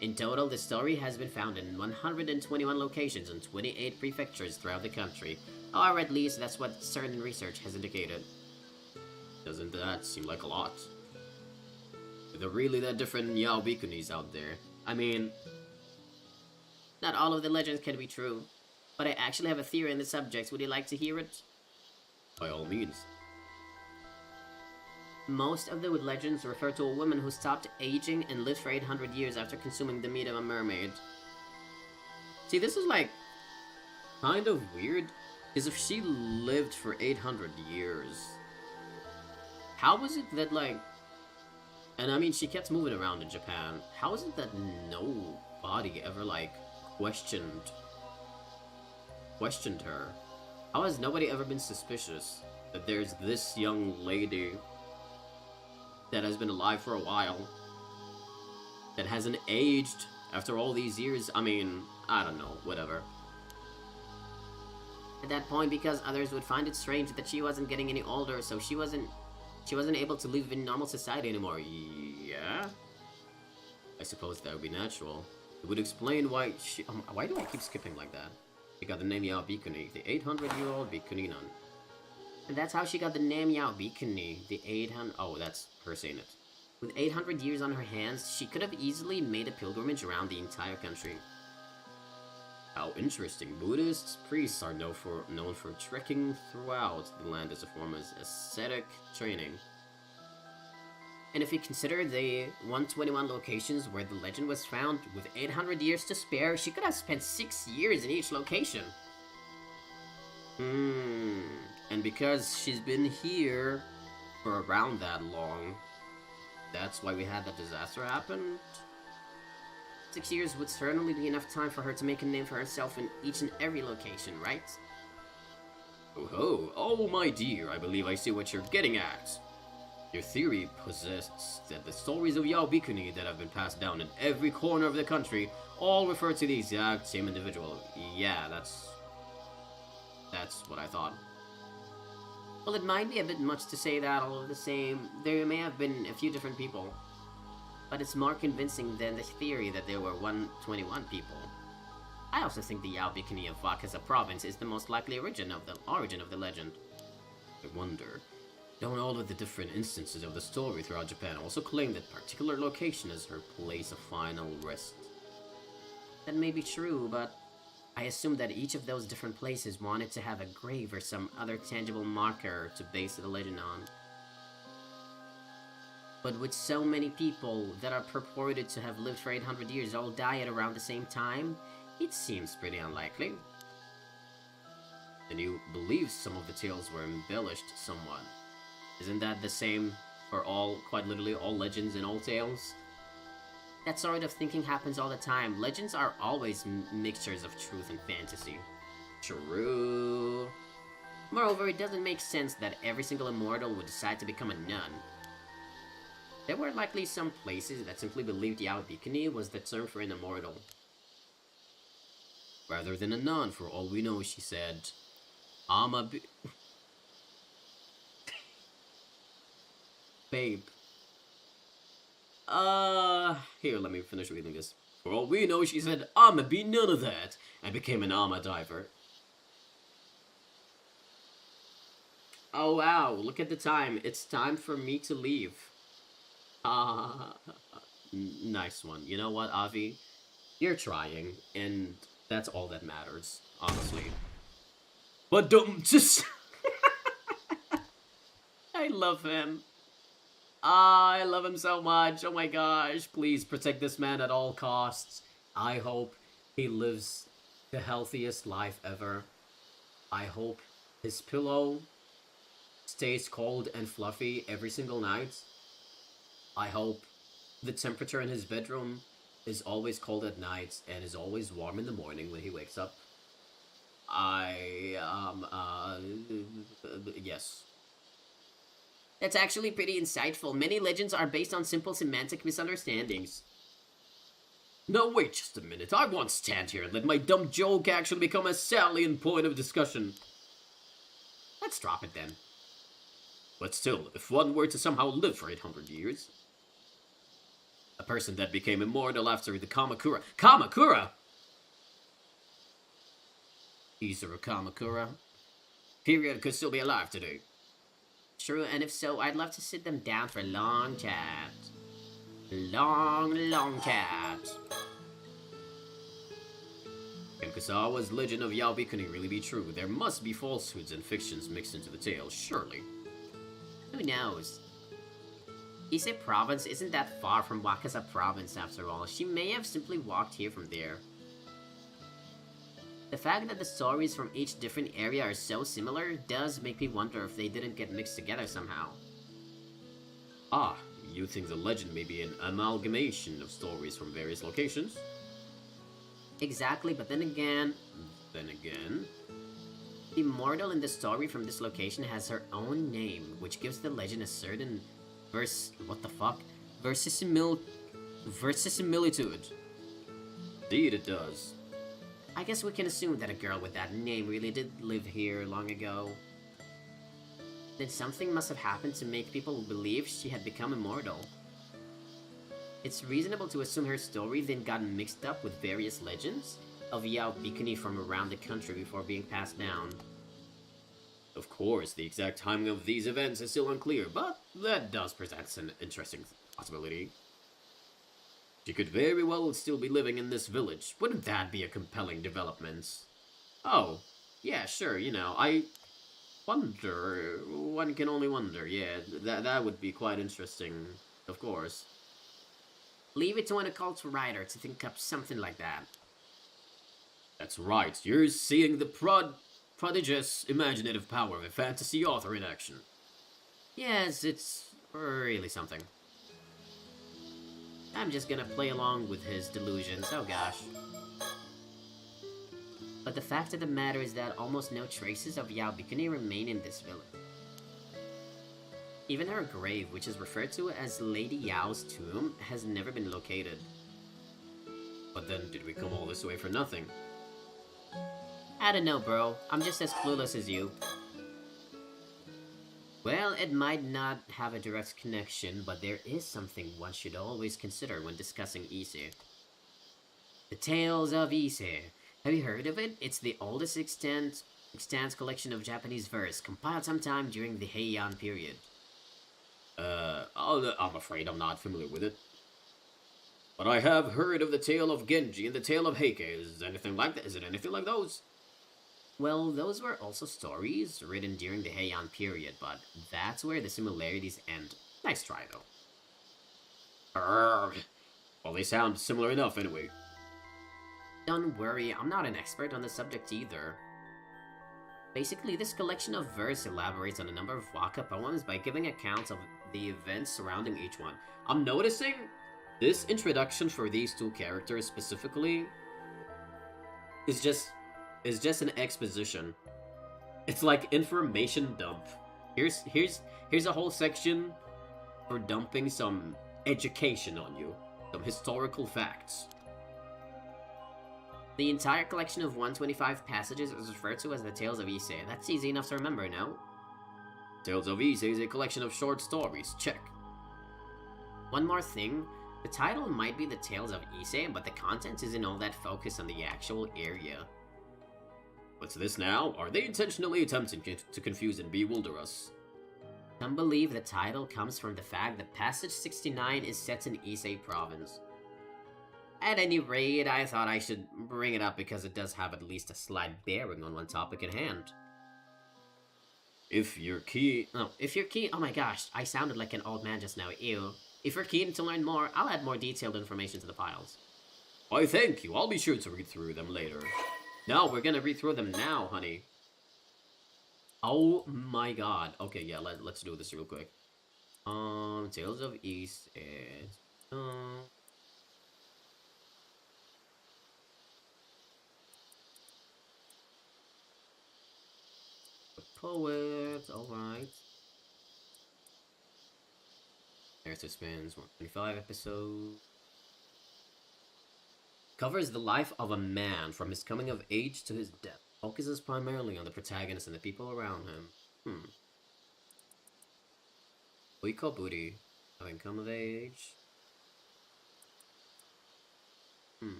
[SPEAKER 2] In total, the story has been found in 121 locations in 28 prefectures throughout the country, or at least that's what certain research has indicated.
[SPEAKER 1] Doesn't that seem like a lot? Are there really that different Yaobikunis out there? I mean...
[SPEAKER 2] Not all of the legends can be true, but I actually have a theory on the subject. Would you like to hear it?
[SPEAKER 1] By all means.
[SPEAKER 2] Most of the legends refer to a woman who stopped aging and lived for 800 years after consuming the meat of a mermaid.
[SPEAKER 1] See, this is like kind of weird, because if she lived for 800 years, how was it that, like, and I mean, she kept moving around in Japan, how is it that nobody ever, like, questioned her? How has nobody ever been suspicious that there's this young lady that has been alive for a while, that hasn't aged after all these years? I mean, I don't know, whatever.
[SPEAKER 2] At that point, because others would find it strange that she wasn't getting any older, so she wasn't able to live in normal society anymore.
[SPEAKER 1] Yeah? I suppose that would be natural. It would explain why she... why do I keep skipping like that? She got the name Yao Bikuni, the 800-year-old Bikuni nun.
[SPEAKER 2] And that's how she got the name Yao Bikuni, the 800... Oh, that's her saying it. With 800 years on her hands, she could have easily made a pilgrimage around the entire country.
[SPEAKER 1] How interesting. Buddhists, priests are known for trekking throughout the land as a form of ascetic training.
[SPEAKER 2] And if you consider the 121 locations where the legend was found, with 800 years to spare, she could have spent 6 years in each location.
[SPEAKER 1] And because she's been here for around that long, that's why we had that disaster happen?
[SPEAKER 2] 6 years would certainly be enough time for her to make a name for herself in each and every location, right?
[SPEAKER 1] Oh, my dear, I believe I see what you're getting at. Your theory posits that the stories of Yao Bikuni that have been passed down in every corner of the country all refer to the exact same individual. Yeah, that's what I thought.
[SPEAKER 2] Well, it might be a bit much to say that all of the same. There may have been a few different people. but it's more convincing than the theory that there were 121 people. I also think the Yao Bikini of Wakasa province is the most likely origin of the legend.
[SPEAKER 1] I wonder, don't all of the different instances of the story throughout Japan also claim that particular location is her place of final rest?
[SPEAKER 2] That may be true, but I assume that each of those different places wanted to have a grave or some other tangible marker to base the legend on. But with so many people that are purported to have lived for 800 years all die at around the same time, it seems pretty unlikely.
[SPEAKER 1] And you believe some of the tales were embellished somewhat. Isn't that the same for quite literally all legends and all tales?
[SPEAKER 2] That sort of thinking happens all the time. Legends are always mixtures of truth and fantasy.
[SPEAKER 1] True.
[SPEAKER 2] Moreover, it doesn't make sense that every single immortal would decide to become a nun. There were likely some places that simply believed Yao Bikini was the term for an immortal.
[SPEAKER 1] Rather than a nun, for all we know, she said, Babe. Here, let me finish reading this. For all we know, she said, I'ma be none of that, and became an Ama diver.
[SPEAKER 2] Oh wow, look at the time. It's time for me to leave.
[SPEAKER 1] Nice one. You know what, Avi? You're trying, and that's all that matters, honestly. But don't just...
[SPEAKER 2] I love him. I love him so much. Oh my gosh.
[SPEAKER 1] Please protect this man at all costs. I hope he lives the healthiest life ever. I hope his pillow stays cold and fluffy every single night. I hope the temperature in his bedroom is always cold at night and is always warm in the morning when he wakes up. Yes.
[SPEAKER 2] That's actually pretty insightful. Many legends are based on simple semantic misunderstandings.
[SPEAKER 1] No, wait just a minute. I won't stand here and let my dumb joke actually become a salient point of discussion.
[SPEAKER 2] Let's drop it then.
[SPEAKER 1] But still, if one were to somehow live for 800 years... A person that became immortal after the Kamakura... Kamakura?! Izuru Kamakura? Period could still be alive today.
[SPEAKER 2] True, and if so, I'd love to sit them down for a long chat. Long chat.
[SPEAKER 1] Can Kusawa's legend of Yao Bikini really be true? There must be falsehoods and fictions mixed into the tale, surely.
[SPEAKER 2] Who knows? Ise province isn't that far from Wakasa province after all. She may have simply walked here from there. The fact that the stories from each different area are so similar does make me wonder if they didn't get mixed together somehow.
[SPEAKER 1] Ah, you think the legend may be an amalgamation of stories from various locations?
[SPEAKER 2] Exactly, but then again... The immortal in the story from this location has her own name, which gives the legend a certain verisimilitude.
[SPEAKER 1] Indeed it does.
[SPEAKER 2] I guess we can assume that a girl with that name really did live here long ago. Then something must have happened to make people believe she had become immortal. It's reasonable to assume her story then got mixed up with various legends of Yao Bikini from around the country before being passed down.
[SPEAKER 1] Of course, the exact timing of these events is still unclear, but that does present an interesting possibility. She could very well still be living in this village. Wouldn't that be a compelling development? Oh, yeah, sure, you know, I wonder... One can only wonder, yeah, that would be quite interesting, of course.
[SPEAKER 2] Leave it to an occult writer to think up something like that.
[SPEAKER 1] That's right, you're seeing the prodigious imaginative power of a fantasy author in action.
[SPEAKER 2] Yes, it's really something. I'm just gonna play along with his delusions, oh gosh. But the fact of the matter is that almost no traces of Yao Bikini remain in this village. Even her grave, which is referred to as Lady Yao's tomb, has never been located.
[SPEAKER 1] But then, did we come all this way for nothing?
[SPEAKER 2] I don't know, bro. I'm just as clueless as you. Well, it might not have a direct connection, but there is something one should always consider when discussing Ise. The Tales of Ise. Have you heard of it? It's the oldest extant collection of Japanese verse, compiled sometime during the Heian period.
[SPEAKER 1] I'm afraid I'm not familiar with it. But I have heard of the tale of Genji and the tale of Heike. Is anything like that? Is it anything like those?
[SPEAKER 2] Well, those were also stories written during the Heian period, but that's where the similarities end. Nice try, though.
[SPEAKER 1] Well, they sound similar enough anyway.
[SPEAKER 2] Don't worry, I'm not an expert on the subject either. Basically, this collection of verse elaborates on a number of waka poems by giving accounts of the events surrounding each one.
[SPEAKER 1] I'm noticing this introduction for these two characters specifically is just an exposition. It's like information dump. Here's a whole section for dumping some education on you, some historical facts.
[SPEAKER 2] The entire collection of 125 passages is referred to as the Tales of Ise. That's easy enough to remember, no?
[SPEAKER 1] Tales of Ise is a collection of short stories. Check.
[SPEAKER 2] One more thing. The title might be the Tales of Ise, but the content isn't all that focused on the actual area.
[SPEAKER 1] What's this now? Are they intentionally attempting to confuse and bewilder us?
[SPEAKER 2] Some believe the title comes from the fact that Passage 69 is set in Ise province. At any rate, I thought I should bring it up because it does have at least a slight bearing on one topic at hand.
[SPEAKER 1] If you're keen...
[SPEAKER 2] Oh my gosh, I sounded like an old man just now, ew. If you're keen to learn more, I'll add more detailed information to the files.
[SPEAKER 1] Why, thank you. I'll be sure to read through them later.
[SPEAKER 2] No, we're gonna read through them now, honey. Oh my god. Okay, yeah, let's do this real quick. Tales of East is... Poets, alright. Narrative spans 125 episodes. Covers the life of a man from his coming of age to his death. Focuses primarily on the protagonist and the people around him. Uiko Booty, having come of age.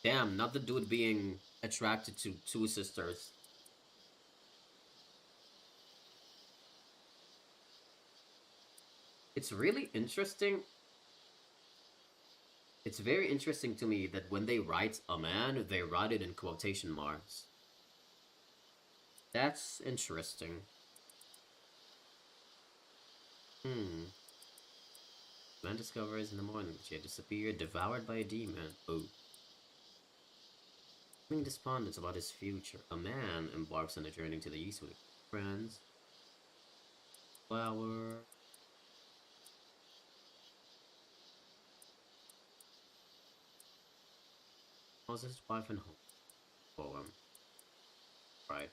[SPEAKER 2] Damn, not the dude being attracted to two sisters. It's really interesting. It's very interesting to me that when they write a man, they write it in quotation marks. That's interesting. Man discovers in the morning that she had disappeared, devoured by a demon. Oh. Feeling despondent about his future, a man embarks on a journey to the east with friends. Flower. Was his wife and home? Poem. Right.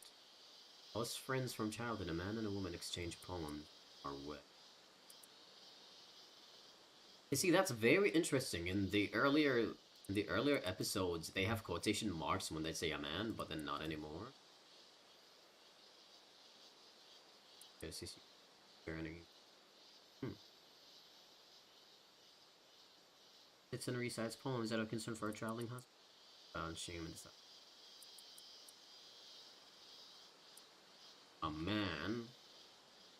[SPEAKER 2] Us friends from childhood, a man and a woman exchange poems. Are wet. You see, that's very interesting. In the earlier episodes, they have quotation marks when they say a man, but then not anymore. Yes, he's journey. Sits and recites poems that are concerned for a traveling husband. Found shame and stuff. A man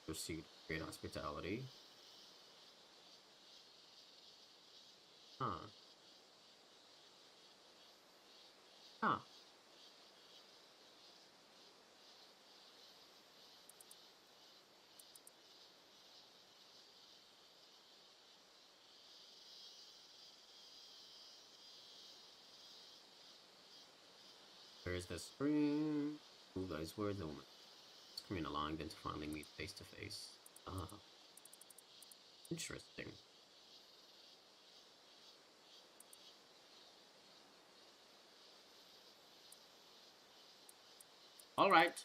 [SPEAKER 2] received great hospitality. There's the spring. Who guys were the woman? Screen along, then to finally meet face to face. Interesting. All right.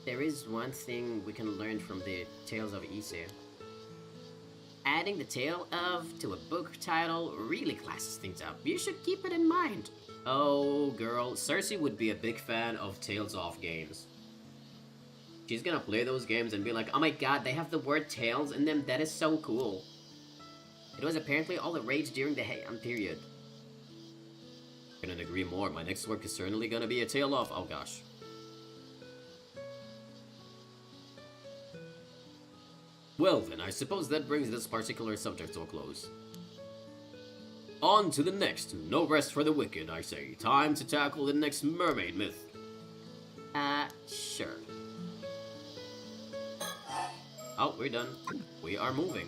[SPEAKER 2] There is one thing we can learn from the Tales of Ise. Adding the tale of to a book title really classes things up. You should keep it in mind.
[SPEAKER 1] Oh, girl, Cersei would be a big fan of Tales of games. She's gonna play those games and be like, oh my god, they have the word Tales in them, that is so cool.
[SPEAKER 2] It was apparently all the rage during the Heian period.
[SPEAKER 1] Couldn't agree more, my next work is certainly gonna be a tale of, oh gosh. Well then, I suppose that brings this particular subject to a close. On to the next, no rest for the wicked, I say. Time to tackle the next mermaid myth.
[SPEAKER 2] Sure.
[SPEAKER 1] Oh, we're done. We are moving.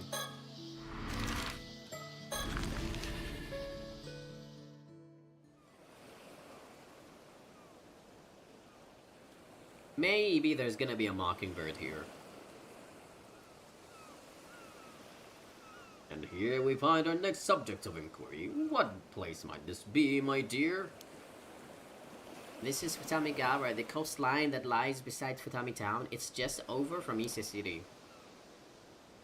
[SPEAKER 1] Maybe there's gonna be a mockingbird here. And here we find our next subject of inquiry. What place might this be, my dear?
[SPEAKER 2] This is Futamigawa, the coastline that lies beside Futami Town. It's just over from Ise City.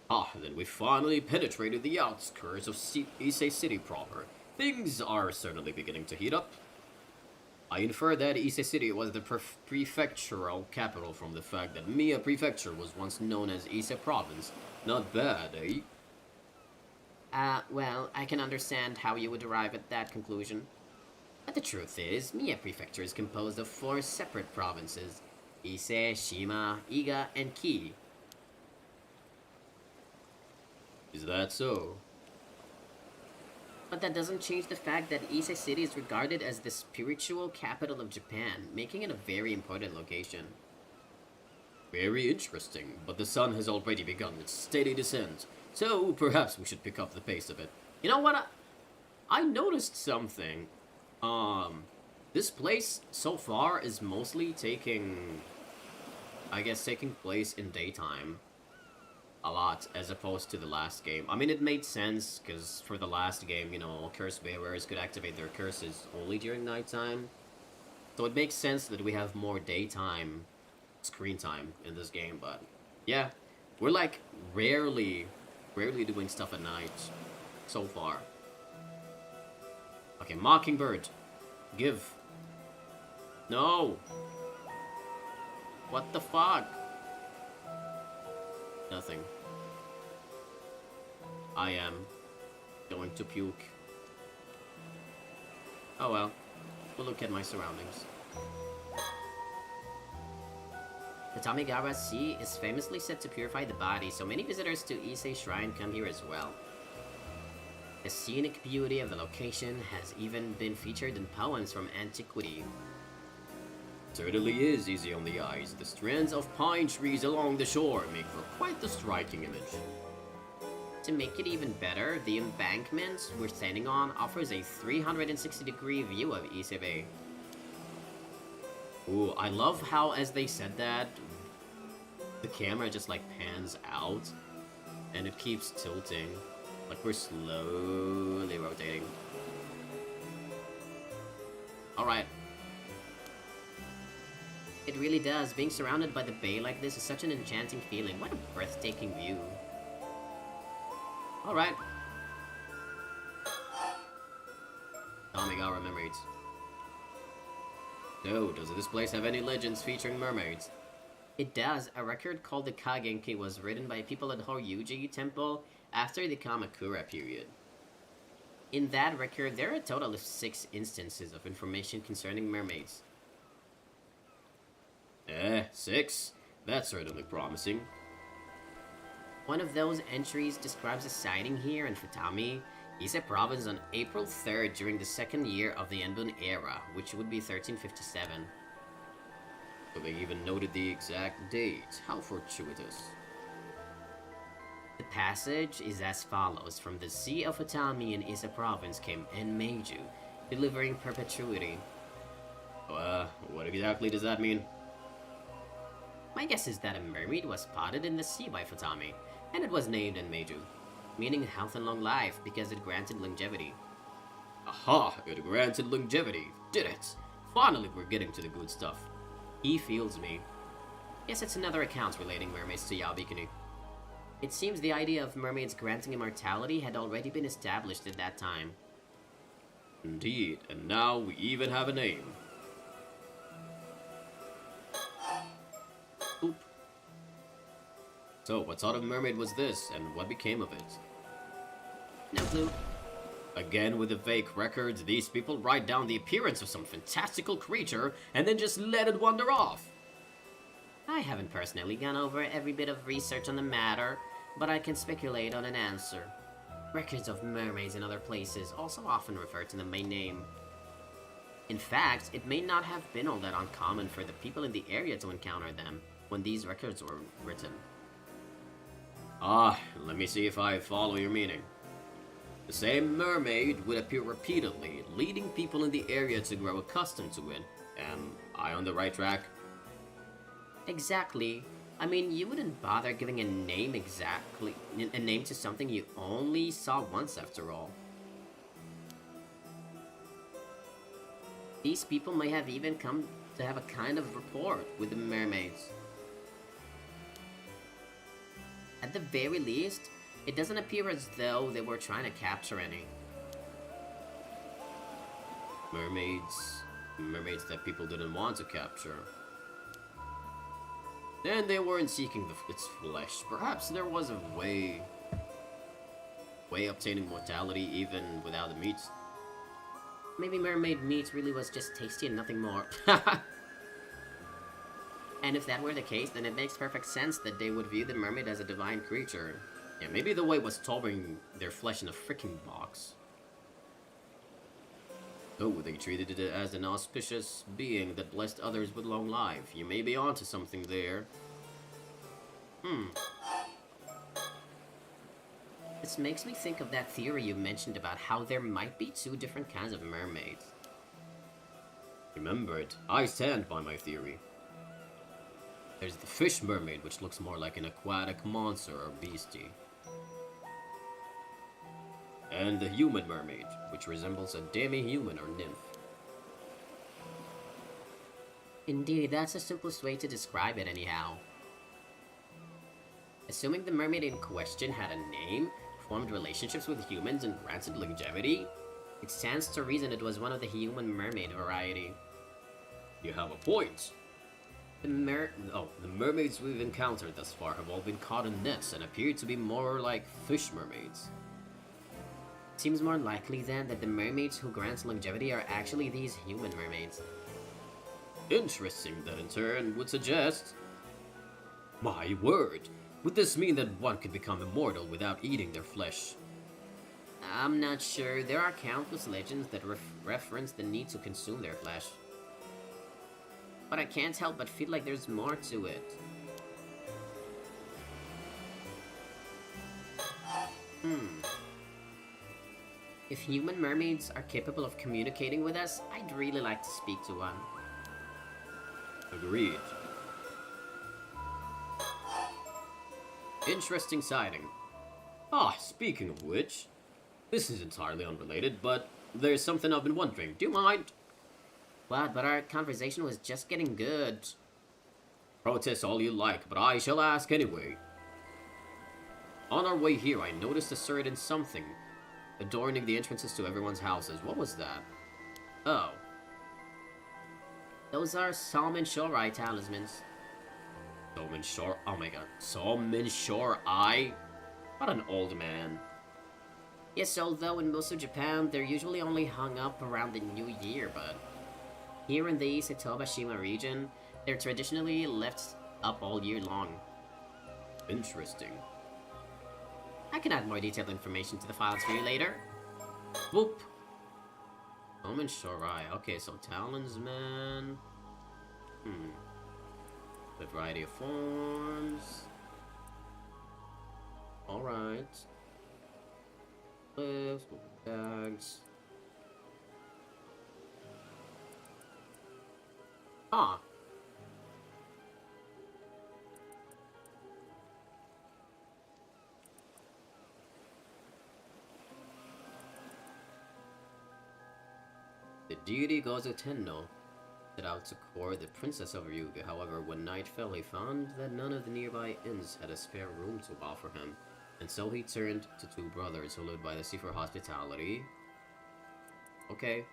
[SPEAKER 1] Ah, then we finally penetrated the outskirts of Ise City proper. Things are certainly beginning to heat up. I infer that Ise City was the prefectural capital from the fact that Mia Prefecture was once known as Ise Province. Not bad, eh?
[SPEAKER 2] Well, I can understand how you would arrive at that conclusion. But the truth is, Mia Prefecture is composed of 4 separate provinces: Ise, Shima, Iga, and Ki.
[SPEAKER 1] Is that so?
[SPEAKER 2] But that doesn't change the fact that Ise City is regarded as the spiritual capital of Japan, making it a very important location.
[SPEAKER 1] Very interesting, but the sun has already begun its steady descent, so perhaps we should pick up the pace a bit. You know what? I noticed something. This place so far is mostly taking place in daytime. A lot, as opposed to the last game. I mean, it made sense, because for the last game, you know, curse bearers could activate their curses only during nighttime. So it makes sense that we have more daytime screen time in this game, but yeah, we're like rarely doing stuff at night so far. Okay, Mockingbird. Give. No! What the fuck? Nothing. I am going to puke. Oh well. We'll look at my surroundings.
[SPEAKER 2] The Tamigawa Sea is famously said to purify the body, so many visitors to Ise Shrine come here as well. The scenic beauty of the location has even been featured in poems from antiquity.
[SPEAKER 1] Certainly is easy on the eyes. The strands of pine trees along the shore make for quite the striking image.
[SPEAKER 2] To make it even better, the embankment we're standing on offers a 360-degree view of Ise Bay.
[SPEAKER 1] Ooh, I love how, as they said that, the camera just like pans out and it keeps tilting. Like we're slowly rotating. Alright.
[SPEAKER 2] It really does. Being surrounded by the bay like this is such an enchanting feeling. What a breathtaking view.
[SPEAKER 1] Alright. Tamigawa Mermaids. So, does this place have any legends featuring mermaids?
[SPEAKER 2] It does. A record called the Kagenki was written by people at Horyuji Temple after the Kamakura period. In that record, there are a total of 6 instances of information concerning mermaids.
[SPEAKER 1] 6? That's certainly promising.
[SPEAKER 2] One of those entries describes a sighting here in Futami, Ise Province on April 3rd during the 2nd year of the Enbun era, which would be 1357.
[SPEAKER 1] So they even noted the exact date. How fortuitous.
[SPEAKER 2] The passage is as follows. From the Sea of Futami in Ise Province came Enmeiju, delivering perpetuity.
[SPEAKER 1] What exactly does that mean?
[SPEAKER 2] My guess is that a mermaid was spotted in the sea by Futami, and it was named Enmeiju, meaning health and long life because it granted longevity.
[SPEAKER 1] Aha! It granted longevity. Did it! Finally, we're getting to the good stuff.
[SPEAKER 2] He feels me. Yes, it's another account relating mermaids to Yaobikini. It seems the idea of mermaids granting immortality had already been established at that time.
[SPEAKER 1] Indeed, and now we even have a name. Oop. So, what sort of mermaid was this, and what became of it?
[SPEAKER 2] No clue.
[SPEAKER 1] Again, with the fake records, these people write down the appearance of some fantastical creature and then just let it wander off.
[SPEAKER 2] I haven't personally gone over every bit of research on the matter, but I can speculate on an answer. Records of mermaids in other places also often refer to them by name. In fact, it may not have been all that uncommon for the people in the area to encounter them when these records were written.
[SPEAKER 1] Ah, let me see if I follow your meaning. The same mermaid would appear repeatedly, leading people in the area to grow accustomed to it. Am I on the right track?
[SPEAKER 2] Exactly. I mean, you wouldn't bother giving a name to something you only saw once after all. These people may have even come to have a kind of rapport with the mermaids. At the very least, it doesn't appear as though they were trying to capture any.
[SPEAKER 1] Mermaids that people didn't want to capture. Then they weren't seeking its flesh. Perhaps there was a way obtaining mortality even without the meat.
[SPEAKER 2] Maybe mermaid meat really was just tasty and nothing more. And if that were the case, then it makes perfect sense that they would view the mermaid as a divine creature.
[SPEAKER 1] Yeah, maybe the way was storing their flesh in a freaking box. Oh, they treated it as an auspicious being that blessed others with long life. You may be onto something there.
[SPEAKER 2] This makes me think of that theory you mentioned about how there might be two different kinds of mermaids.
[SPEAKER 1] Remember it, I stand by my theory. There's the fish mermaid, which looks more like an aquatic monster or beastie. And the human mermaid, which resembles a demi-human or nymph.
[SPEAKER 2] Indeed, that's the simplest way to describe it anyhow. Assuming the mermaid in question had a name, formed relationships with humans, and granted longevity, it stands to reason it was one of the human mermaid variety.
[SPEAKER 1] You have a point. The mermaids we've encountered thus far have all been caught in nets and appear to be more like fish mermaids.
[SPEAKER 2] Seems more likely then that the mermaids who grant longevity are actually these human mermaids.
[SPEAKER 1] Interesting, that in turn would suggest... My word! Would this mean that one could become immortal without eating their flesh?
[SPEAKER 2] I'm not sure. There are countless legends that reference the need to consume their flesh. But I can't help but feel like there's more to it. If human mermaids are capable of communicating with us, I'd really like to speak to one.
[SPEAKER 1] Agreed. Interesting sighting. Ah, speaking of which, this is entirely unrelated, but there's something I've been wondering. Do you mind?
[SPEAKER 2] What? But our conversation was just getting good.
[SPEAKER 1] Protest all you like, but I shall ask anyway. On our way here, I noticed a certain something adorning the entrances to everyone's houses. What was that? Oh.
[SPEAKER 2] Those are Salmon Shore Eye talismans.
[SPEAKER 1] Salmon Shore? Oh my god. Salmon Shore Eye? What an old man.
[SPEAKER 2] Yes, although in most of Japan, they're usually only hung up around the New Year, but here in the Isetoba-shima region, they're traditionally left up all year long.
[SPEAKER 1] Interesting.
[SPEAKER 2] I can add more detailed information to the files for you later.
[SPEAKER 1] Whoop. Salmon Shore Eye. Okay, so talisman. A variety of forms. Alright. Cliffs, bags. Ah. The deity Gozo Tenno.
[SPEAKER 2] set out to court the Princess of Ryuga. However, when night fell, he found that none of the nearby inns had a spare room to offer him, and so he turned to two brothers who lived by the sea for hospitality. Okay.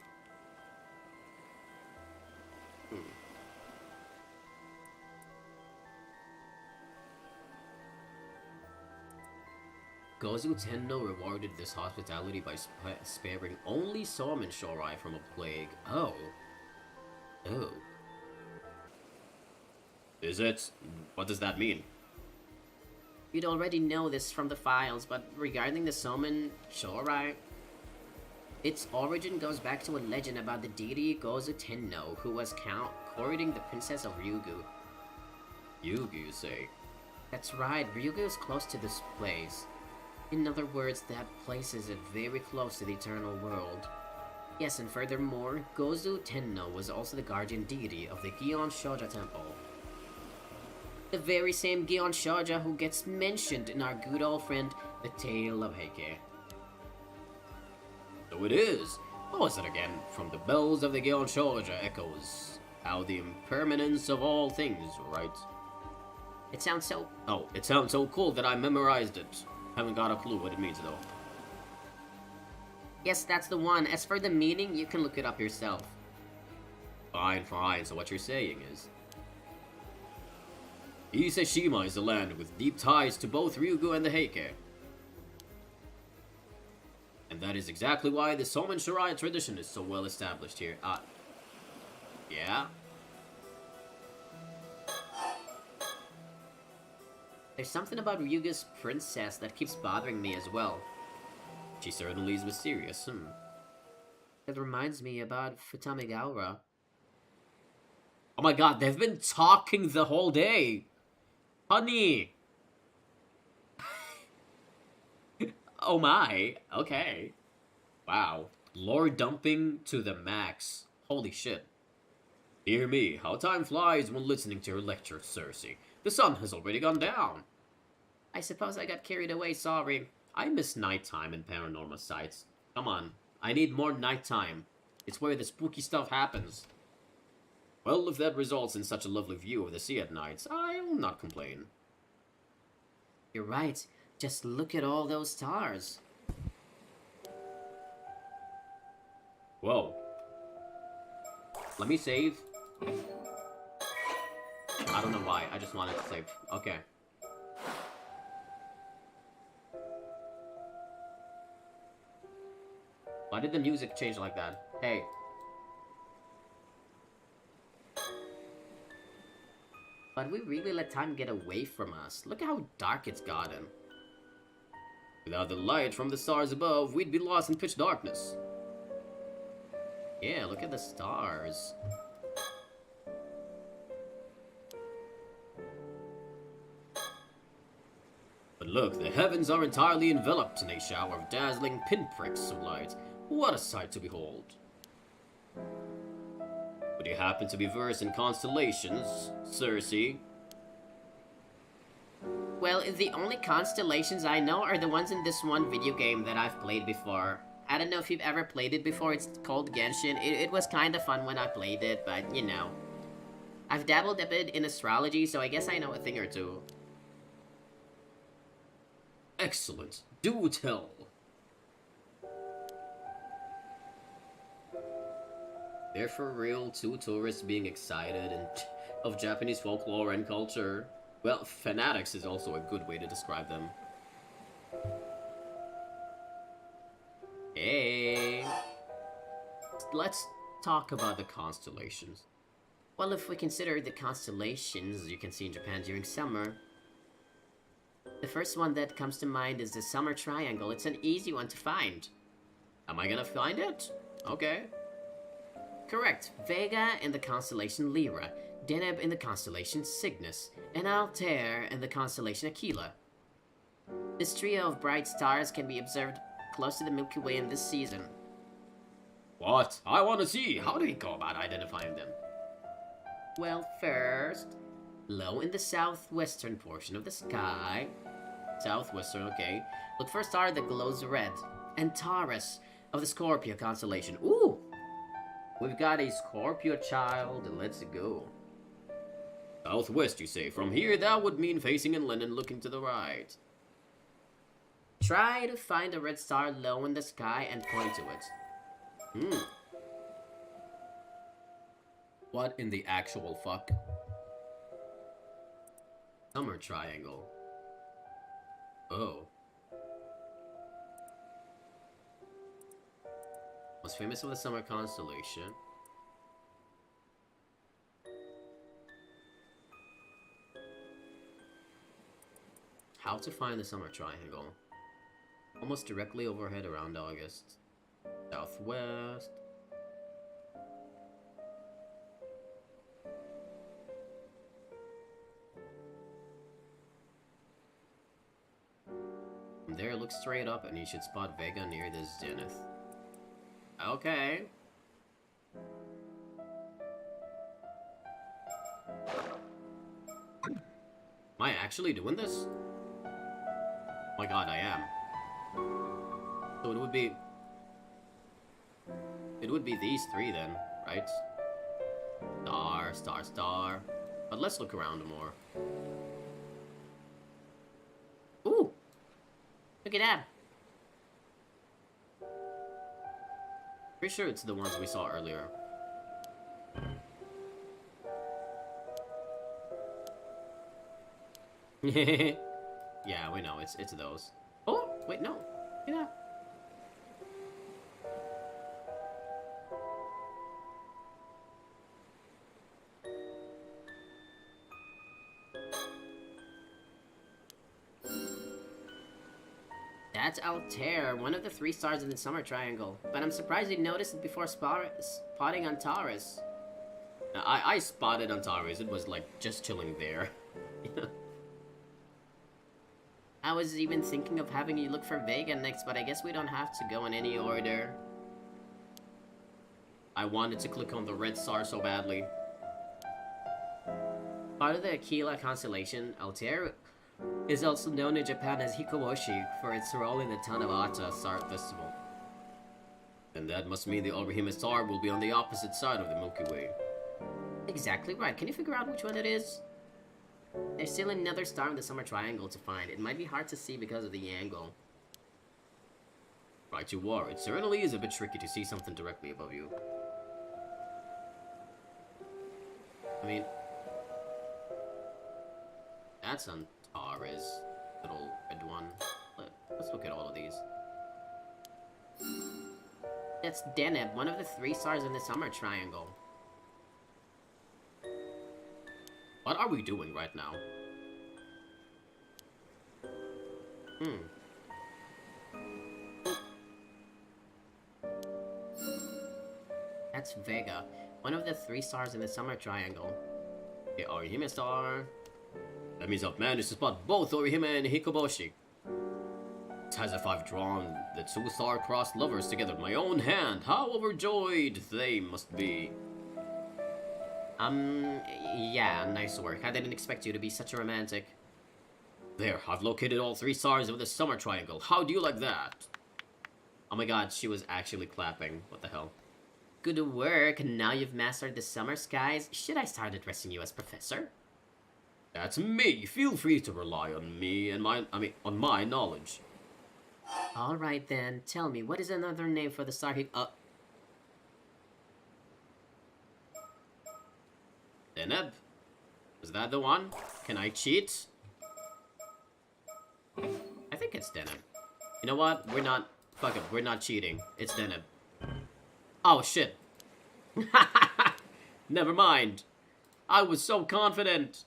[SPEAKER 2] Gozu Tenno rewarded this hospitality by sparing only Somen Shorai from a plague. Oh. Oh.
[SPEAKER 1] Is it? What does that mean?
[SPEAKER 2] You'd already know this from the files, but regarding the Somen Shorai, its origin goes back to a legend about the deity Gozu Tenno, who was courting the Princess of Ryugu.
[SPEAKER 1] Ryugu, you say?
[SPEAKER 2] That's right, Ryugu is close to this place. In other words, that place is very close to the eternal world. Yes, and furthermore, Gozu Tenno was also the guardian deity of the Gion Shoja Temple. The very same Gion Shoja who gets mentioned in our good old friend, The Tale of Heike.
[SPEAKER 1] So it is! What was it again? From the bells of the Gion Shoja echoes how the impermanence of all things, right?
[SPEAKER 2] It sounds so...
[SPEAKER 1] Oh, it sounds so cool that I memorized it. Haven't got a clue what it means though.
[SPEAKER 2] Yes, that's the one. As for the meaning, you can look it up yourself.
[SPEAKER 1] Fine, fine. So what you're saying is... Iseshima is a land with deep ties to both Ryugu and the Heike. And that is exactly why the Somen Shorai tradition is so well established here. Yeah?
[SPEAKER 2] There's something about Ryuga's princess that keeps bothering me as well.
[SPEAKER 1] She certainly is mysterious,
[SPEAKER 2] That reminds me about Futamigaura.
[SPEAKER 1] Oh my god, they've been talking the whole day! Honey! Oh my, okay. Wow, lore dumping to the max. Holy shit. Dear me, how time flies when listening to your lecture, Cersei. The sun has already gone down.
[SPEAKER 2] I suppose I got carried away, sorry.
[SPEAKER 1] I miss nighttime in Paranormasights. Come on, I need more nighttime. It's where the spooky stuff happens. Well, if that results in such a lovely view of the sea at night, I'll not complain.
[SPEAKER 2] You're right. Just look at all those stars.
[SPEAKER 1] Whoa. Let me save. I don't know why, I just wanted to save. Okay. Why did the music change like that? Hey.
[SPEAKER 2] But we really let time get away from us. Look how dark it's gotten.
[SPEAKER 1] Without the light from the stars above, we'd be lost in pitch darkness.
[SPEAKER 2] Yeah, look at the stars.
[SPEAKER 1] But look, the heavens are entirely enveloped in a shower of dazzling pinpricks of light. What a sight to behold. Would you happen to be versed in constellations, Cersei?
[SPEAKER 2] Well, the only constellations I know are the ones in this one video game that I've played before. I don't know if you've ever played it before, it's called Genshin. It was kind of fun when I played it, but you know. I've dabbled a bit in astrology, so I guess I know a thing or two.
[SPEAKER 1] Excellent. Do tell. They're for real two tourists being excited and of Japanese folklore and culture. Well, fanatics is also a good way to describe them.
[SPEAKER 2] Hey.
[SPEAKER 1] Let's talk about the constellations.
[SPEAKER 2] Well, if we consider the constellations you can see in Japan during summer, the first one that comes to mind is the Summer Triangle. It's an easy one to find.
[SPEAKER 1] Am I gonna find it? Okay.
[SPEAKER 2] Correct. Vega in the constellation Lyra, Deneb in the constellation Cygnus, and Altair in the constellation Aquila. This trio of bright stars can be observed close to the Milky Way in this season.
[SPEAKER 1] What? I want to see! How do we go about identifying them?
[SPEAKER 2] Well, first, low in the southwestern portion of the sky.
[SPEAKER 1] Southwestern, okay.
[SPEAKER 2] Look for a star that glows red. Antares of the Scorpio constellation. Ooh! We've got a Scorpio child. Let's go.
[SPEAKER 1] Southwest, you say? From here, that would mean facing inland and looking to the right.
[SPEAKER 2] Try to find a red star low in the sky and point to it.
[SPEAKER 1] What in the actual fuck?
[SPEAKER 2] Summer triangle.
[SPEAKER 1] Oh.
[SPEAKER 2] Most famous of the summer constellation. How to find the summer triangle. Almost directly overhead around August. Southwest. From there, look straight up and you should spot Vega near the zenith. Okay. Am I actually doing this? Oh my god, I am. So it would be these three then, right? Star, star, star. But let's look around more. Ooh! Look at that! Pretty sure it's the ones we saw earlier. Yeah, we know, it's those. Oh, wait, no. Yeah. That's Altair, one of the 3 stars in the summer triangle. But I'm surprised you noticed it before spotting Antares.
[SPEAKER 1] I spotted Antares. It was like just chilling there.
[SPEAKER 2] I was even thinking of having you look for Vega next, but I guess we don't have to go in any order.
[SPEAKER 1] I wanted to click on the red star so badly.
[SPEAKER 2] Part of the Aquila constellation, Altair is also known in Japan as Hikoboshi for its role in the Tanabata Star Festival.
[SPEAKER 1] Then that must mean the Orihime star will be on the opposite side of the Milky Way.
[SPEAKER 2] Exactly right. Can you figure out which one it is? There's still another star in the summer triangle to find. It might be hard to see because of the angle.
[SPEAKER 1] Right you are. It certainly is a bit tricky to see something directly above you.
[SPEAKER 2] I mean, that's Antares, little red one. Let's look at all of these. That's Deneb, one of the 3 stars in the summer triangle.
[SPEAKER 1] What are we doing right now?
[SPEAKER 2] That's Vega, one of the 3 stars in the summer triangle.
[SPEAKER 1] The Orihime star. That means I've managed to spot both Orihime and Hikoboshi. It's as if I've drawn the 2 star-crossed lovers together with my own hand. How overjoyed they must be.
[SPEAKER 2] Yeah, nice work. I didn't expect you to be such a romantic.
[SPEAKER 1] There, I've located all 3 stars of the summer triangle. How do you like that?
[SPEAKER 2] Oh my god, she was actually clapping. What the hell? Good work. Now you've mastered the summer skies. Should I start addressing you as Professor?
[SPEAKER 1] That's me. Feel free to rely on me and on my knowledge.
[SPEAKER 2] Alright then, tell me, what is another name for the star
[SPEAKER 1] Deneb? Is that the one? Can I cheat?
[SPEAKER 2] I think it's Deneb.
[SPEAKER 1] You know what? We're not... Fuck it, we're not cheating. It's Deneb.
[SPEAKER 2] Oh, shit.
[SPEAKER 1] Never mind. I was so confident.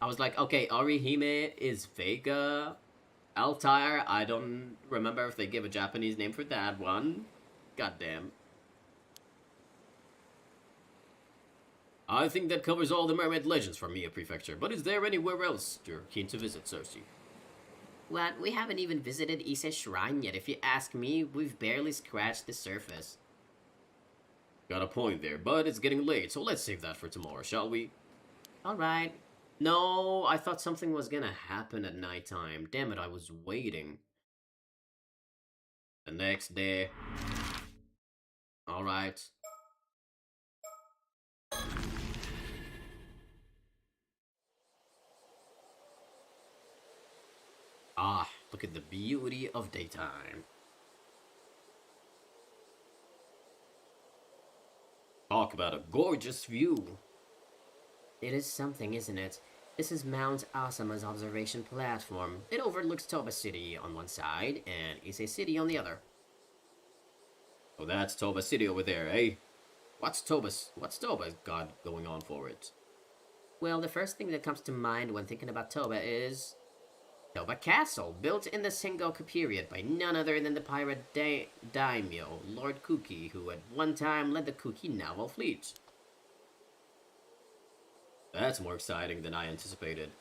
[SPEAKER 2] I was like, okay, Orihime is Vega.
[SPEAKER 1] Altair, I don't remember if they give a Japanese name for that one. Goddamn. I think that covers all the mermaid legends from Mia Prefecture, but is there anywhere else you're keen to visit, Cersei?
[SPEAKER 2] Well, we haven't even visited Ise Shrine yet. If you ask me, we've barely scratched the surface.
[SPEAKER 1] Got a point there, but it's getting late, so let's save that for tomorrow, shall we?
[SPEAKER 2] Alright. No, I thought something was gonna happen at nighttime. Damn it, I was waiting.
[SPEAKER 1] The next day.
[SPEAKER 2] Alright.
[SPEAKER 1] Ah, look at the beauty of daytime. Talk about a gorgeous view.
[SPEAKER 2] It is something, isn't it? This is Mount Asama's observation platform. It overlooks Toba City on one side and Ise City on the other.
[SPEAKER 1] Oh, that's Toba City over there, eh? What's Toba's got going on for it?
[SPEAKER 2] Well, the first thing that comes to mind when thinking about Toba is Toba Castle, built in the Sengoku period by none other than the pirate daimyo, Lord Kuki, who at one time led the Kuki naval fleet.
[SPEAKER 1] That's more exciting than I anticipated.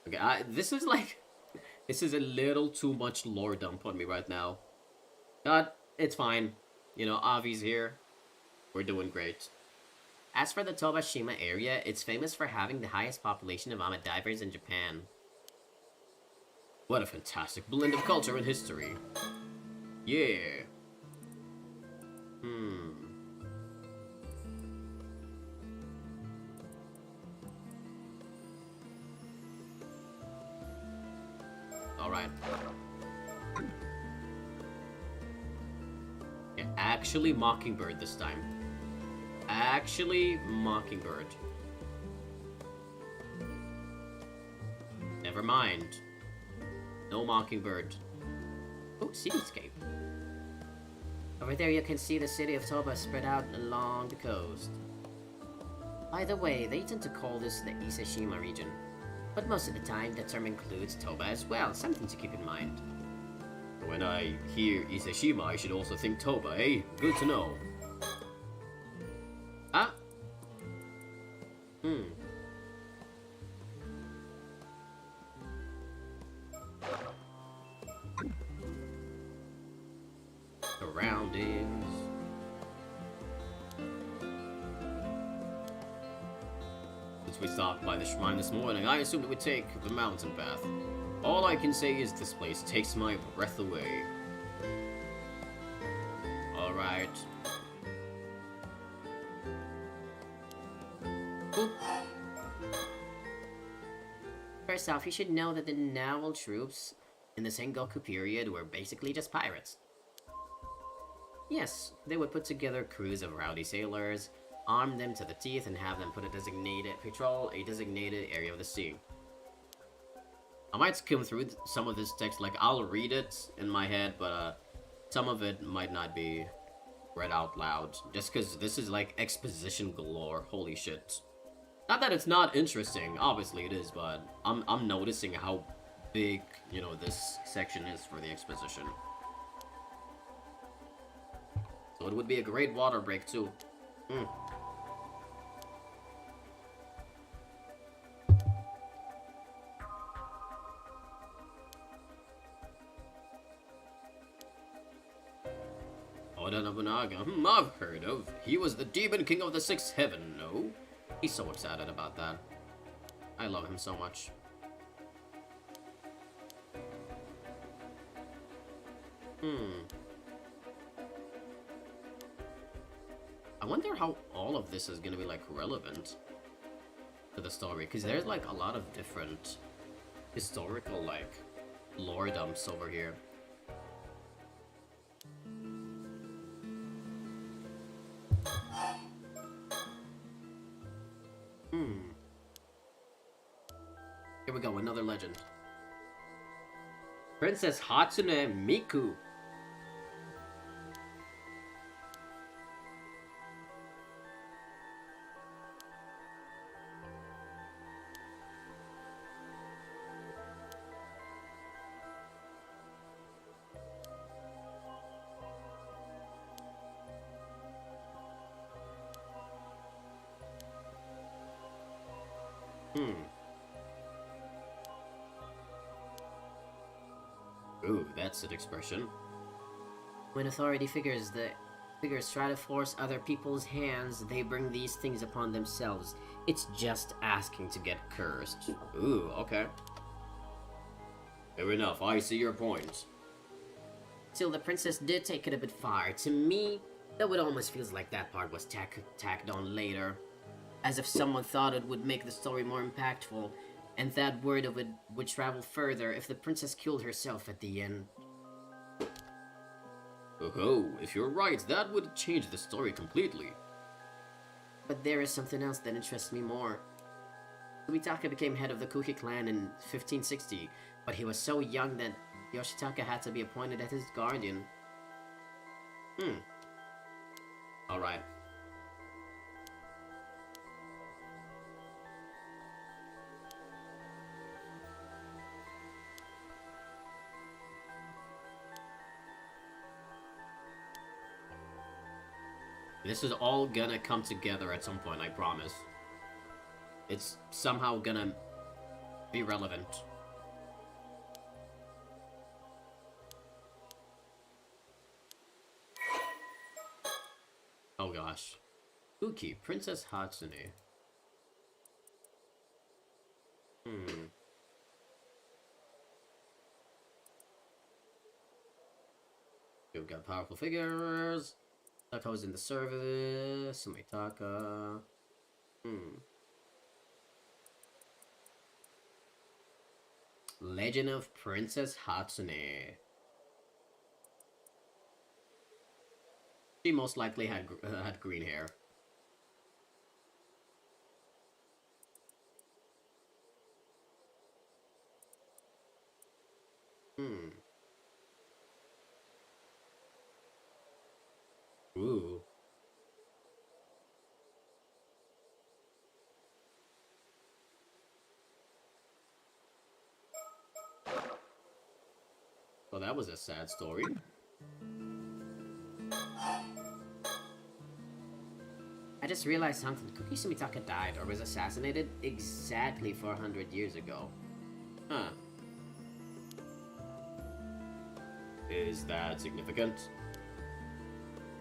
[SPEAKER 1] Okay, this is a little too much lore dump on me right now. But it's fine. You know, Avi's here. We're doing great.
[SPEAKER 2] As for the Tobashima area, it's famous for having the highest population of Ama divers in Japan.
[SPEAKER 1] What a fantastic blend of culture and history. Yeah. Alright. Yeah, actually Mockingbird this time. Actually Mockingbird. Never mind. No Mockingbird.
[SPEAKER 2] Oh, cityscape. Over there you can see the city of Toba spread out along the coast. By the way, they tend to call this the Iseshima region. But most of the time, the term includes Toba as well, something to keep in mind.
[SPEAKER 1] When I hear Iseshima, I should also think Toba, eh? Good to know.
[SPEAKER 2] Ah!
[SPEAKER 1] Surroundings. Since we stopped by the shrine this morning, I assumed we'd take the mountain path. All I can say is this place takes my breath away. Alright.
[SPEAKER 2] First off, you should know that the naval troops in the Sengoku period were basically just pirates. Yes, they would put together crews of rowdy sailors, arm them to the teeth, and have them patrol a designated area of the sea.
[SPEAKER 1] I might skim through some of this text, like I'll read it in my head, but some of it might not be read out loud, just because this is like exposition galore. Holy shit. Not that it's not interesting, obviously it is, but I'm noticing how big, you know, this section is for the exposition. So it would be a great water break too. Oda Nobunaga, I've heard of. He was the demon king of the sixth heaven, no? He's so excited about that. I love him so much. I wonder how all of this is gonna be, like, relevant to the story, because there's, like, a lot of different historical, like, lore dumps over here. Here we go, another legend. Princess Hatsune Miku. Ooh, that's an expression.
[SPEAKER 2] When authority figures try to force other people's hands, they bring these things upon themselves. It's just asking to get cursed.
[SPEAKER 1] Ooh, okay. Fair enough, I see your point.
[SPEAKER 2] Still, the princess did take it a bit far. To me, though, it almost feels like that part was tacked on later. As if someone thought it would make the story more impactful. And that word of it would travel further if the princess killed herself at the end.
[SPEAKER 1] Oh, if you're right, that would change the story completely.
[SPEAKER 2] But there is something else that interests me more. Sumitaka became head of the Kuki clan in 1560, but he was so young that Yoshitaka had to be appointed as his guardian.
[SPEAKER 1] Alright. This is all gonna come together at some point, I promise. It's somehow gonna be relevant. Oh gosh. Uki, Princess Hatsune. We've got powerful figures. Taka's in the service. Sumitaka. Legend of Princess Hatsune. She most likely had green hair. Ooh. Well, that was a sad story.
[SPEAKER 2] I just realized something. Kuki Sumitaka died or was assassinated exactly 400 years ago.
[SPEAKER 1] Huh. Is that significant?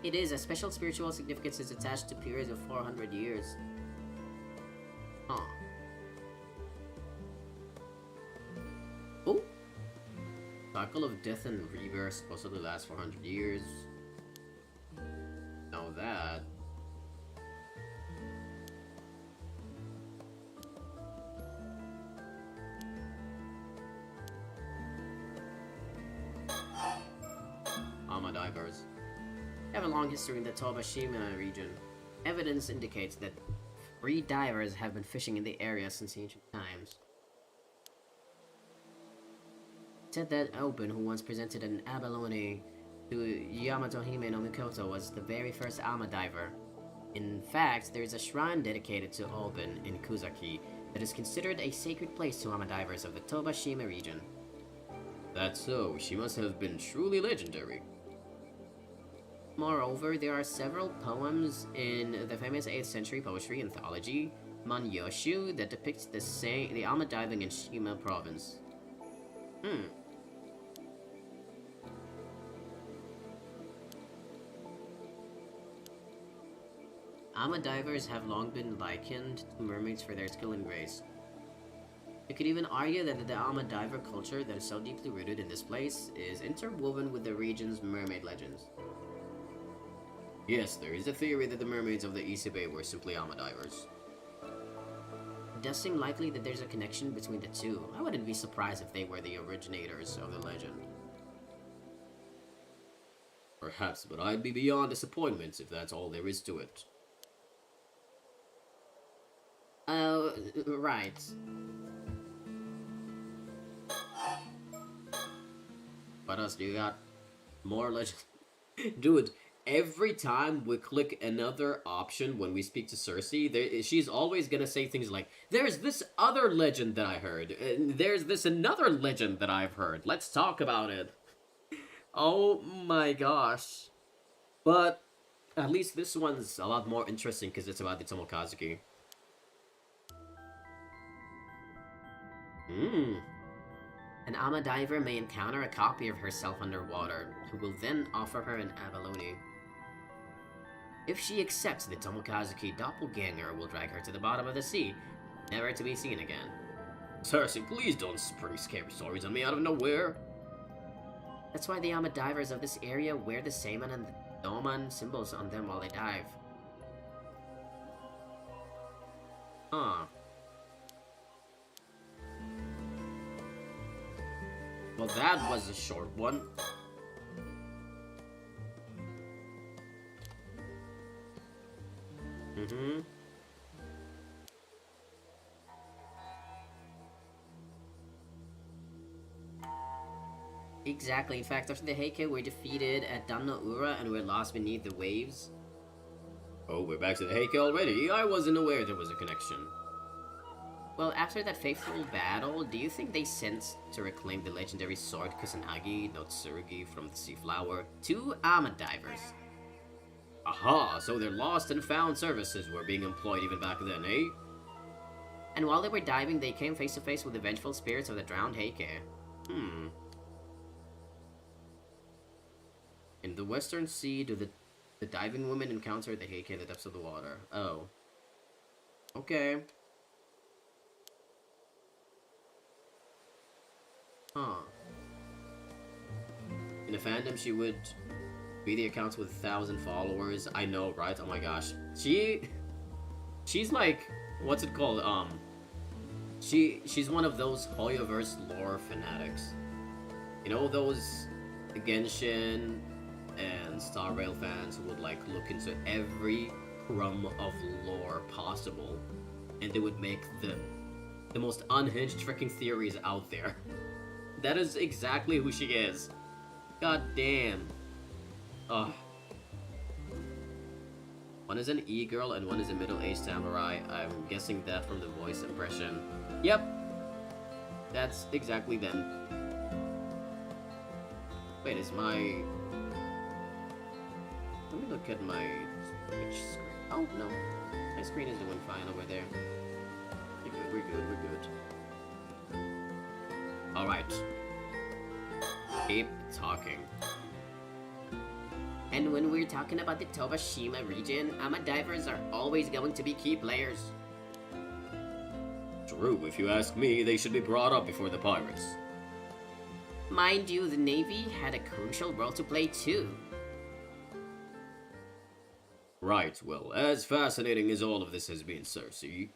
[SPEAKER 2] It is. A special spiritual significance is attached to periods of 400 years. Huh. Oh! Cycle of death and rebirth supposedly lasts 400 years. Now that... divers have a long history in the Tobashima region. Evidence indicates that 3 divers have been fishing in the area since ancient times. It said that Open, who once presented an abalone to Yamatohime no Mikoto, was the very first Alma diver. In fact, there is a shrine dedicated to Open in Kuzaki that is considered a sacred place to Alma divers of the Tobashima region.
[SPEAKER 1] That's so. She must have been truly legendary.
[SPEAKER 2] Moreover, there are several poems in the famous 8th century poetry anthology, Manyoshu, that depicts the Alma diving in Shima province. Alma divers have long been likened to mermaids for their skill and grace. You could even argue that the Alma diver culture that is so deeply rooted in this place is interwoven with the region's mermaid legends.
[SPEAKER 1] Yes, there is a theory that the mermaids of the Isebai were simply Alma divers.
[SPEAKER 2] It does seem likely that there's a connection between the two. I wouldn't be surprised if they were the originators of the legend.
[SPEAKER 1] Perhaps, but I'd be beyond disappointment if that's all there is to it.
[SPEAKER 2] Right.
[SPEAKER 1] What else do you got? More legend? Dude, every time we click another option when we speak to Cersei, she's always gonna say things like, there's this other legend that I heard, and there's this another legend that I've heard. Let's talk about it. Oh my gosh. But at least this one's a lot more interesting because it's about the Tomokazuki.
[SPEAKER 2] An Alma diver may encounter a copy of herself underwater, who will then offer her an abalone. If she accepts, the Tomokazuki doppelganger will drag her to the bottom of the sea, never to be seen again.
[SPEAKER 1] Cersei, please don't spring scary stories on me out of nowhere.
[SPEAKER 2] That's why the Alma divers of this area wear the Seiman and the Doman symbols on them while they dive.
[SPEAKER 1] Huh.
[SPEAKER 2] Well, that was a short one. Exactly. In fact, after the Heike were defeated at Danna-Ura and were lost beneath the waves.
[SPEAKER 1] Oh, we're back to the Heike already. I wasn't aware there was a connection.
[SPEAKER 2] Well, after that fateful battle, do you think they sent to reclaim the legendary sword Kusanagi no Tsurugi from the Sea Flower 2 Ama divers?
[SPEAKER 1] Aha, so their lost and found services were being employed even back then, eh?
[SPEAKER 2] And while they were diving, they came face to face with the vengeful spirits of the drowned Heike. In the Western Sea, do the diving women encounter the Heike in the depths of the water? Oh. Okay. Huh. In the fandom, she would be the accounts with 1,000 followers. I know, right? Oh my gosh. She's like, what's it called? She's one of those Hoyoverse lore fanatics. You know, those Genshin and Star Rail fans who would like look into every crumb of lore possible, and they would make the most unhinged freaking theories out there. That is exactly who she is. God damn. Ugh. One is an e-girl and one is a middle-aged samurai. I'm guessing that from the voice impression. Yep. That's exactly them. Wait, is my... Let me look at my Twitch screen. Oh, no. My screen is doing fine over there. We're good. Alright. Keep talking. And when we're talking about the Tobashima region, Ama divers are always going to be key players.
[SPEAKER 1] True, if you ask me, they should be brought up before the pirates.
[SPEAKER 2] Mind you, the Navy had a crucial role to play too.
[SPEAKER 1] Right, well, as fascinating as all of this has been, Cersei,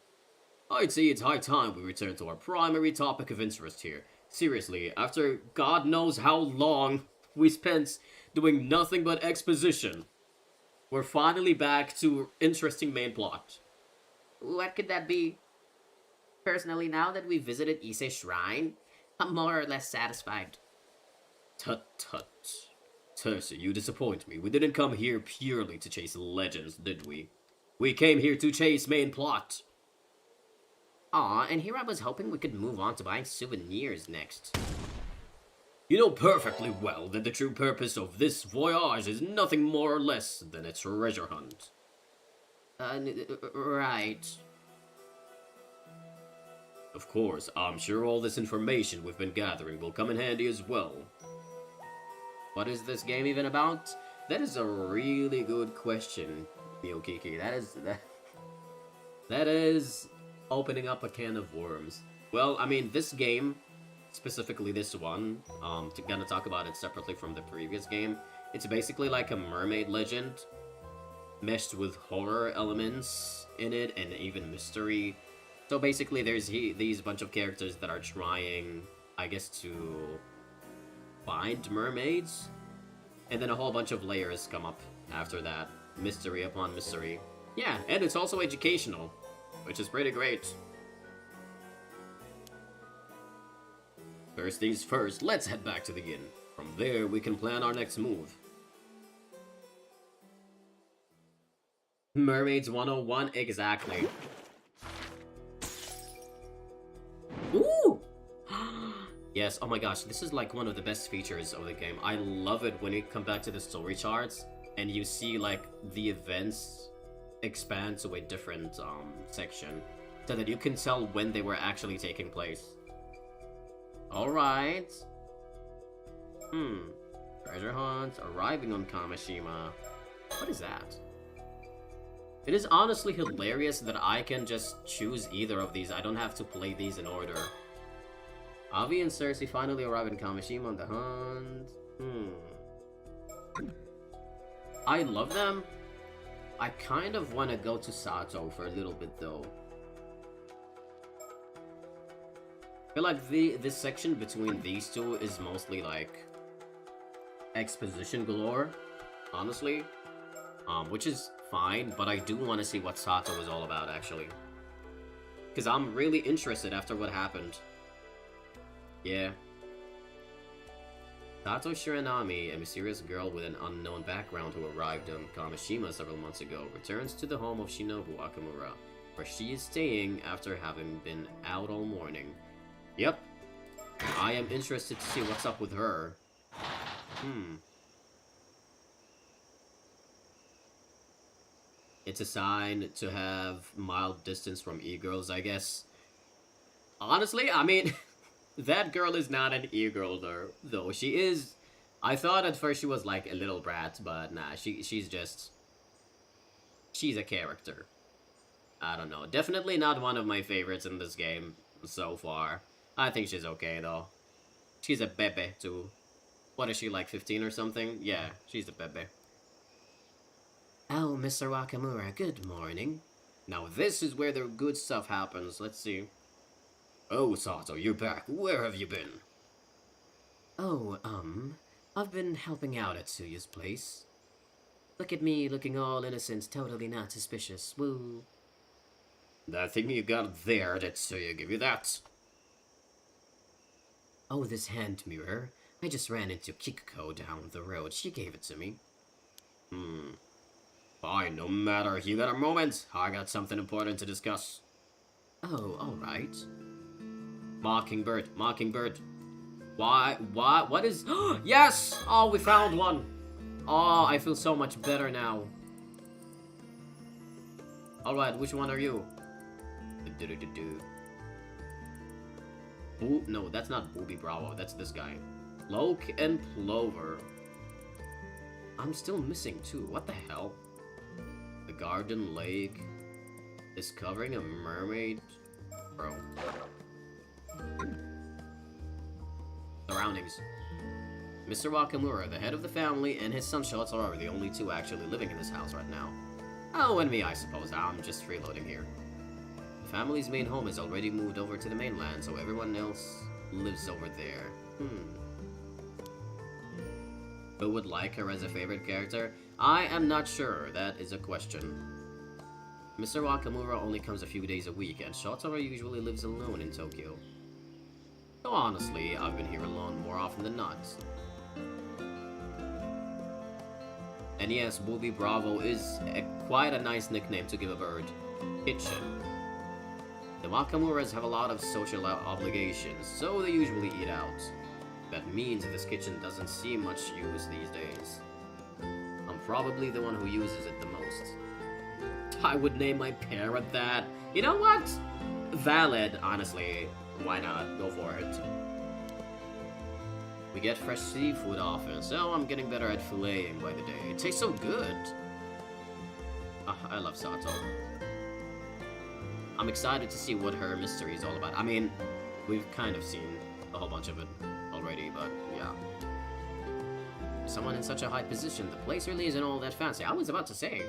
[SPEAKER 1] I'd say it's high time we return to our primary topic of interest here. Seriously, after God knows how long we spent doing nothing but exposition, we're finally back to interesting main plot.
[SPEAKER 2] What could that be? Personally, now that we visited Ise Shrine, I'm more or less satisfied.
[SPEAKER 1] Tut tut. Cersei, you disappoint me. We didn't come here purely to chase legends, did we? We came here to chase main plot.
[SPEAKER 2] Aw, and here I was hoping we could move on to buying souvenirs next.
[SPEAKER 1] You know perfectly well that the true purpose of this voyage is nothing more or less than a treasure hunt.
[SPEAKER 2] Right.
[SPEAKER 1] Of course, I'm sure all this information we've been gathering will come in handy as well.
[SPEAKER 2] What is this game even about?
[SPEAKER 1] That is a really good question, Miyokiki. That is opening up a can of worms. Well, I mean, this game, specifically this one, gonna talk about it separately from the previous game. It's basically like a mermaid legend, meshed with horror elements in it, and even mystery. So basically, there's these bunch of characters that are trying, I guess, to find mermaids, and then a whole bunch of layers come up after that. Mystery upon mystery. Yeah, and it's also educational, which is pretty great. First things first, let's head back to the inn. From there, we can plan our next move.
[SPEAKER 2] Mermaids 101, exactly. Ooh!
[SPEAKER 1] Yes, oh my gosh, this is like one of the best features of the game. I love it when you come back to the story charts and you see like the events expand to a different section so that you can tell when they were actually taking place.
[SPEAKER 2] Alright. Treasure hunt, arriving on Kamishima. What is that?
[SPEAKER 1] It is honestly hilarious that I can just choose either of these. I don't have to play these in order.
[SPEAKER 2] Avi and Cersei finally arrive in Kamishima on the hunt.
[SPEAKER 1] I love them. I kind of want to go to Sato for a little bit though. feel like this section between these two is mostly like exposition galore, honestly. Which is fine, but I do want to see what Sato is all about, actually. Because I'm really interested after what happened. Yeah. Sato Shiranami, a mysterious girl with an unknown background who arrived in Kamishima several months ago, returns to the home of Shinobu Akamura, where she is staying after having been out all morning. Yep. I am interested to see what's up with her. It's a sign to have mild distance from e-girls, I guess. Honestly, I mean, that girl is not an e-girl though. She is... I thought at first she was like a little brat, but nah, she's just... She's a character. I don't know. Definitely not one of my favorites in this game so far. I think she's okay, though. She's a bebe, too. What is she, like 15 or something? Yeah, she's a bebe.
[SPEAKER 2] Oh, Mr. Wakamura, good morning.
[SPEAKER 1] Now this is where the good stuff happens. Let's see. Oh, Sato, you're back. Where have you been?
[SPEAKER 2] Oh, I've been helping out at Tsuyu's place. Look at me, looking all innocent, totally not suspicious. Woo.
[SPEAKER 1] That thing you got there, did Tsuyu give you that?
[SPEAKER 2] Oh, this hand mirror. I just ran into Kikuko down the road. She gave it to me.
[SPEAKER 1] Fine, no matter. You got a moment? I got something important to discuss.
[SPEAKER 2] Oh, alright.
[SPEAKER 1] Mockingbird. What is... Yes! Oh, we found one! Oh, I feel so much better now. Alright, which one are you? No, that's not Booby Bravo. That's this guy. Cloak and Plover. I'm still missing two. What the hell? The Garden Lake. Discovering a mermaid. Bro. Surroundings. Mr. Wakamura, the head of the family, and his son Shotaro are the only two actually living in this house right now. Oh, and me, I suppose. I'm just freeloading here. The family's main home is already moved over to the mainland, so everyone else lives over there. Who would like her as a favorite character? I am not sure. That is a question. Mr. Wakamura only comes a few days a week, and Shotaro usually lives alone in Tokyo. So honestly, I've been here alone more often than not. And yes, Booby Bravo is quite a nice nickname to give a bird. Kitchen. The Wakamuras have a lot of social obligations, so they usually eat out. That means this kitchen doesn't see much use these days. I'm probably the one who uses it the most. I would name my parrot that. You know what? Valid, honestly. Why not? Go for it. We get fresh seafood often, so I'm getting better at filleting by the day. It tastes so good. I love Sato. I'm excited to see what her mystery is all about. I mean, we've kind of seen a whole bunch of it already, but yeah. Someone in such a high position, the place really isn't all that fancy. I was about to say.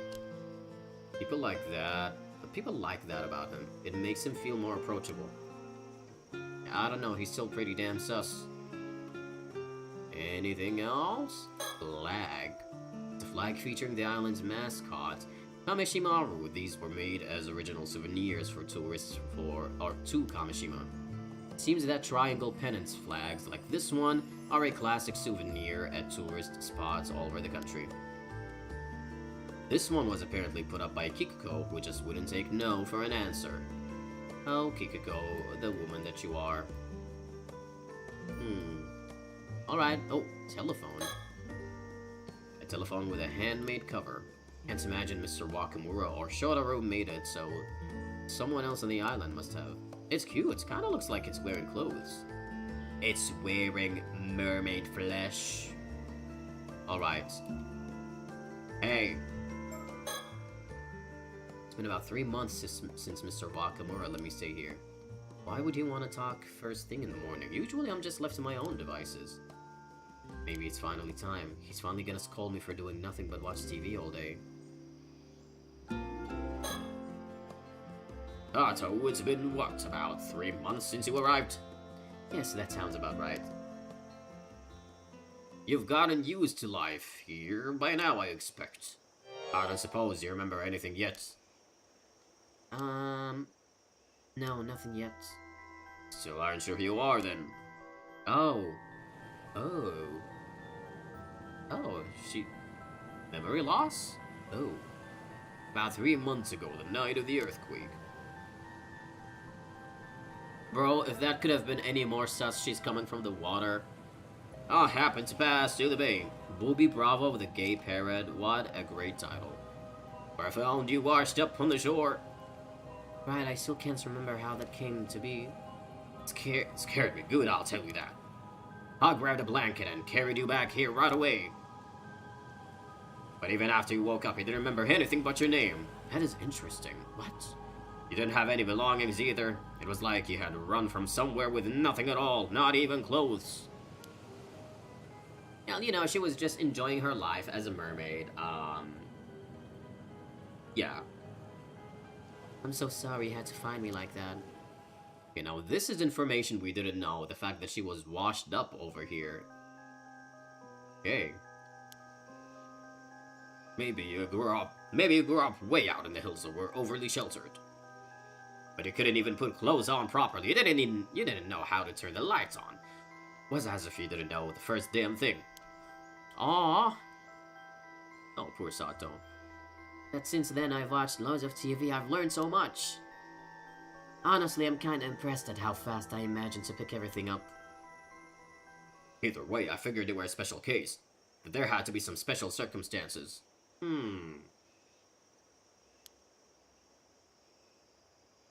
[SPEAKER 1] People like that. People like that about him. It makes him feel more approachable. I don't know, he's still pretty damn sus. Anything else? Flag. The flag featuring the island's mascot, Kameshimaru. These were made as original souvenirs for tourists to Kameshima. It seems that triangle pennants flags like this one are a classic souvenir at tourist spots all over the country. This one was apparently put up by Kikuko, who just wouldn't take no for an answer. Oh, Kikuko, the woman that you are. Alright, oh, telephone. A telephone with a handmade cover. Can't imagine Mr. Wakamura or Shotaro made it, so someone else on the island must have. It's cute, it kinda looks like it's wearing clothes. It's wearing mermaid flesh. Alright. Hey. It's been about 3 months since Mr. Wakamura let me stay here. Why would he want to talk first thing in the morning? Usually I'm just left to my own devices. Maybe it's finally time. He's finally gonna scold me for doing nothing but watch TV all day. So it's been, what, about 3 months since you arrived?
[SPEAKER 2] Yes, that sounds about right.
[SPEAKER 1] You've gotten used to life here by now, I expect. I don't suppose you remember anything yet.
[SPEAKER 2] No, nothing yet.
[SPEAKER 1] Still aren't sure who you are, then.
[SPEAKER 2] Oh. Oh.
[SPEAKER 1] Oh, memory loss? Oh. About 3 months ago, the night of the earthquake.
[SPEAKER 2] Bro, if that could have been any more sus, she's coming from the water.
[SPEAKER 1] I happened to pass through the bay.
[SPEAKER 2] Booby Bravo with a gay parrot, what a great title.
[SPEAKER 1] Where I found you washed up on the shore.
[SPEAKER 2] Right, I still can't remember how that came to be.
[SPEAKER 1] Scared me good, I'll tell you that. I grabbed a blanket and carried you back here right away. But even after you woke up, you didn't remember anything but your name.
[SPEAKER 2] That is interesting. What?
[SPEAKER 1] You didn't have any belongings either. It was like you had run from somewhere with nothing at all, not even clothes.
[SPEAKER 2] Well, you know, she was just enjoying her life as a mermaid.
[SPEAKER 1] Yeah.
[SPEAKER 2] I'm so sorry you had to find me like that.
[SPEAKER 1] You know, this is information we didn't know. The fact that she was washed up over here. Okay. Maybe you grew up way out in the hills or were overly sheltered. But you couldn't even put clothes on properly. You didn't know how to turn the lights on. Was as if you didn't know the first damn thing.
[SPEAKER 2] Aww.
[SPEAKER 1] Oh, poor Sato.
[SPEAKER 2] But since then I've watched loads of TV, I've learned so much. Honestly, I'm kinda impressed at how fast I imagined to pick everything up.
[SPEAKER 1] Either way, I figured they were a special case. But there had to be some special circumstances.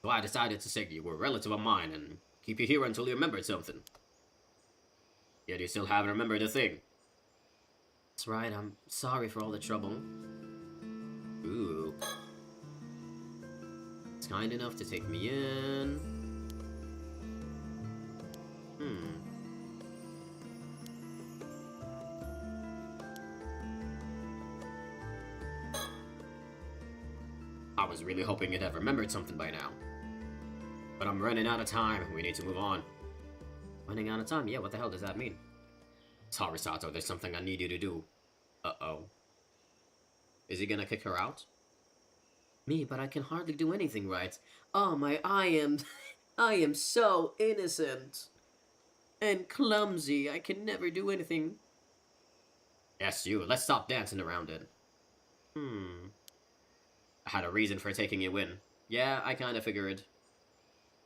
[SPEAKER 1] So I decided to say you were a relative of mine and keep you here until you remembered something. Yet you still haven't remembered a thing.
[SPEAKER 2] That's right, I'm sorry for all the trouble.
[SPEAKER 1] Ooh.
[SPEAKER 2] It's kind enough to take me in.
[SPEAKER 1] I was really hoping you'd have remembered something by now. But I'm running out of time. We need to move on.
[SPEAKER 2] Running out of time? Yeah, what the hell does that mean?
[SPEAKER 1] Sorry, Sato, there's something I need you to do. Uh-oh. Is he gonna kick her out?
[SPEAKER 2] Me, but I can hardly do anything right. Oh my, I am so innocent. And clumsy, I can never do anything.
[SPEAKER 1] Yes, you. Let's stop dancing around it. I had a reason for taking you in.
[SPEAKER 2] Yeah, I kinda figured.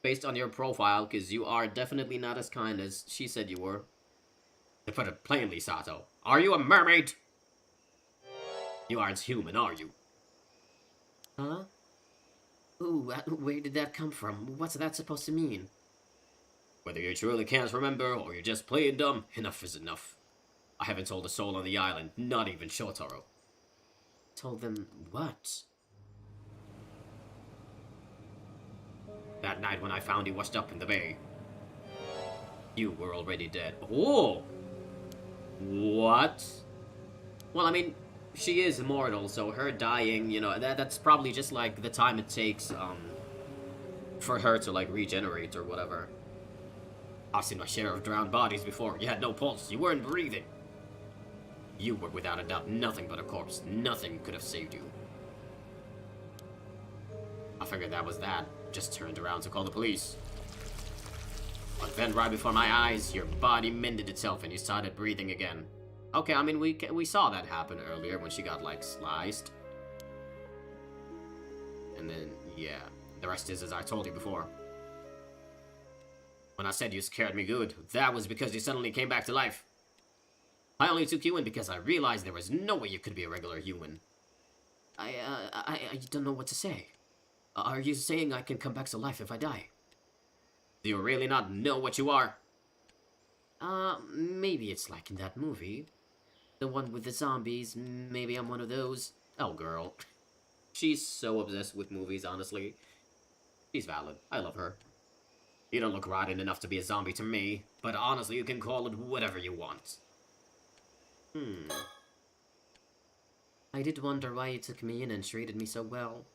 [SPEAKER 2] Based on your profile, because you are definitely not as kind as she said you were.
[SPEAKER 1] To put it plainly, Sato, are you a mermaid? You aren't human, are you?
[SPEAKER 2] Huh? Ooh, where did that come from? What's that supposed to mean?
[SPEAKER 1] Whether you truly can't remember or you're just playing dumb, enough is enough. I haven't told a soul on the island, not even Shotaro.
[SPEAKER 2] Told them what?
[SPEAKER 1] That night when I found you washed up in the bay, you were already dead. Oh! What?
[SPEAKER 2] Well, I mean, she is immortal, so her dying, you know, that's probably just like the time it takes, for her to, like, regenerate or whatever.
[SPEAKER 1] I've seen my share of drowned bodies before. You had no pulse. You weren't breathing. You were without a doubt nothing but a corpse. Nothing could have saved you. I figured that was that. Just turned around to call the police. But then right before my eyes, your body mended itself and you started breathing again.
[SPEAKER 2] Okay, I mean, we saw that happen earlier when she got, like, sliced.
[SPEAKER 1] And then, yeah, the rest is as I told you before. When I said you scared me good, that was because you suddenly came back to life. I only took you in because I realized there was no way you could be a regular human.
[SPEAKER 2] I don't know what to say. Are you saying I can come back to life if I die?
[SPEAKER 1] Do you really not know what you are?
[SPEAKER 2] Maybe it's like in that movie. The one with the zombies, maybe I'm one of those.
[SPEAKER 1] Oh, girl. She's so obsessed with movies, honestly. She's valid. I love her. You don't look rotten enough to be a zombie to me, but honestly, you can call it whatever you want.
[SPEAKER 2] I did wonder why you took me in and treated me so well.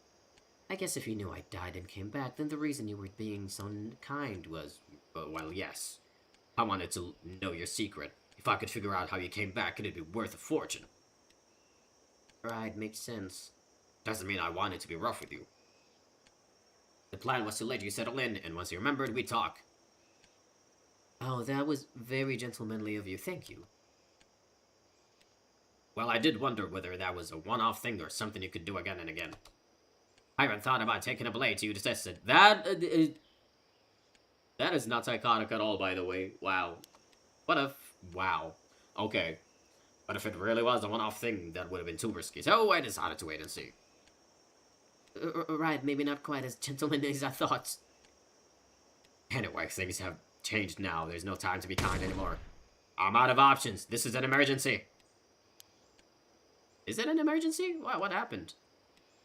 [SPEAKER 2] I guess if you knew I died and came back, then the reason you were being so kind was...
[SPEAKER 1] Well, yes. I wanted to know your secret. If I could figure out how you came back, it'd be worth a fortune.
[SPEAKER 2] Right, makes sense.
[SPEAKER 1] Doesn't mean I wanted to be rough with you. The plan was to let you settle in, and once you remembered, we'd talk.
[SPEAKER 2] Oh, that was very gentlemanly of you, thank you.
[SPEAKER 1] Well, I did wonder whether that was a one-off thing or something you could do again and again. I even thought about taking a blade to you to test it. That is not psychotic at all, by the way. Wow. What if... Wow. Okay. But if it really was a one-off thing, that would have been too risky. So I decided to wait and see.
[SPEAKER 2] Right, maybe not quite as gentlemanly as I thought.
[SPEAKER 1] Anyway, things have changed now. There's no time to be kind anymore. I'm out of options. This is an emergency.
[SPEAKER 2] Is it an emergency? What happened?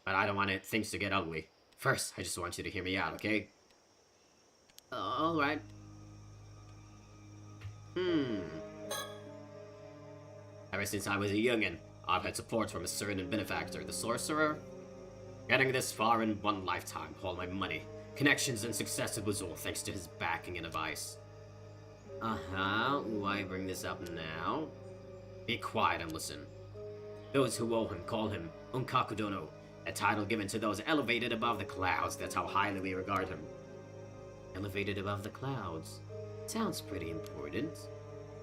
[SPEAKER 1] But I don't want things to get ugly. First, I just want you to hear me out, okay?
[SPEAKER 2] Alright.
[SPEAKER 1] Ever since I was a youngin', I've had support from a certain benefactor, the sorcerer. Getting this far in one lifetime, all my money, connections, and success, it was all thanks to his backing and advice.
[SPEAKER 2] Why bring this up now?
[SPEAKER 1] Be quiet and listen. Those who owe him call him Unkakudono, a title given to those elevated above the clouds. That's how highly we regard him.
[SPEAKER 2] Elevated above the clouds. Sounds pretty important.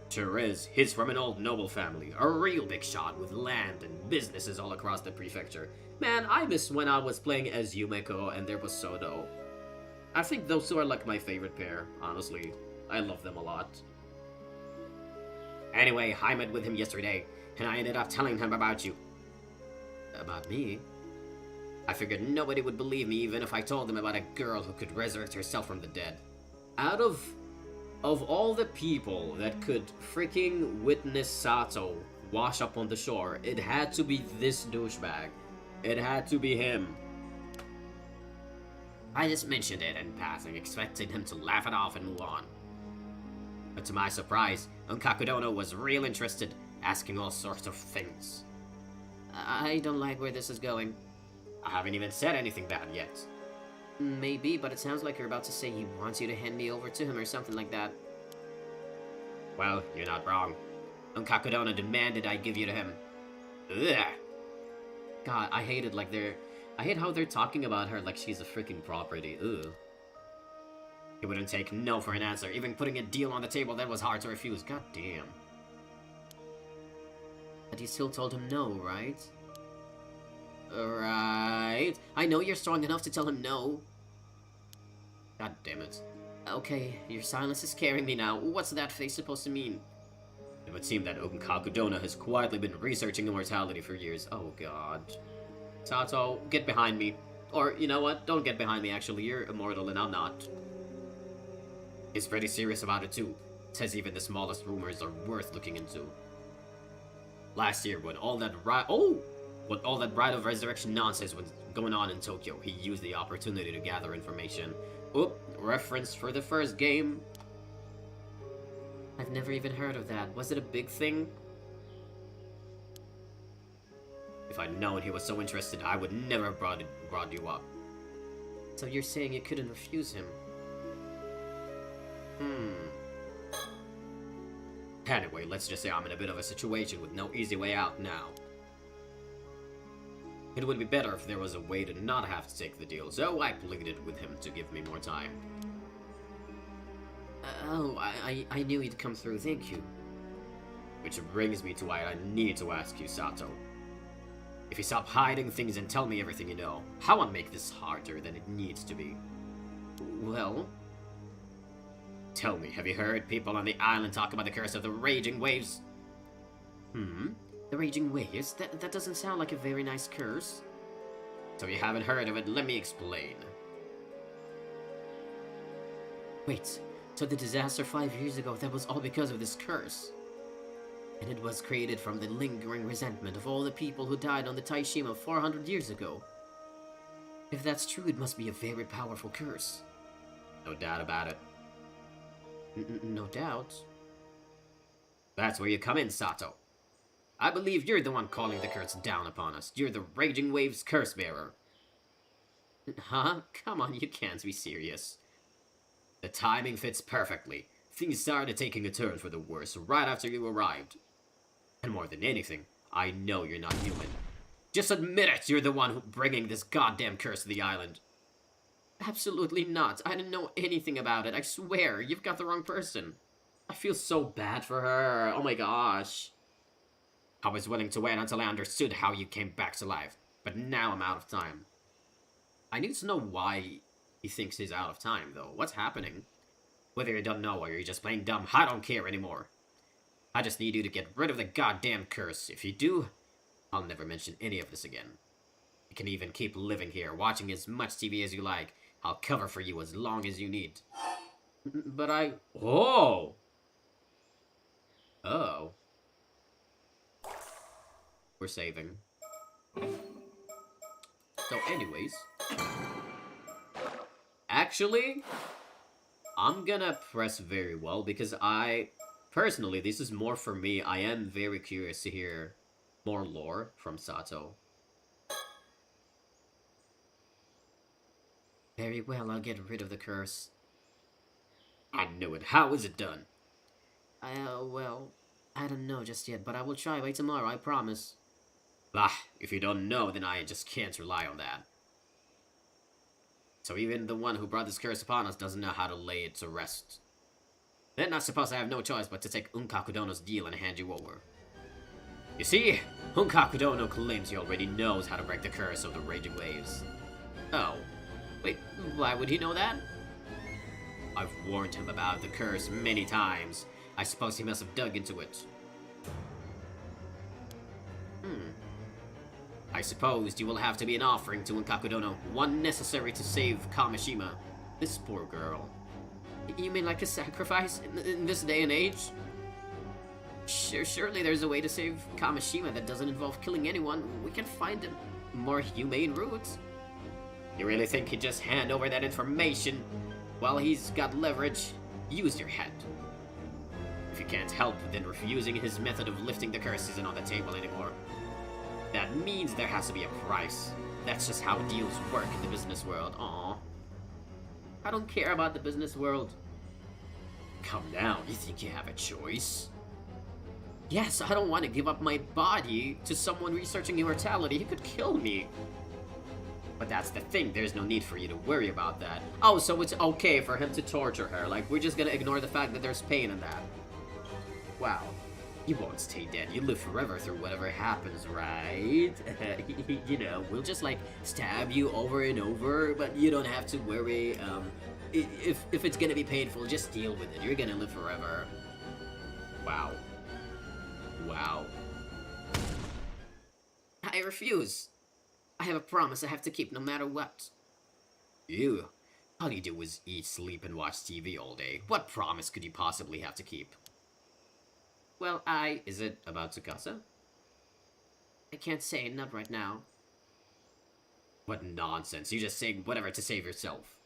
[SPEAKER 1] Sure is. He's from an old noble family, a real big shot with land and businesses all across the prefecture. Man, I miss when I was playing as Yumeko and there was Sodo. I think those two are like my favorite pair, honestly. I love them a lot. Anyway, I met with him yesterday, and I ended up telling him about you.
[SPEAKER 2] About me?
[SPEAKER 1] I figured nobody would believe me even if I told them about a girl who could resurrect herself from the dead. Out of all the people that could freaking witness Sato wash up on the shore, it had to be this douchebag. It had to be him. I just mentioned it in passing, expecting him to laugh it off and move on. But to my surprise, Unkakudono was real interested, asking all sorts of things.
[SPEAKER 2] I don't like where this is going.
[SPEAKER 1] I haven't even said anything bad yet.
[SPEAKER 2] Maybe, but it sounds like you're about to say he wants you to hand me over to him or something like that.
[SPEAKER 1] Well, you're not wrong. Unkakudono demanded I give you to him. Ugh.
[SPEAKER 2] God, I hate it like I hate how they're talking about her like she's a freaking property. Ugh.
[SPEAKER 1] He wouldn't take no for an answer, even putting a deal on the table that was hard to refuse. God damn.
[SPEAKER 2] But you still told him no, right? Right. I know you're strong enough to tell him no.
[SPEAKER 1] God damn it.
[SPEAKER 2] Okay, your silence is scaring me now. What's that face supposed to mean?
[SPEAKER 1] It would seem that Unkakudono has quietly been researching immortality for years. Oh god. Sato, get behind me. Or, you know what? Don't get behind me, actually. You're immortal and I'm not. He's pretty serious about it too. Says even the smallest rumors are worth looking into. Last year, when all that Rite of Resurrection nonsense was going on in Tokyo, he used the opportunity to gather information. Oop, reference for the first game.
[SPEAKER 2] I've never even heard of that. Was it a big thing?
[SPEAKER 1] If I'd known he was so interested, I would never have brought you up.
[SPEAKER 2] So you're saying you couldn't refuse him?
[SPEAKER 1] Anyway, let's just say I'm in a bit of a situation with no easy way out now. It would be better if there was a way to not have to take the deal, so I pleaded with him to give me more time.
[SPEAKER 2] I knew he'd come through, thank you.
[SPEAKER 1] Which brings me to why I need to ask you, Sato. If you stop hiding things and tell me everything you know, how I'll make this harder than it needs to be.
[SPEAKER 2] Well?
[SPEAKER 1] Tell me, have you heard people on the island talk about the curse of the raging waves?
[SPEAKER 2] The raging waves? That doesn't sound like a very nice curse.
[SPEAKER 1] So you haven't heard of it, let me explain.
[SPEAKER 2] Wait, so the disaster 5 years ago, that was all because of this curse? And it was created from the lingering resentment of all the people who died on the Taishima 400 years ago. If that's true, it must be a very powerful curse.
[SPEAKER 1] No doubt about it.
[SPEAKER 2] No doubt.
[SPEAKER 1] That's where you come in, Sato. I believe you're the one calling the curse down upon us. You're the Raging Waves curse bearer.
[SPEAKER 2] Huh? Come on, you can't be serious.
[SPEAKER 1] The timing fits perfectly. things started taking a turn for the worse right after you arrived. And more than anything, I know you're not human. Just admit it, you're the one bringing this goddamn curse to the island.
[SPEAKER 2] Absolutely not. I didn't know anything about it. I swear, you've got the wrong person.
[SPEAKER 1] I feel so bad for her. Oh my gosh. I was willing to wait until I understood how you came back to life, but now I'm out of time. I need to know why he thinks he's out of time, though. What's happening? Whether you don't know or you're just playing dumb, I don't care anymore. I just need you to get rid of the goddamn curse. If you do, I'll never mention any of this again. You can even keep living here, watching as much TV as you like. I'll cover for you as long as you need.
[SPEAKER 2] But I...
[SPEAKER 1] Oh! Oh. We're saving. So anyways. Actually, I'm gonna press very well because personally, this is more for me. I am very curious to hear more lore from Sato.
[SPEAKER 2] Very well, I'll get rid of the curse.
[SPEAKER 1] I knew it. How is it done?
[SPEAKER 2] Well, I don't know just yet, but I will try by tomorrow, I promise.
[SPEAKER 1] Bah, if you don't know, then I just can't rely on that. So even the one who brought this curse upon us doesn't know how to lay it to rest. Then I suppose I have no choice but to take Unkakudono's deal and hand you over. You see, Unkakudono claims he already knows how to break the curse of the raging waves.
[SPEAKER 2] Oh. Wait, why would he know that?
[SPEAKER 1] I've warned him about the curse many times. I suppose he must have dug into it. I suppose you will have to be an offering to Unkakudono, one necessary to save Kamishima. This poor girl.
[SPEAKER 2] You mean like a sacrifice in this day and age? Surely there's a way to save Kamishima that doesn't involve killing anyone. We can find a more humane route.
[SPEAKER 1] You really think he'd just hand over that information while he's got leverage? Use your head. If you can't help, then refusing his method of lifting the curse isn't on the table anymore. That means there has to be a price. That's just how deals work in the business world. Aww.
[SPEAKER 2] I don't care about the business world.
[SPEAKER 1] Come down, you think you have a choice?
[SPEAKER 2] Yes, I don't want to give up my body to someone researching immortality. He could kill me.
[SPEAKER 1] But that's the thing, there's no need for you to worry about that. Oh, so it's okay for him to torture her. Like, we're just gonna ignore the fact that there's pain in that. Wow. You won't stay dead. You live forever through whatever happens, right? You know, we'll just, like, stab you over and over, but you don't have to worry. If it's gonna be painful, just deal with it. You're gonna live forever. Wow. Wow.
[SPEAKER 2] I refuse. I have a promise I have to keep no matter what.
[SPEAKER 1] Ew. All you do is eat, sleep, and watch TV all day. What promise could you possibly have to keep?
[SPEAKER 2] Well,
[SPEAKER 1] Is it about Tsukasa?
[SPEAKER 2] I can't say, not right now.
[SPEAKER 1] What nonsense. You're just saying whatever to save yourself.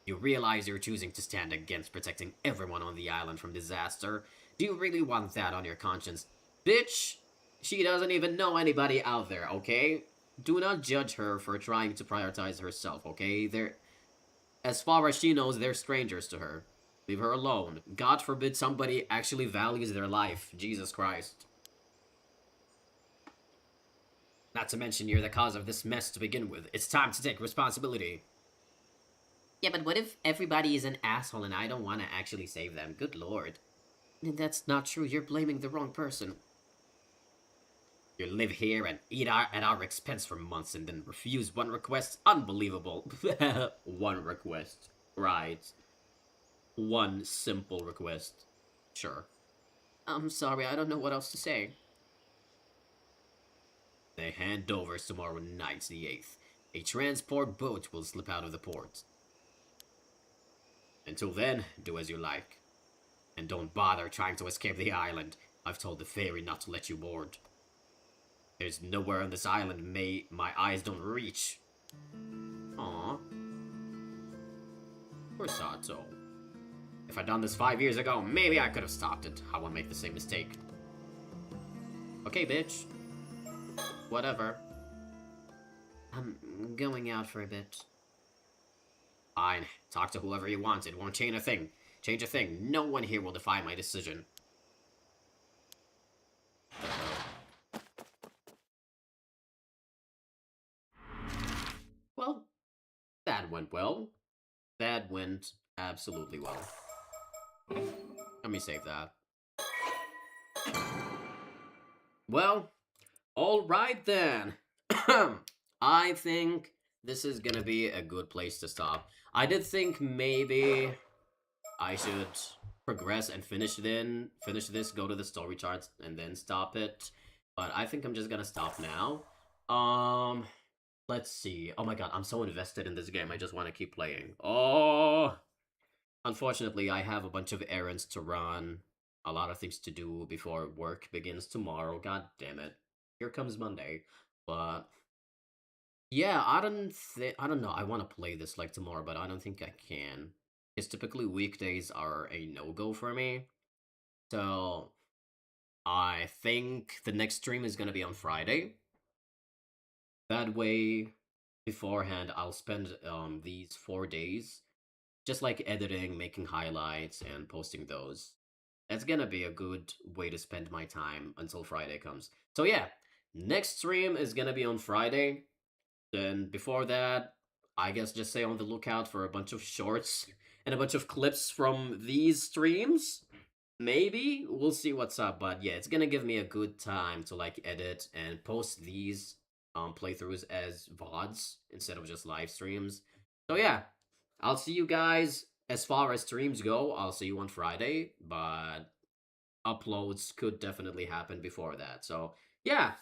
[SPEAKER 1] You realize you're choosing to stand against protecting everyone on the island from disaster. Do you really want that on your conscience? Bitch! She doesn't even know anybody out there, okay? Do not judge her for trying to prioritize herself, okay? As far as she knows, they're strangers to her. Leave her alone. God forbid somebody actually values their life. Jesus Christ. Not to mention you're the cause of this mess to begin with. It's time to take responsibility.
[SPEAKER 2] Yeah, but what if everybody is an asshole and I don't want to actually save them? Good lord. That's not true. You're blaming the wrong person.
[SPEAKER 1] You live here and eat at our expense for months and then refuse one request? Unbelievable. One request. Right. One simple request. Sure.
[SPEAKER 2] I'm sorry, I don't know what else to say.
[SPEAKER 1] The handover's tomorrow night, the 8th. A transport boat will slip out of the port. Until then, do as you like. And don't bother trying to escape the island. I've told the ferry not to let you board. There's nowhere on this island my eyes don't reach. Aww. Poor Sato. If I'd done this 5 years ago, maybe I could have stopped it. I won't make the same mistake. Okay, bitch. Whatever.
[SPEAKER 2] I'm going out for a bit. Fine, talk to whoever you want. It won't change a thing. Change a thing. No one here will defy my decision. Well, that went well. That went absolutely well. Let me save that. Well, alright then. I think this is gonna be a good place to stop. I did think maybe I should progress and finish this, go to the story charts, and then stop it. But I think I'm just gonna stop now. Let's see. Oh my god, I'm so invested in this game, I just want to keep playing. Oh! Unfortunately, I have a bunch of errands to run, a lot of things to do before work begins tomorrow. God damn it. Here comes Monday. But yeah, I don't know. I want to play this like tomorrow, but I don't think I can. Because typically weekdays are a no-go for me. So I think the next stream is gonna be on Friday. That way, beforehand, I'll spend these 4 days just like editing, making highlights, and posting those. That's gonna be a good way to spend my time until Friday comes. So yeah, next stream is gonna be on Friday. Then before that, I guess just stay on the lookout for a bunch of shorts and a bunch of clips from these streams. Maybe we'll see what's up, but yeah, it's gonna give me a good time to like edit and post these playthroughs as VODs instead of just live streams. So yeah, I'll see you guys as far as streams go. I'll see you on Friday, but uploads could definitely happen before that. So yeah,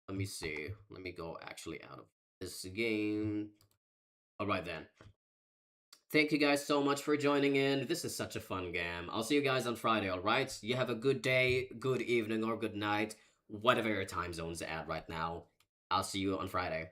[SPEAKER 2] let me see. Let me go actually out of this game. All right then. Thank you guys so much for joining in. This is such a fun game. I'll see you guys on Friday, alright? You have a good day, good evening, or good night, whatever your time zone's at right now. I'll see you on Friday.